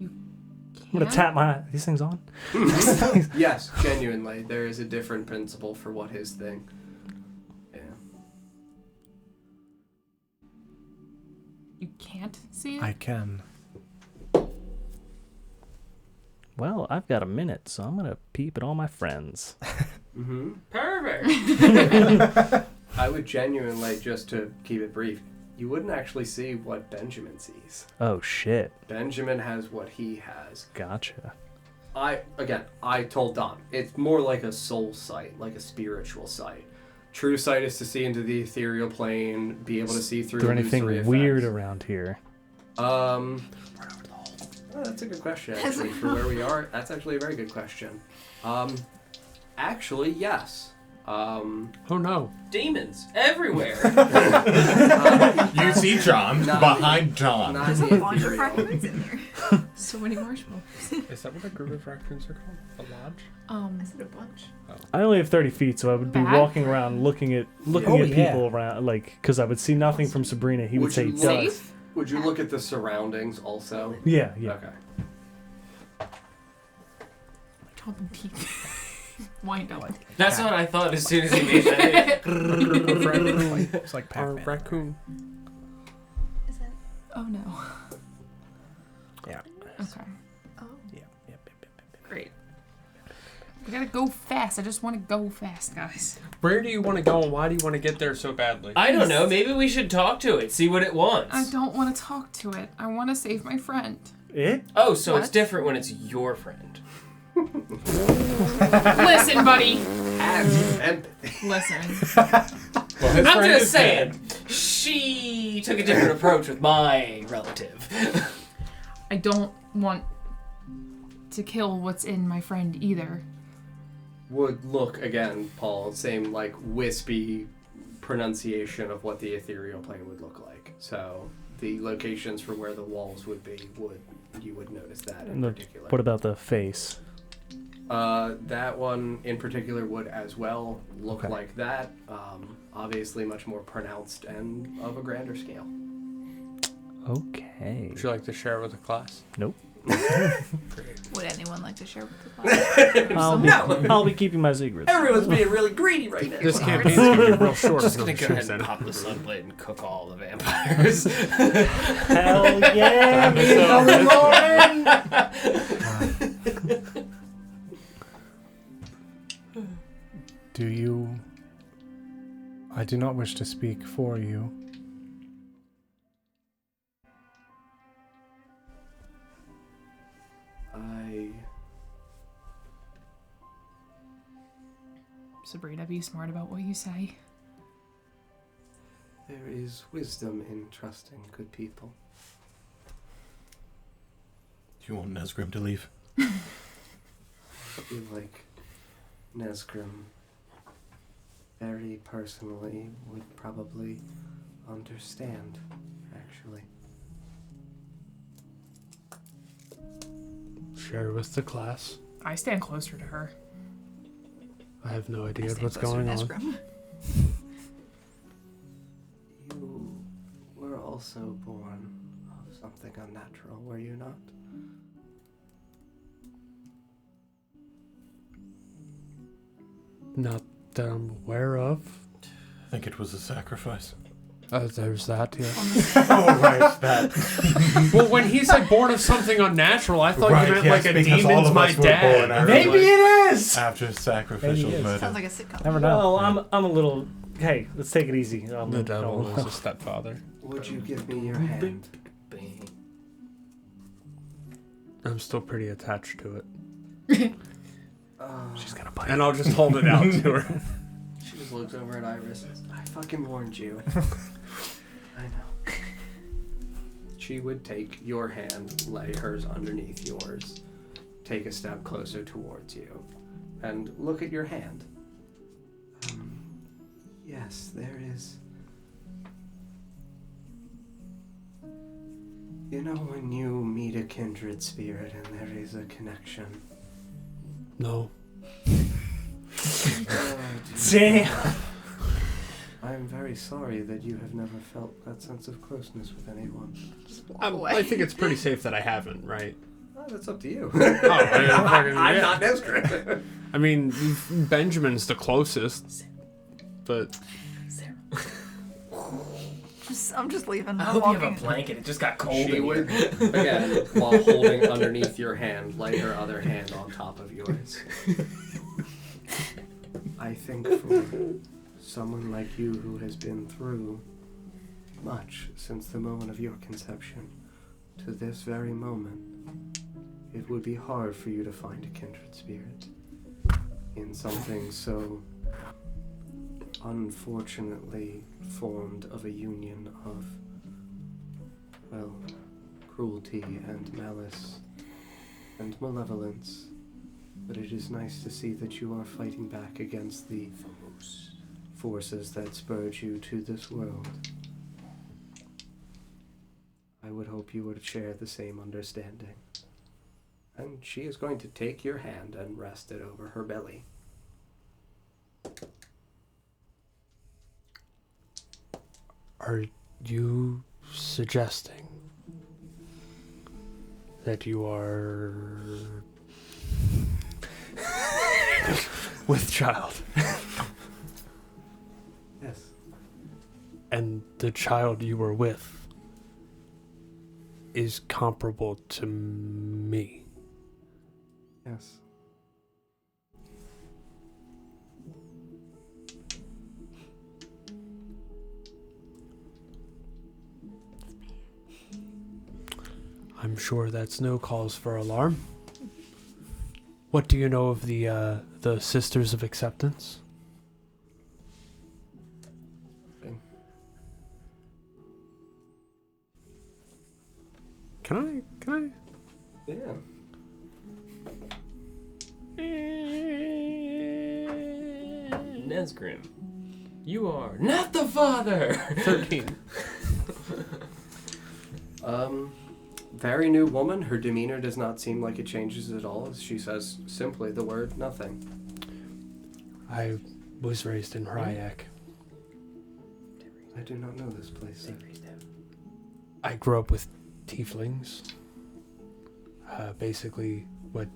I'm gonna tap my. These things on? Yes, genuinely, there is a different principle for what his thing. Yeah. You can't see it? I can. Well, I've got a minute, so I'm gonna peep at all my friends. Mm-hmm. Perfect. I would genuinely, just to keep it brief, you wouldn't actually see what Benjamin sees. Oh shit! Benjamin has what he has. Gotcha. I told Don, it's more like a soul sight, like a spiritual sight. True sight is to see into the ethereal plane, be able to see through Is there anything illusory weird effects. around here? That's a good question, actually, for where we are. That's actually a very good question. Actually, yes. Oh no. Demons everywhere. You see John Not behind John. Not There's the a bunch of ethereal. raccoons in there. So many marshmallows. Is that what a group of raccoons are called? A lodge? I said a bunch. I only have 30 feet, so I would be Back? walking around looking at Oh, people around, like, because I would see nothing from Sabrina. He would say you dusk. look- Safe? Would you look at the surroundings also? Yeah, yeah. Okay. Top and teeth. Wind up. That's what I thought as soon as he made that. It's like Or Pac-Man. raccoon. Is that? Oh no. Yeah. Okay. Oh. Yeah. Yep. Great. We gotta go fast. I just want to go fast, guys. Where do you want to go and why do you want to get there so badly? I don't know. Maybe we should talk to it, see what it wants. I don't want to talk to it. I want to save my friend. It? Oh, so it's What? different when it's your friend. Listen, buddy. Have empathy. Listen. Well, his I'm friend just is saying, dead. she took a different approach with my relative. I don't want to kill what's in my friend either. Would look again, Paul. Same like wispy pronunciation of what the ethereal plane would look like. So the locations for where the walls would be you would notice that in particular. What about the face? That one in particular would as well look like that. Obviously much more pronounced and of a grander scale. Okay. Would you like to share with the class? Nope. Would anyone like to share with the class? I'll be keeping my secrets. Everyone's being really greedy right now. This campaign's gonna be real short. Just gonna go ahead Then. and pop the sunblade and cook all the vampires. Hell yeah! Do you... I do not wish to speak for you. Sabrina, be smart about what you say. There is wisdom in trusting good people. Do you want Nesgrim to leave? I feel like Nesgrim very personally would probably understand, actually. Share with the class. I stand closer to her. I have no idea what's going on. You were also born of something unnatural, were you not? Not that I'm aware of. I think it was a sacrifice. There's that, yeah. Oh, right, that. Well, when he said born of something unnatural, I thought Right, you meant yes, like a because all demon's of my us were born dad. after, Maybe like, it is! After sacrificial Maybe it is. murder. Sounds like a sitcom. Never know. Well, I'm a little... Hey, let's take it easy. The devil is a stepfather. Would you give me your hand? I'm still pretty attached to it. She's gonna bite. And I'll just hold it out to her. She just looks over at Iris. I fucking warned you. I know. She would take your hand, lay hers underneath yours, take a step closer towards you, and look at your hand. Yes, there is. You know when you meet a kindred spirit and there is a connection? No. Damn. I'm very sorry that you have never felt that sense of closeness with anyone. I think it's pretty safe that I haven't, right? Oh, that's up to you. I'm not Nesgrim. I mean, Benjamin's the closest, but I'm just leaving. I I'm hope you have a walking. blanket. It just got cold She in would, here. again, while holding underneath your hand, lay her other hand on top of yours. I think for someone like you who has been through much since the moment of your conception to this very moment, it would be hard for you to find a kindred spirit in something so unfortunately formed of a union of, well, cruelty and malice and malevolence. But it is nice to see that you are fighting back against the forces that spurred you to this world. I would hope you would share the same understanding. And she is going to take your hand and rest it over her belly. are you suggesting that you are with child? Yes. And the child you were with is comparable to me? Yes. I'm sure that's no cause for alarm. What do you know of the Sisters of Acceptance? Can I? Yeah. Nesgrim, You are not the father! 13. Very new woman. Her demeanor does not seem like it changes at all. She says simply the word nothing. I was raised in Ryak. I do not know this place. I grew up with tieflings. Basically, what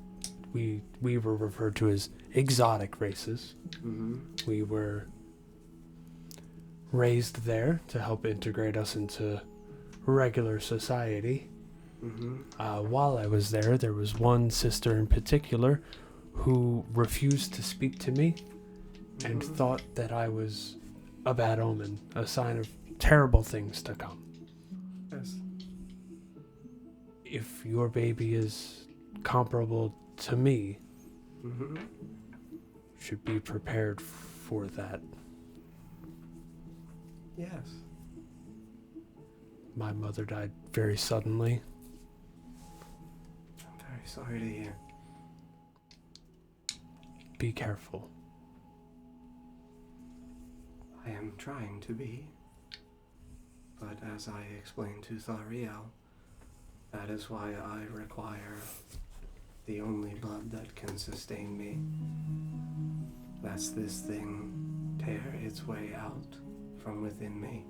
we were referred to as exotic races. Mm-hmm. We were raised there to help integrate us into regular society. Mm-hmm. While I was there was one sister in particular who refused to speak to me and thought that I was a bad omen, a sign of terrible things to come. Yes. If your baby is comparable to me, Mm-hmm. you should be prepared for that. Yes. My mother died very suddenly. I'm very sorry to hear. Be careful. I am trying to be. But as I explained to Thariel, that is why I require the only blood that can sustain me. Lest this thing tear its way out from within me.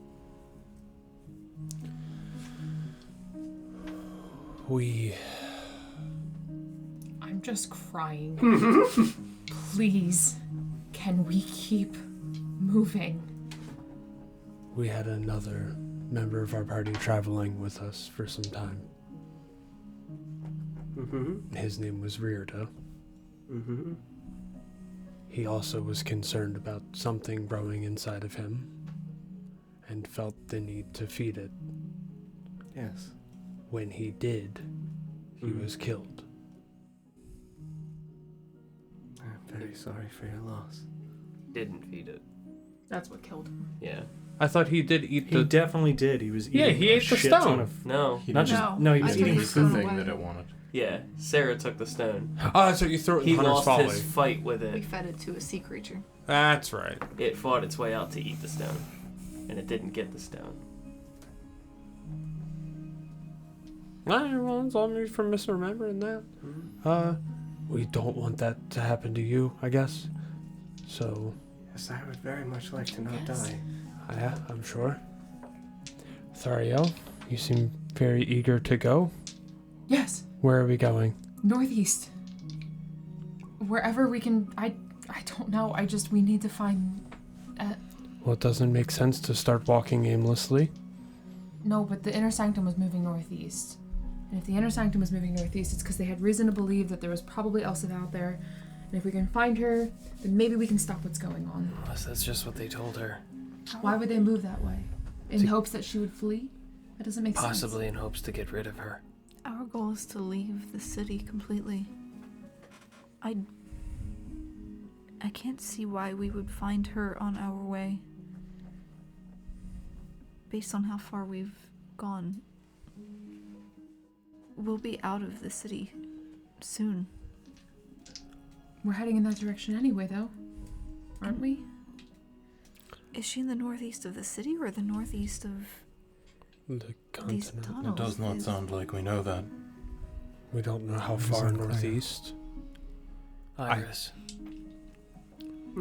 I'm just crying. Please, can we keep moving? We had another member of our party traveling with us for some time. Mm-hmm. His name was Riorda. Mm-hmm. He also was concerned about something growing inside of him and felt the need to feed it. Yes. When he did, he was killed. I'm very sorry for your loss. Didn't feed it. That's what killed him. Yeah. I thought he did eat He the... definitely did. He was eating Yeah, he a ate the shit ton stone. of- No. He Not didn't- just no, he I was took eating the the the stone food. thing away. that it wanted. Yeah, Sarah took the stone. Oh, that's what you threw it He in Hunter's lost Folly. his fight with We it. fed it to a sea creature. That's right. It fought its way out to eat the stone. And it didn't get the stone. Well, it's on me for misremembering that. We don't want that to happen to you, I guess. So, Yes, I would very much like to not die. yeah, I'm sure. Thariel, you seem very eager to go. Yes, Where are we going? northeast. Wherever we can. I don't know. We need to find. Well, it doesn't make sense to start walking aimlessly. No, but the inner sanctum was moving northeast. And if the inner sanctum was moving northeast, it's because they had reason to believe that there was probably Elsa out there. And if we can find her, then maybe we can stop what's going on. Unless that's just what they told her. Why would they move that way? In hopes that she would flee? That doesn't make sense. Possibly in hopes to get rid of her. Our goal is to leave the city completely. I can't see why we would find her on our way. Based on how far we've gone, we'll be out of the city soon. We're heading in that direction anyway, though. Aren't we? Is she in the northeast of the city or the northeast of The these continent. tunnels? It does not sound like we know that. We don't know how It is far unclear. northeast. Iris.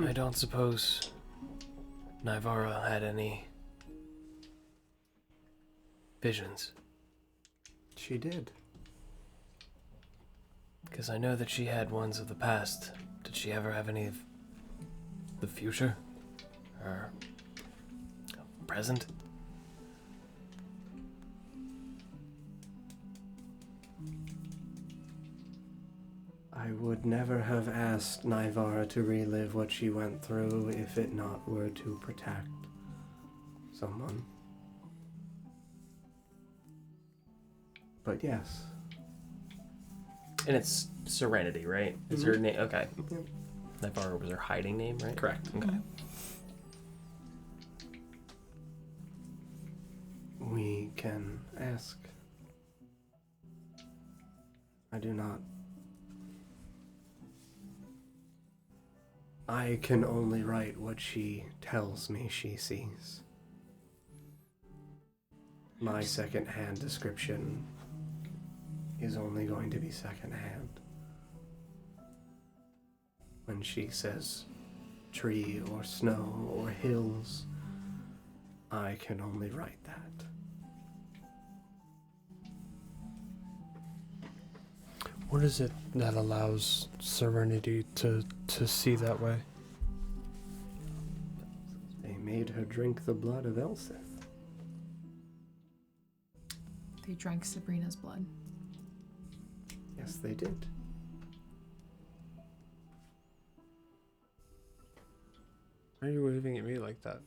I don't suppose Nivara had any visions. She did. Because I know that she had ones of the past. Did she ever have any of the future? Or present? I would never have asked Nivara to relive what she went through if it not were to protect someone. But yes. And it's Serenity, right? Is her name? Okay. Nivara was her hiding name, right? Correct. Okay. We can ask. I do not I can only write what she tells me she sees. My second-hand description is only going to be second-hand. When she says tree or snow or hills, I can only write that. What is it that allows Serenity to see that way? They made her drink the blood of Elsith. They drank Sabrina's blood. Yes, they did. Why are you waving at me like that?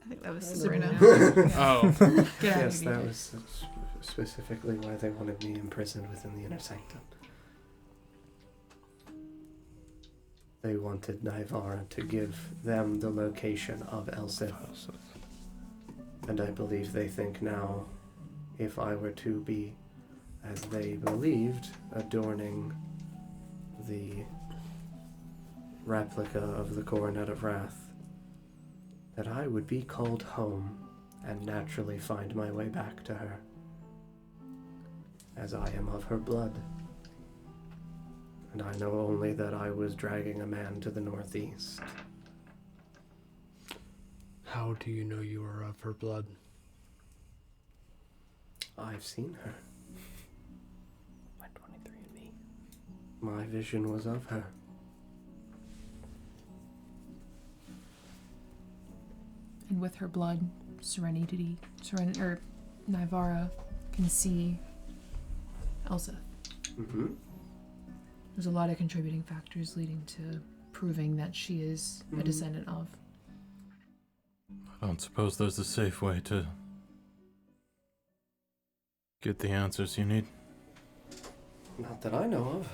I think that was Sabrina. Oh. Get out Yes, of that here. was specifically why they wanted me imprisoned within the inner sanctum. They wanted Naivara to give them the location of Elsith. And I believe they think now, if I were to be, as they believed, adorning the replica of the Coronet of Wrath, that I would be called home and naturally find my way back to her, as I am of her blood. And I know only that I was dragging a man to the northeast. How do you know you are of her blood? I've seen her. My 23andMe. My vision was of her. And with her blood, Naivara can see Elsa. Mm-hmm. There's a lot of contributing factors leading to proving that she is a descendant of. I don't suppose there's a safe way to get the answers you need. Not that I know of.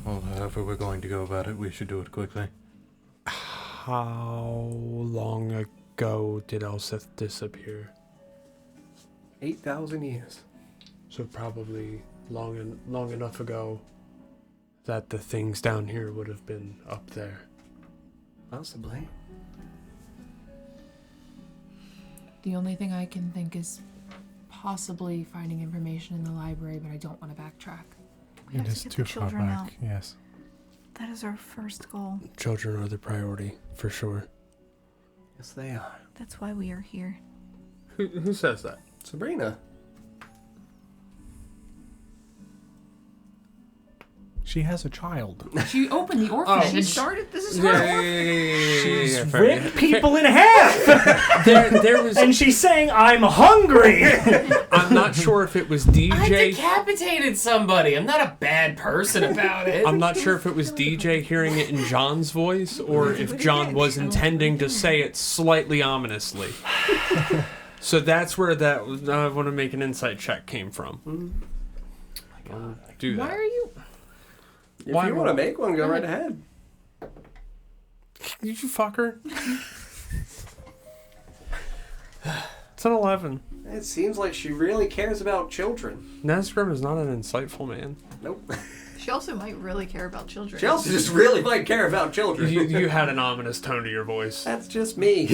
Well, however we're going to go about it, we should do it quickly. How long ago did Elsith disappear? 8,000 years. So probably long enough ago that the things down here would have been up there. Possibly. The only thing I can think is possibly finding information in the library, but I don't want to backtrack. We have to get the children out. Yes. That is our first goal. Children are the priority, for sure. Yes, they are. That's why we are here. Who says that? Sabrina. She has a child. She opened the orphanage. She started. This is her. She's ripped people in half! There was. And she's saying, I'm hungry! I'm not sure if it was I DJ. decapitated somebody. I'm not a bad person about it. I'm not sure if it was DJ hearing it in John's voice or if John was intending to say it slightly ominously. So that's where that I want to make an insight check came from. I'll do that. Why are you? If Why you want to make one, go right ahead. You fucker. It's an 11. It seems like she really cares about children. Nazgrim is not an insightful man. Nope. She also might really care about children. She also just really might care about children. You had an ominous tone to your voice. That's just me.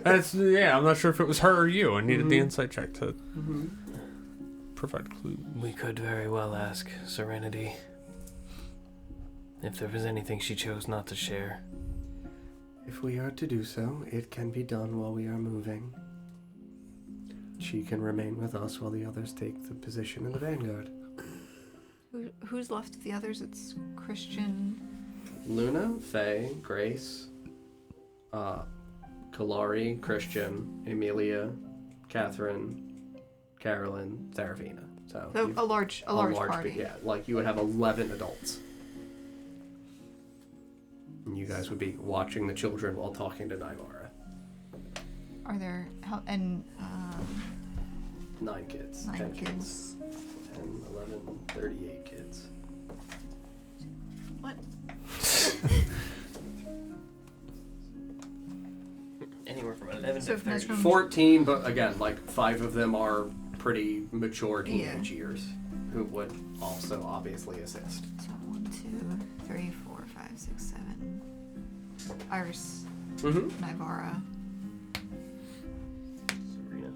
I'm not sure if it was her or you. I needed the insight check to provide clue. We could very well ask Serenity if there was anything she chose not to share. If we are to do so, it can be done while we are moving. She can remain with us while the others take the position in the vanguard. Who's left of the others? It's Christian. Luna, Faye, Grace, Kalari, Christian, Emilia, Catherine, Carolyn, Saravina. So A large party. Yeah, like you would have 11 adults. And you guys would be watching the children while talking to Naivara. Are there 9 kids. 9 10 kids? 10, 11, 38 kids. What? Anywhere from 11 So to if 30. Nazgrim- 14, but again, like 5 of them are pretty mature teenage Yeah. years. who would also obviously assist. So 1, 2, 3, 4, 5, 6, 7. Iris. Mm-hmm. Nivara. Serena.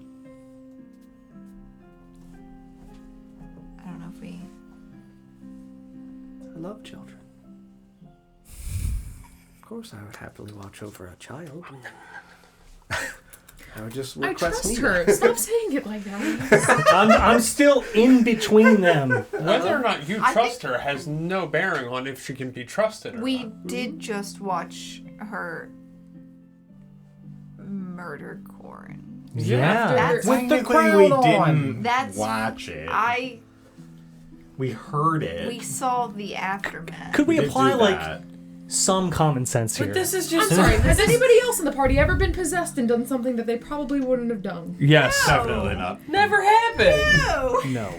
I don't know if we... I love children. Of course I would happily watch over a child. I would just I request trust Nina. her. Stop saying it like that. I'm still in between them. Whether or not you I trust her has no bearing on if she can be trusted or We not. did just watch her murder Corin. Yeah. That's With the Technically, crown we on. didn't That's- watch it. We heard it. saw the aftermath. Could we did apply do like that. some common sense here? But this is I'm just. sorry. Has anybody else in the party ever been possessed and done something that they probably wouldn't have done? Yes. Definitely not. Never happened. No. No.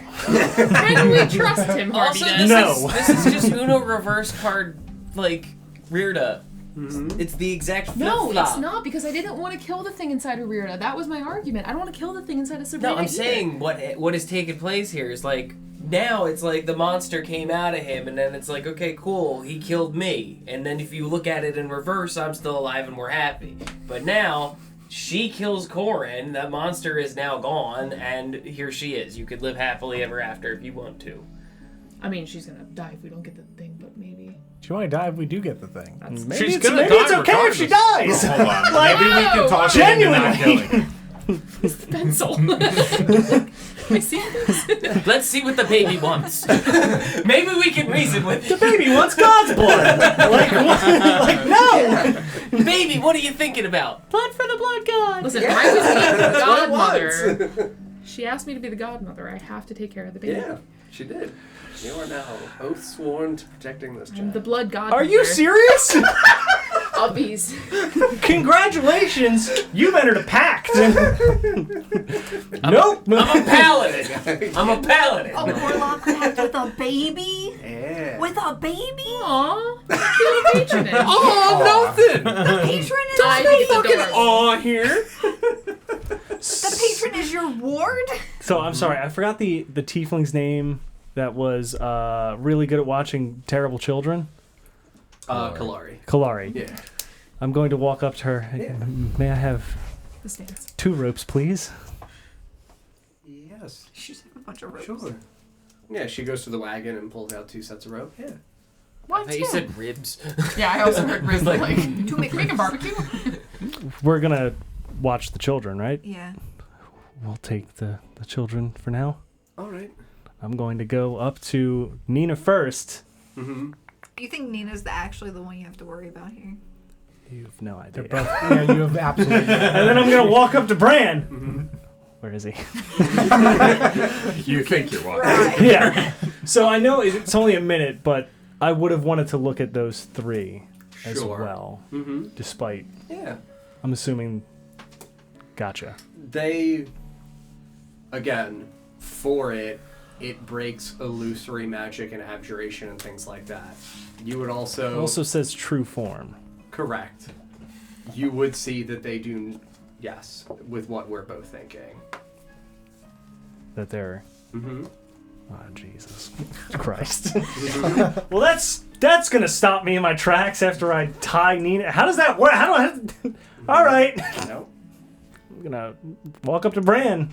Can we trust him, Also, Harvey? No. this is just Uno reverse card, like, reared up. It's the exact flip No, flop. it's not, because I didn't want to kill the thing inside of Rita. That was my argument. I don't want to kill the thing inside of Sabrina No, I'm either. saying what is taking place here is like now it's like the monster came out of him, and then it's like, okay, cool, he killed me, and then if you look at it in reverse, I'm still alive and we're happy. But now she kills Corin, that monster is now gone, and here she is. You could live happily ever after if you want to. I mean, she's gonna die if we don't get the thing, but maybe. She might die if we do get the thing. Maybe She's it's, gonna maybe die it's okay if she dies. Hold on. Like, Maybe we can talk her into not genuinely. killing her. It's the pencil. I see this. Let's see what the baby wants. Maybe we can reason with The it. baby wants God's blood. Like, what? Like, no. Baby, what are you thinking about? Blood for the blood god. Listen, I was the That's what it godmother. was. She asked me to be the godmother. I have to take care of the baby. Yeah, she did. You are now oath sworn to protecting this I'm child. the blood godmother. Are you serious? Of these. Congratulations, you've entered a pact. Nope. I'm a paladin. I'm a paladin. A warlock pact with a baby? Yeah. With a baby? Aww. Cute patronage. Oh, nothing! The patron is I think it's adorable. Aw, here. the patron is your ward? So I'm sorry, I forgot the tiefling's name that was really good at watching terrible children. Kalari. Kalari. Yeah. I'm going to walk up to her. Yeah. May I have The stance. 2 ropes, please? Yes. She just have a bunch of ropes. Sure. Yeah, she goes to the wagon and pulls out 2 sets of rope. Yeah. Why I thought you said ribs. Yeah, I also heard ribs Like- like to make a barbecue. We're gonna watch the children, right? Yeah. We'll take the children for now. All right. I'm going to go up to Nina first. Mm-hmm. You think Nina's actually the one you have to worry about here? You have no idea. They're both. Yeah, you have absolutely. And then I'm gonna walk up to Bran. Where is he? You think you're walking. Right. Yeah. So I know it's only a minute, but I would have wanted to look at those 3 as Sure. well. Mm-hmm. Despite, Yeah. I'm assuming. Gotcha. They, again, for it breaks illusory magic and abjuration and things like that. You would It also... also says true form. Correct. You would see that they do... Yes, with what we're both thinking. That they're. Mm-hmm. Oh Jesus Christ. Well, that's gonna stop me in my tracks after I tie Nina. How does that work? How do I? All right. No. I'm gonna walk up to Bran.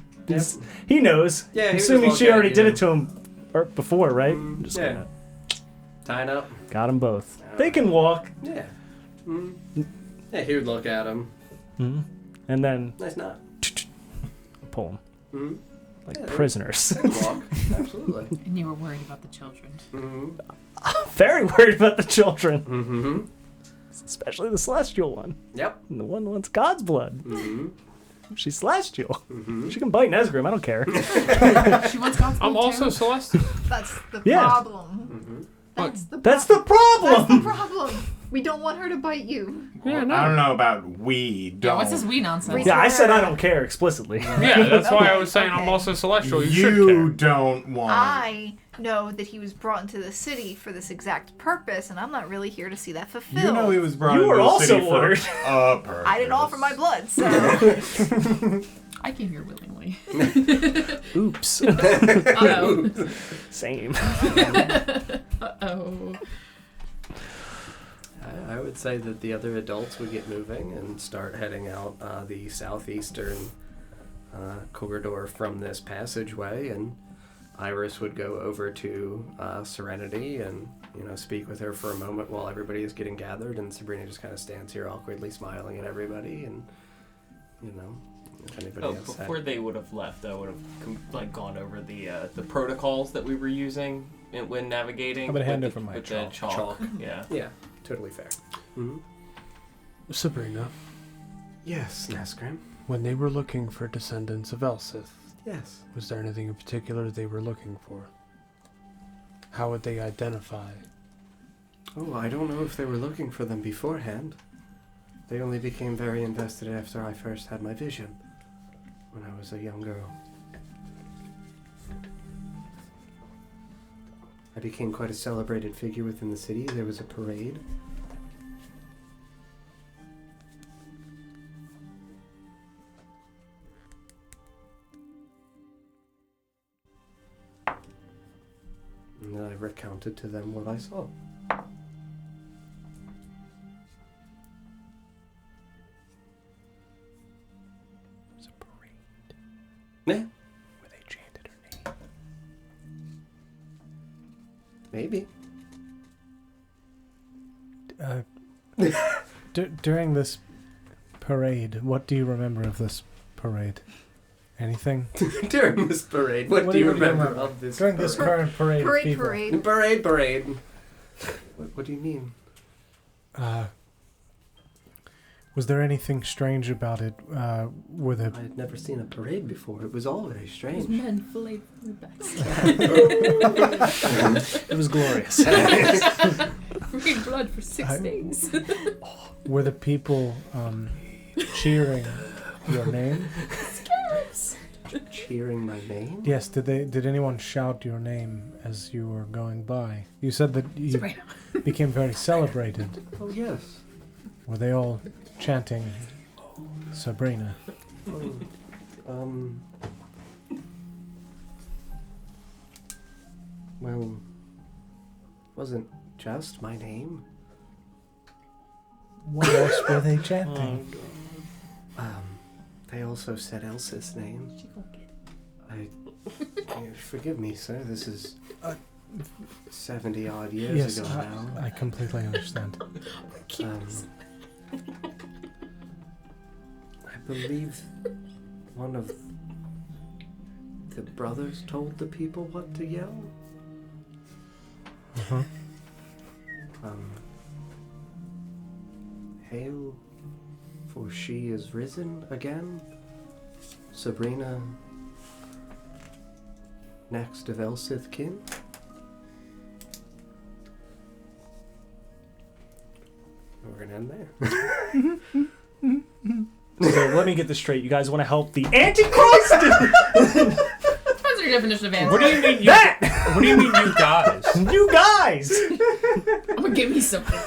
He knows. Yeah, he was Assuming she looking already at did you. it to him before, right? I'm just yeah. gonna Tying up. got them both. They can walk. Yeah. Mm-hmm. Yeah, he would look at him. Mhm. And then Nice knot. pull them Mm-hmm. like Yeah, prisoners. They can walk. Absolutely. And you were worried about the children. Mm-hmm. Very worried about the children, Mm-hmm. especially the celestial one. Yep. And the one who wants God's blood. Mm-hmm. She's celestial. Mm-hmm. She can bite Nesgrim. I don't care. She wants God's I'm blood, also too. celestial. That's the Yeah. problem. That's the That's the problem. That's the problem. We don't want her to bite you. Yeah, I no. don't know about we don't. Yeah, what's this we nonsense? Yeah, I said I don't care explicitly. Yeah, that's why I was saying I'm Okay. also celestial. You should You care. don't want. I know that he was brought into the city for this exact purpose, and I'm not really here to see that fulfilled. You know he was brought You into were the also city for ordered. a purpose. I didn't offer my blood, so I came here willingly. Oops. Uh-oh. Same. Uh-oh. I would say that the other adults would get moving and start heading out the southeastern corridor from this passageway, and Iris would go over to Serenity and speak with her for a moment while everybody is getting gathered, and Sabrina just kind of stands here awkwardly smiling at everybody, and if anybody else before they would have left, I would have gone over the protocols that we were using when navigating. I'm gonna hand with over my with chalk. the chalk. Yeah. Totally fair. Sabrina, Yes, Nasgrim. when they were looking for descendants of Elsith, Yes. was there anything in particular they were looking for? How would they identify? Oh, I don't know if they were looking for them beforehand. They only became very invested after I first had my vision, when I was a young girl. I became quite a celebrated figure within the city. There was a parade. And then I recounted to them what I saw. It was a parade. Yeah. Where they chanted her Maybe. name. During this parade, what do you remember of this parade? Anything? During this parade, what do you remember of this During this current parade of people? Parade. What do you mean? Was there anything strange about it? Were there... I had never seen a parade before. It was all very strange. Men filleted from the backside. It was glorious. Free blood for 6 days. Were the people cheering your name? Cheering my name? Yes. Did anyone shout your name as you were going by? You said that you Sabrina. became very celebrated. Oh, yes. Were they all chanting Sabrina? Well, wasn't just my name. What else were they chanting? They also said Elsa's name. Forgive me, sir. This is 70 odd years Yes, ago now. I completely understand. I believe one of the brothers told the people what to yell. Uh-huh. Hail, for she is risen again. Sabrina, next of Elsith kin. We're gonna end there. So let me get this straight. You guys want to help the Antichrist? What's your definition of answer? What do you mean, you? What do you mean, you guys? You guys! I'm gonna give me something.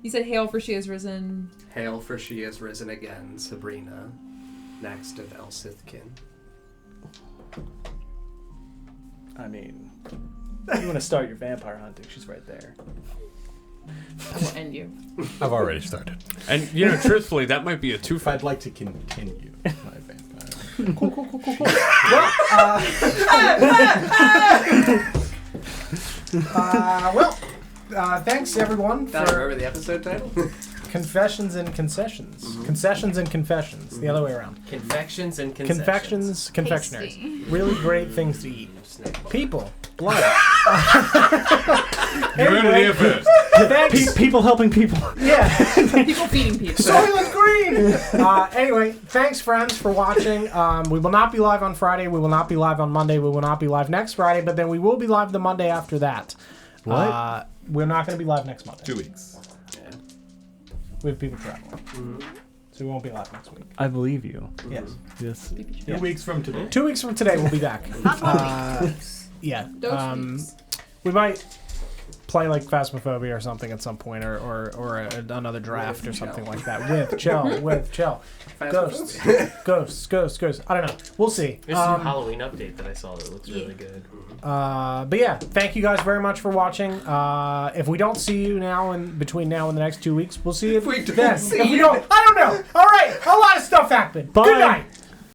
You said hail for she has risen. Hail, for she has risen again. Sabrina, next of Elsith kin. I mean, if you want to start your vampire hunting, she's right there. I will end you. I've already started. And, truthfully, that might be a two. If I'd like to continue my vampire. Cool. Well, thanks everyone Don't for remember the episode title? Confessions and Concessions. Mm-hmm. Concessions and Confessions. The other way around. Confections and concessions. Confectionaries. Tasty. Really great things to eat. People. Blood. You heard it here first. Thanks. People helping people. Yeah. People feeding people. Soylent Green! Anyway, thanks friends for watching. We will not be live on Friday. We will not be live on Monday. We will not be live next Friday, but then we will be live the Monday after that. What? We're not going to be live next Monday. 2 weeks. Yeah. We have people traveling. So we won't be live next week. I believe you. Yes. Yes. 2 weeks from today. 2 weeks from today, we'll be back. Not 1 week. Yeah. Those weeks. We might play like Phasmophobia or something at some point, or another draft or something like that. With Chell. Ghosts. I don't know. We'll see. There's a new Halloween update that I saw that looks really good. But yeah, thank you guys very much for watching. If we don't see you between now and the next 2 weeks, we'll see you then. If we don't, I don't know. All right, a lot of stuff happened. Bye. Good night.